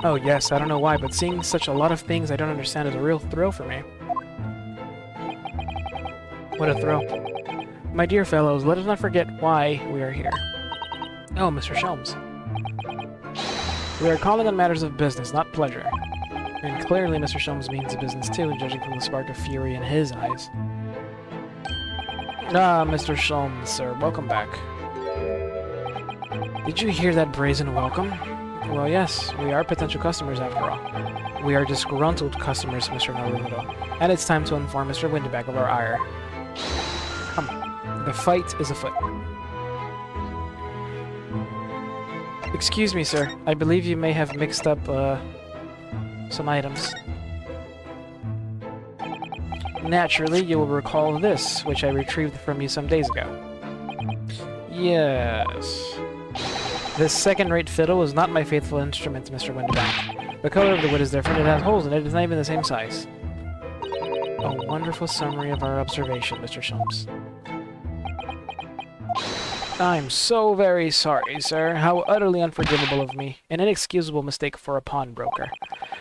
Oh yes, I don't know why, but seeing such a lot of things I don't understand is a real thrill for me. What a thrill. My dear fellows, let us not forget why we are here. Oh, Mr. Shelms. We are calling on matters of business, not pleasure. And clearly Mr. Shelms means business too, judging from the spark of fury in his eyes. Ah, Mr. Shelms, sir, welcome back. Did you hear that brazen welcome? Well, yes, we are potential customers after all. We are disgruntled customers, Mr. Naruto, and it's time to inform Mr. Windyback of our ire. Come on, the fight is afoot. Excuse me, sir. I believe you may have mixed up, some items. Naturally, you will recall this, which I retrieved from you some days ago. Yes. This second-rate fiddle is not my faithful instrument, Mr. Windyback. The color of the wood is different, it has holes in it, it's not even the same size. A wonderful summary of our observation, Mr. Shelms. I'm so very sorry, sir. How utterly unforgivable of me. An inexcusable mistake for a pawnbroker.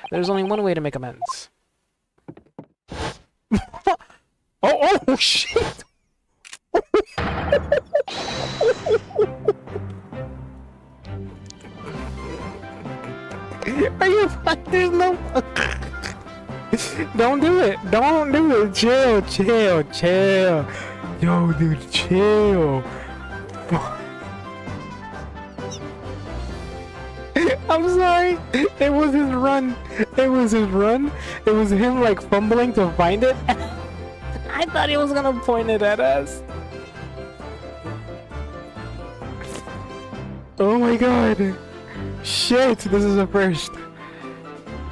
There's only one way to make amends. Oh, shit! Are you fine? There's no... Don't do it! Don't do it! Chill, chill, chill! Yo, dude, chill! I'm sorry! It was his run! It was his run! It was him, like, fumbling to find it! I thought he was gonna point it at us! Oh my god! Shit, this is a first.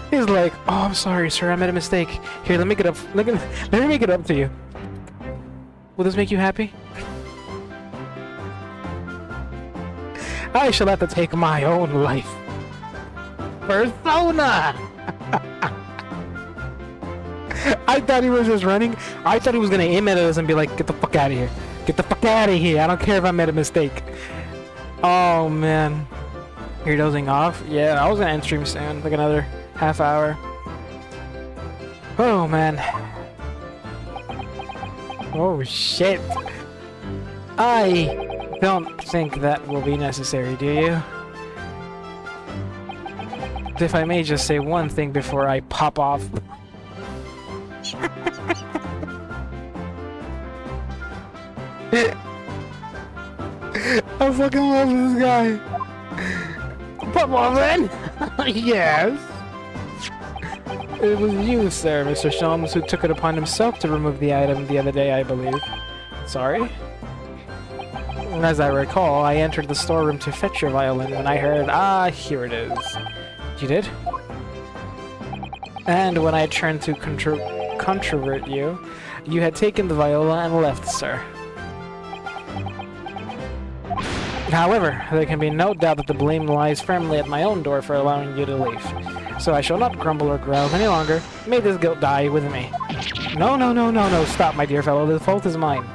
He's like, oh, I'm sorry, sir, I made a mistake. Here, let me get up. Let me make it up to you. Will this make you happy? I shall have to take my own life. Persona! I thought he was just running. I thought he was gonna aim at us and be like, get the fuck out of here. Get the fuck out of here. I don't care if I made a mistake. Oh, man. You're dozing off? Yeah, I was gonna end stream soon, like another half hour. Oh man. Oh shit. I don't think that will be necessary, do you? If I may just say one thing before I pop off. I fucking love this guy. Pop off then! Yes! It was you, sir, Mr. Shelms, who took it upon himself to remove the item the other day, I believe. Sorry? As I recall, I entered the storeroom to fetch your violin when I heard, ah, here it is. You did? And when I turned to controvert you, you had taken the viola and left, sir. However, there can be no doubt that the blame lies firmly at my own door for allowing you to leave. So I shall not grumble or growl any longer. May this guilt die with me. No, no, no, no, no, stop, my dear fellow. The fault is mine.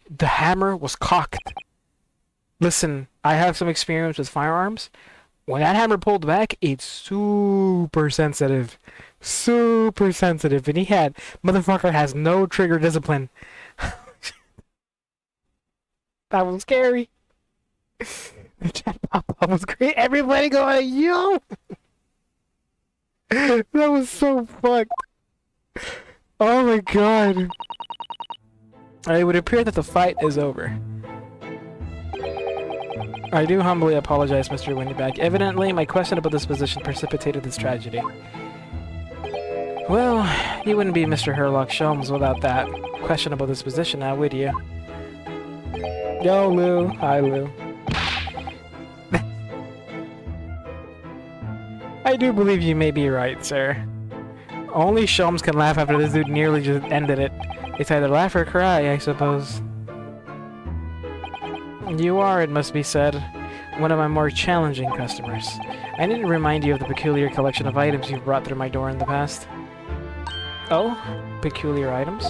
The hammer was cocked. Listen, I have some experience with firearms. When that hammer pulled back, it's super sensitive. Super sensitive. And motherfucker has no trigger discipline. That was scary. The chat pop-up was great. Everybody going, yo! That was so fucked. Oh my god. It would appear that the fight is over. I do humbly apologize, Mr. Windyback. Evidently, my questionable disposition precipitated this tragedy. Well, you wouldn't be Mr. Herlock Sholmes without that questionable disposition now, would you? Yo, Lou. Hi, Lou. I do believe you may be right, sir. Only Sholmes can laugh after this dude nearly just ended it. It's either laugh or cry, I suppose. You are, it must be said, one of my more challenging customers. I need to remind you of the peculiar collection of items you've brought through my door in the past. Oh? Peculiar items?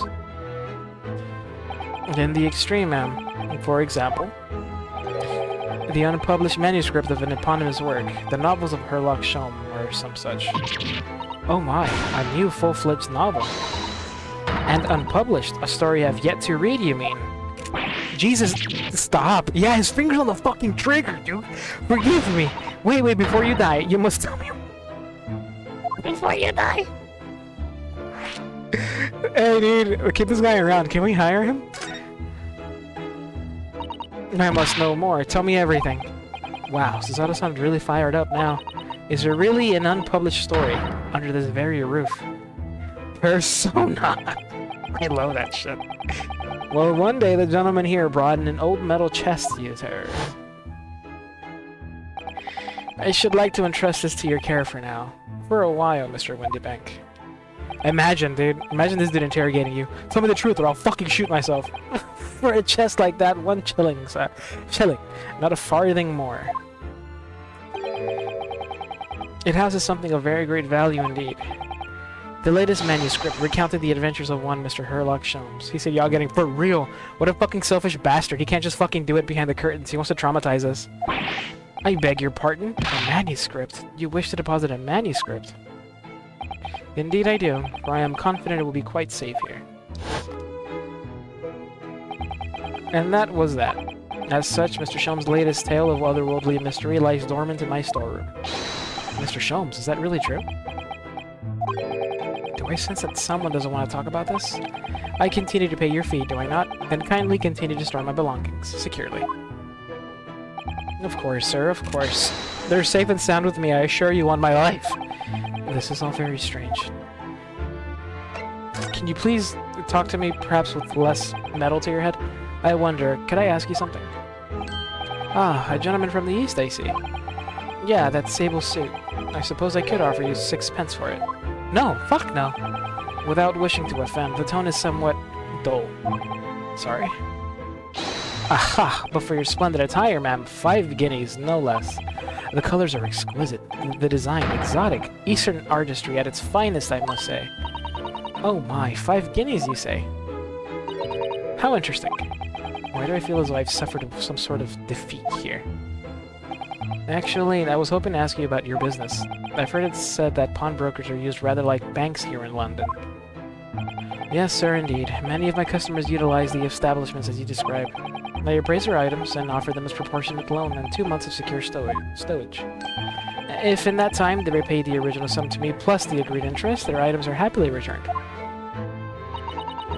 In the extreme, ma'am. For example, the unpublished manuscript of an eponymous work, the novels of Herlock Sholmes, or some such. Oh my, a new full-fledged novel. And unpublished, a story I've yet to read, you mean? Jesus, stop! Yeah, his finger's on the fucking trigger, dude! Forgive me! Wait, before you die, you must tell me... Before you die! Hey, dude, keep this guy around. Can we hire him? I must know more. Tell me everything. Wow, Susato sounds really fired up now. Is there really an unpublished story under this very roof? Persona! I love that shit. Well, one day the gentleman here brought in an old metal chest to you, sir. I should like to entrust this to your care for now. For a while, Mr. Windybank. Imagine, dude. Imagine this dude interrogating you. Tell me the truth or I'll fucking shoot myself. For a chest like that, 1 shilling, sir. Shilling. Not a farthing more. It houses something of very great value indeed. The latest manuscript recounted the adventures of one Mr. Herlock Sholmes. He said, y'all getting for real. What a fucking selfish bastard. He can't just fucking do it behind the curtains. He wants to traumatize us. I beg your pardon? A manuscript? You wish to deposit a manuscript? Indeed I do, for I am confident it will be quite safe here. And that was that. As such, Mr. Sholmes' latest tale of otherworldly mystery lies dormant in my storeroom. Mr. Sholmes, is that really true? Do I sense that someone doesn't want to talk about this? I continue to pay your fee, do I not? Then kindly continue to store my belongings, securely. Of course, sir, of course. They're safe and sound with me, I assure you on my life. This is all very strange. Can you please talk to me, perhaps with less metal to your head? I wonder, could I ask you something? Ah, a gentleman from the East, I see. Yeah, that sable suit. I suppose I could offer you 6 pence for it. No, fuck no. Without wishing to offend, the tone is somewhat dull. Sorry. Aha! But for your splendid attire, ma'am, 5 guineas, no less. The colors are exquisite, the design exotic, Eastern artistry at its finest, I must say. Oh my, 5 guineas, you say? How interesting. Why do I feel as though I've suffered some sort of defeat here? Actually, I was hoping to ask you about your business. I've heard it said that pawnbrokers are used rather like banks here in London. Yes, sir, indeed. Many of my customers utilize the establishments as you describe. They appraise their items and offer them as proportionate loan and 2 months of secure stowage. If in that time they repay the original sum to me plus the agreed interest, their items are happily returned.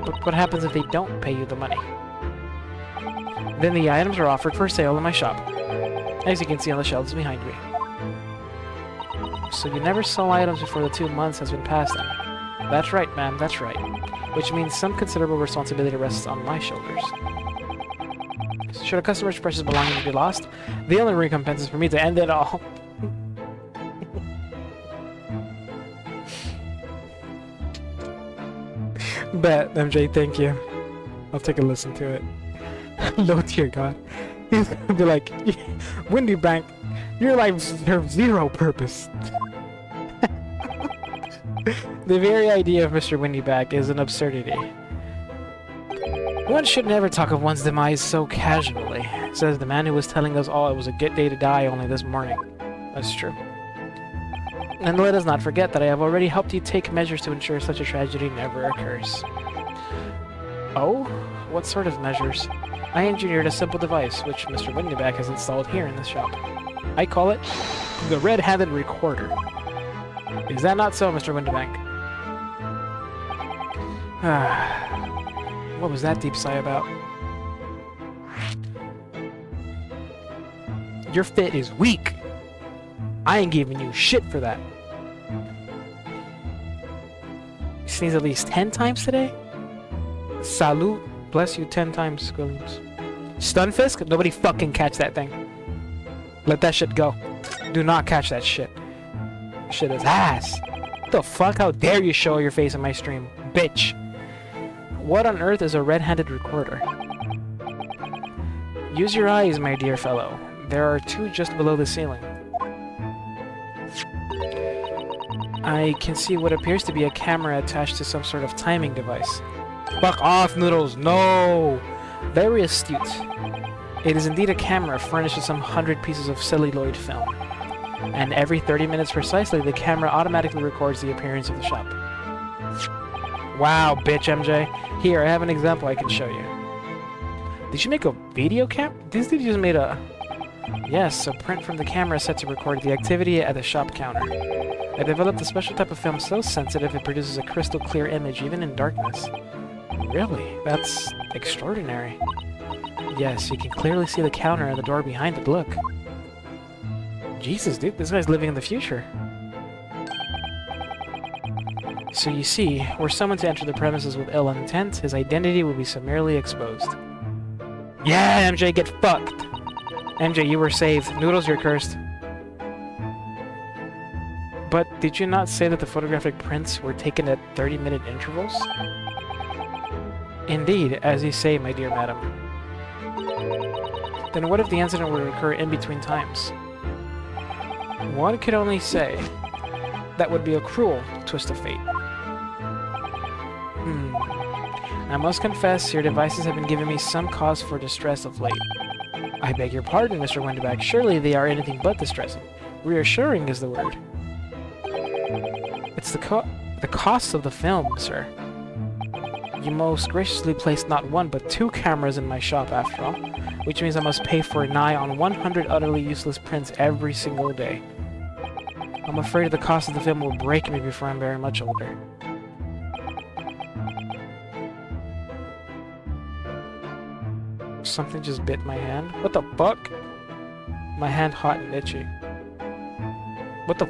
But what happens if they don't pay you the money? Then the items are offered for sale in my shop, as you can see on the shelves behind me. So you never sell items before the 2 months has been passed then? That's right, ma'am, that's right. Which means some considerable responsibility rests on my shoulders. Should a customer's precious belongings be lost, the only recompense is for me to end it all. Bet, MJ, thank you. I'll take a listen to it. No, dear God. He's gonna be like, Windy Bank, your life serves zero purpose. The very idea of Mr. Windyback is an absurdity. One should never talk of one's demise so casually, says the man who was telling us all it was a good day to die only this morning. That's true. And let us not forget that I have already helped you take measures to ensure such a tragedy never occurs. Oh? What sort of measures? I engineered a simple device, which Mr. Windyback has installed here in this shop. I call it the red-handed recorder. Is that not so, Mr. Windybank? What was that deep sigh about? Your fit is weak. I ain't giving you shit for that. You sneezed at least 10 times today? Salute. Bless you 10 times, Squilliams. Stunfisk? Nobody fucking catch that thing. Let that shit go. Do not catch that shit. Shit is ass. What the fuck? How dare you show your face in my stream, bitch? What on earth is a red-handed recorder? Use your eyes, my dear fellow. There are two just below the ceiling. I can see what appears to be a camera attached to some sort of timing device. Fuck off, Noodles! No! Very astute. It is indeed a camera furnished with some 100 pieces of celluloid film. And every 30 minutes precisely, the camera automatically records the appearance of the shop. Wow, bitch, MJ. Here, I have an example I can show you. Did you make a video cam? This dude just made a... Yes, a print from the camera set to record the activity at the shop counter. I developed a special type of film so sensitive it produces a crystal clear image even in darkness. Really? That's extraordinary. Yes, you can clearly see the counter and the door behind it. Look. Jesus, dude, this guy's living in the future. So you see, were someone to enter the premises with ill intent, his identity would be summarily exposed. Yeah, MJ, get fucked! MJ, you were saved. Noodles, you're cursed. But did you not say that the photographic prints were taken at 30-minute intervals? Indeed, as you say, my dear madam. Then what if the incident would occur in between times? One could only say that would be a cruel twist of fate. I must confess, your devices have been giving me some cause for distress of late. I beg your pardon, Mr. Windyback. Surely they are anything but distressing. Reassuring is the word. It's the cost of the film, sir. You most graciously placed not one, but 2 cameras in my shop, after all, which means I must pay for nigh on 100 utterly useless prints every single day. I'm afraid the cost of the film will break me before I'm very much older. Something just bit my hand. What the fuck? My hand hot and itchy. What the...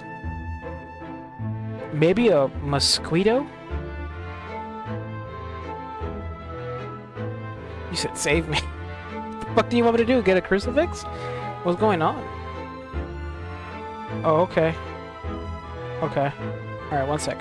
Maybe a mosquito? You said save me. What the fuck do you want me to do? Get a crucifix? What's going on? Oh, okay. Okay. Alright, one sec.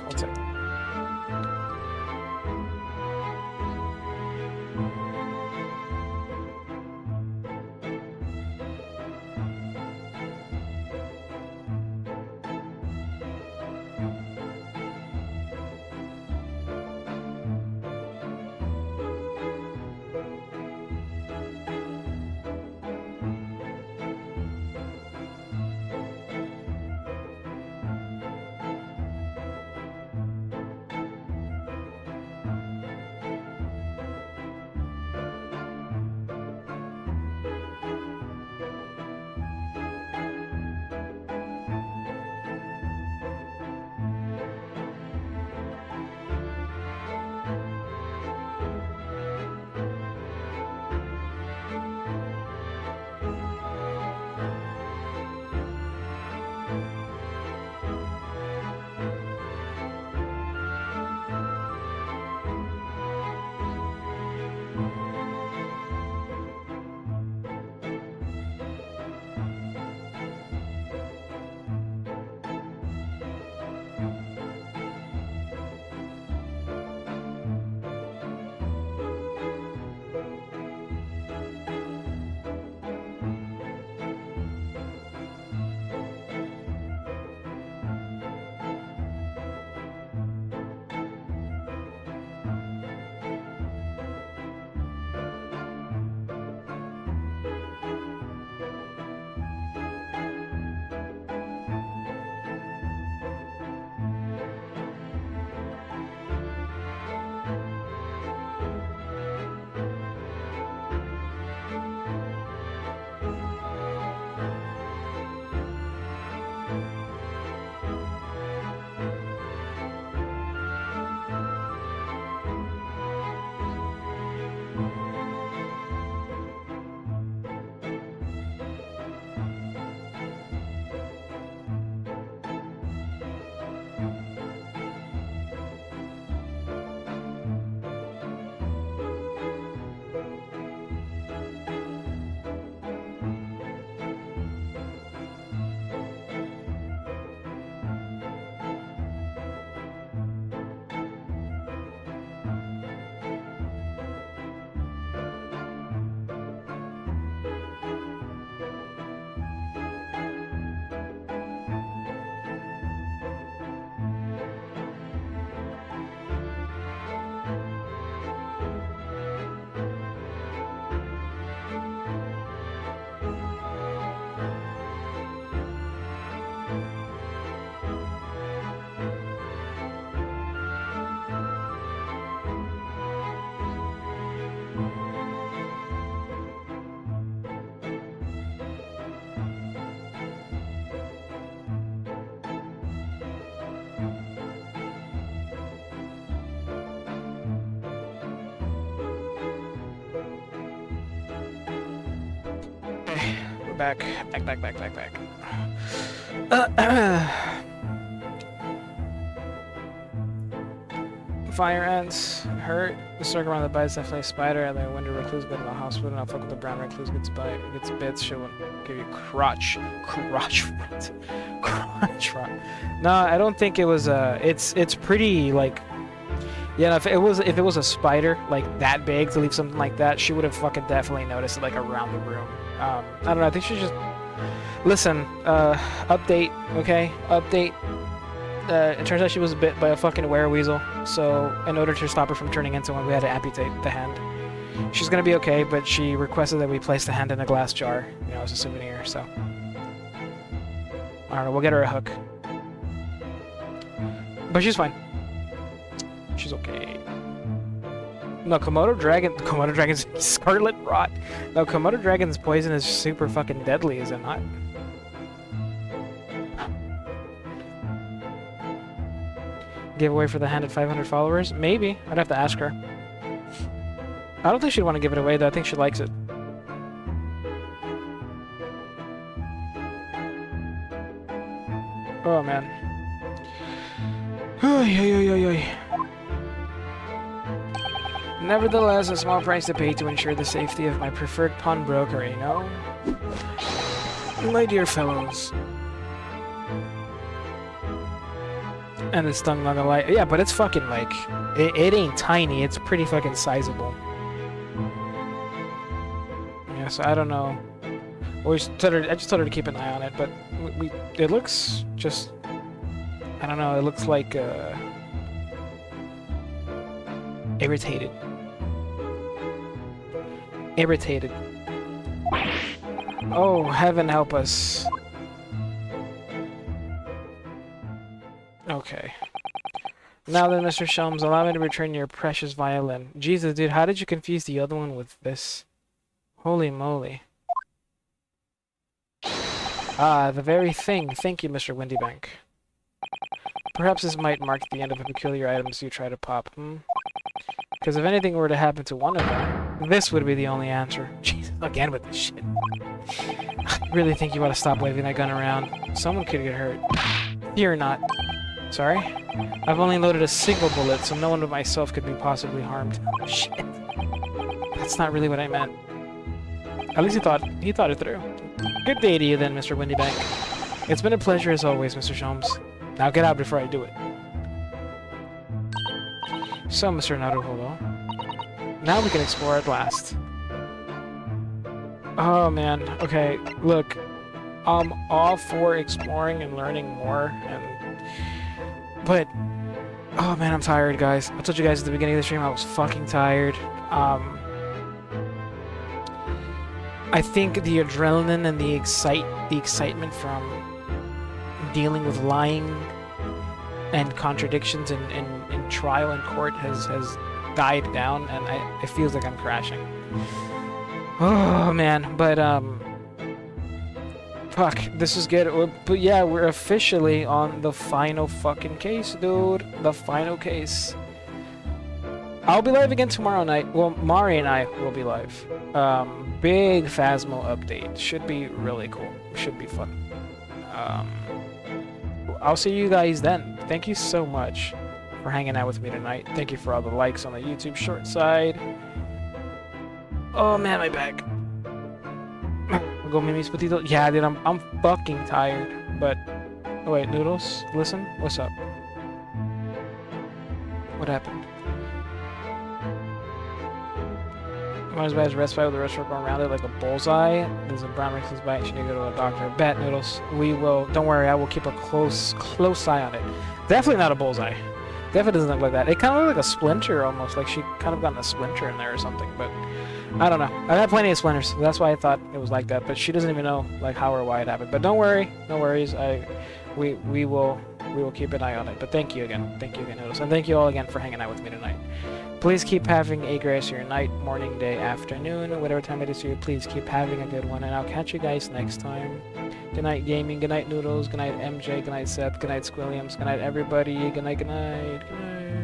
back. Fire ants hurt. The circle around the bite is definitely a spider, and the winter recluse bit in the hospital. And I'll fuck with the brown recluse gets bits. She'll give you crotch rot. No, I don't think it was it's pretty like. Yeah, if it was a spider like that big to leave something like that, she would have fucking definitely noticed it like around the room. I don't know. I think she just listen. Update. Okay, update. It turns out she was bit by a fucking wereweasel, so in order to stop her from turning into one, we had to amputate the hand. She's gonna be okay, but she requested that we place the hand in a glass jar, you know, as a souvenir, so. I don't know, we'll get her a hook. But she's fine. She's okay. No, Komodo Dragon's Scarlet Rot. No, Komodo Dragon's poison is super fucking deadly, is it not? Giveaway for the hand at 500 followers? Maybe. I'd have to ask her. I don't think she'd want to give it away, though. I think she likes it. Oh, man. Nevertheless, a small price to pay to ensure the safety of my preferred pawnbroker, you know? My dear fellows. And it's stung not gonna lie. Yeah, but it's fucking like it ain't tiny, it's pretty fucking sizable. Yeah, so I don't know. I just told her to keep an eye on it, but it looks just I don't know, it looks like irritated. Oh, heaven help us. Okay. Now then, Mr. Shelms, allow me to return your precious violin. Jesus, dude, how did you confuse the other one with this? Holy moly. Ah, the very thing. Thank you, Mr. Windybank. Perhaps this might mark the end of the peculiar items you try to pop, Because if anything were to happen to one of them, this would be the only answer. Jesus, again with this shit. I really think you ought to stop waving that gun around. Someone could get hurt. Fear not. Sorry? I've only loaded a single bullet, so no one but myself could be possibly harmed. Shit. That's not really what I meant. At least he thought it through. Good day to you then, Mr. Windybank. It's been a pleasure as always, Mr. Sholmes. Now get out before I do it. So, Mr. Naruhodo. Now we can explore at last. Oh man, okay, look. I'm all for exploring and learning more, but oh man, I'm tired, guys. I told you guys at the beginning of the stream I was fucking tired. I think the adrenaline and the excitement from dealing with lying and contradictions in trial and court has died down, and it feels like I'm crashing. Oh man, but fuck, this is good. But yeah, we're officially on the final fucking case, dude. The final case. I'll be live again tomorrow night. Well, Mari and I will be live. Big Phasmo update. Should be really cool. Should be fun. I'll see you guys then. Thank you so much for hanging out with me tonight. Thank you for all the likes on the YouTube short side. Oh man, my back. Go Mimi's Potito. Yeah, dude, I'm fucking tired. But oh wait, Noodles, listen. What's up? What happened? Might as well as rest fight with the rest going around it like a bullseye. There's a brown reckless bite. You need to go to a doctor. Bet, Noodles. We will. Don't worry. I will keep a close eye on it. Definitely not a bullseye. Definitely doesn't look like that. It kind of looked like a splinter almost. Like she kind of gotten a splinter in there or something. But I don't know. I've had plenty of splinters. So that's why I thought it was like that. But she doesn't even know like how or why it happened. But don't worry. No worries. We will keep an eye on it. But thank you again. Thank you again, Noodles. And thank you all again for hanging out with me tonight. Please keep having a gracier night, morning, day, afternoon, whatever time it is for you. Please keep having a good one, and I'll catch you guys next time. Good night, gaming. Good night, Noodles. Good night, MJ. Good night, Seth. Good night, Squilliams. Good night, everybody. Good night, good night. Good night.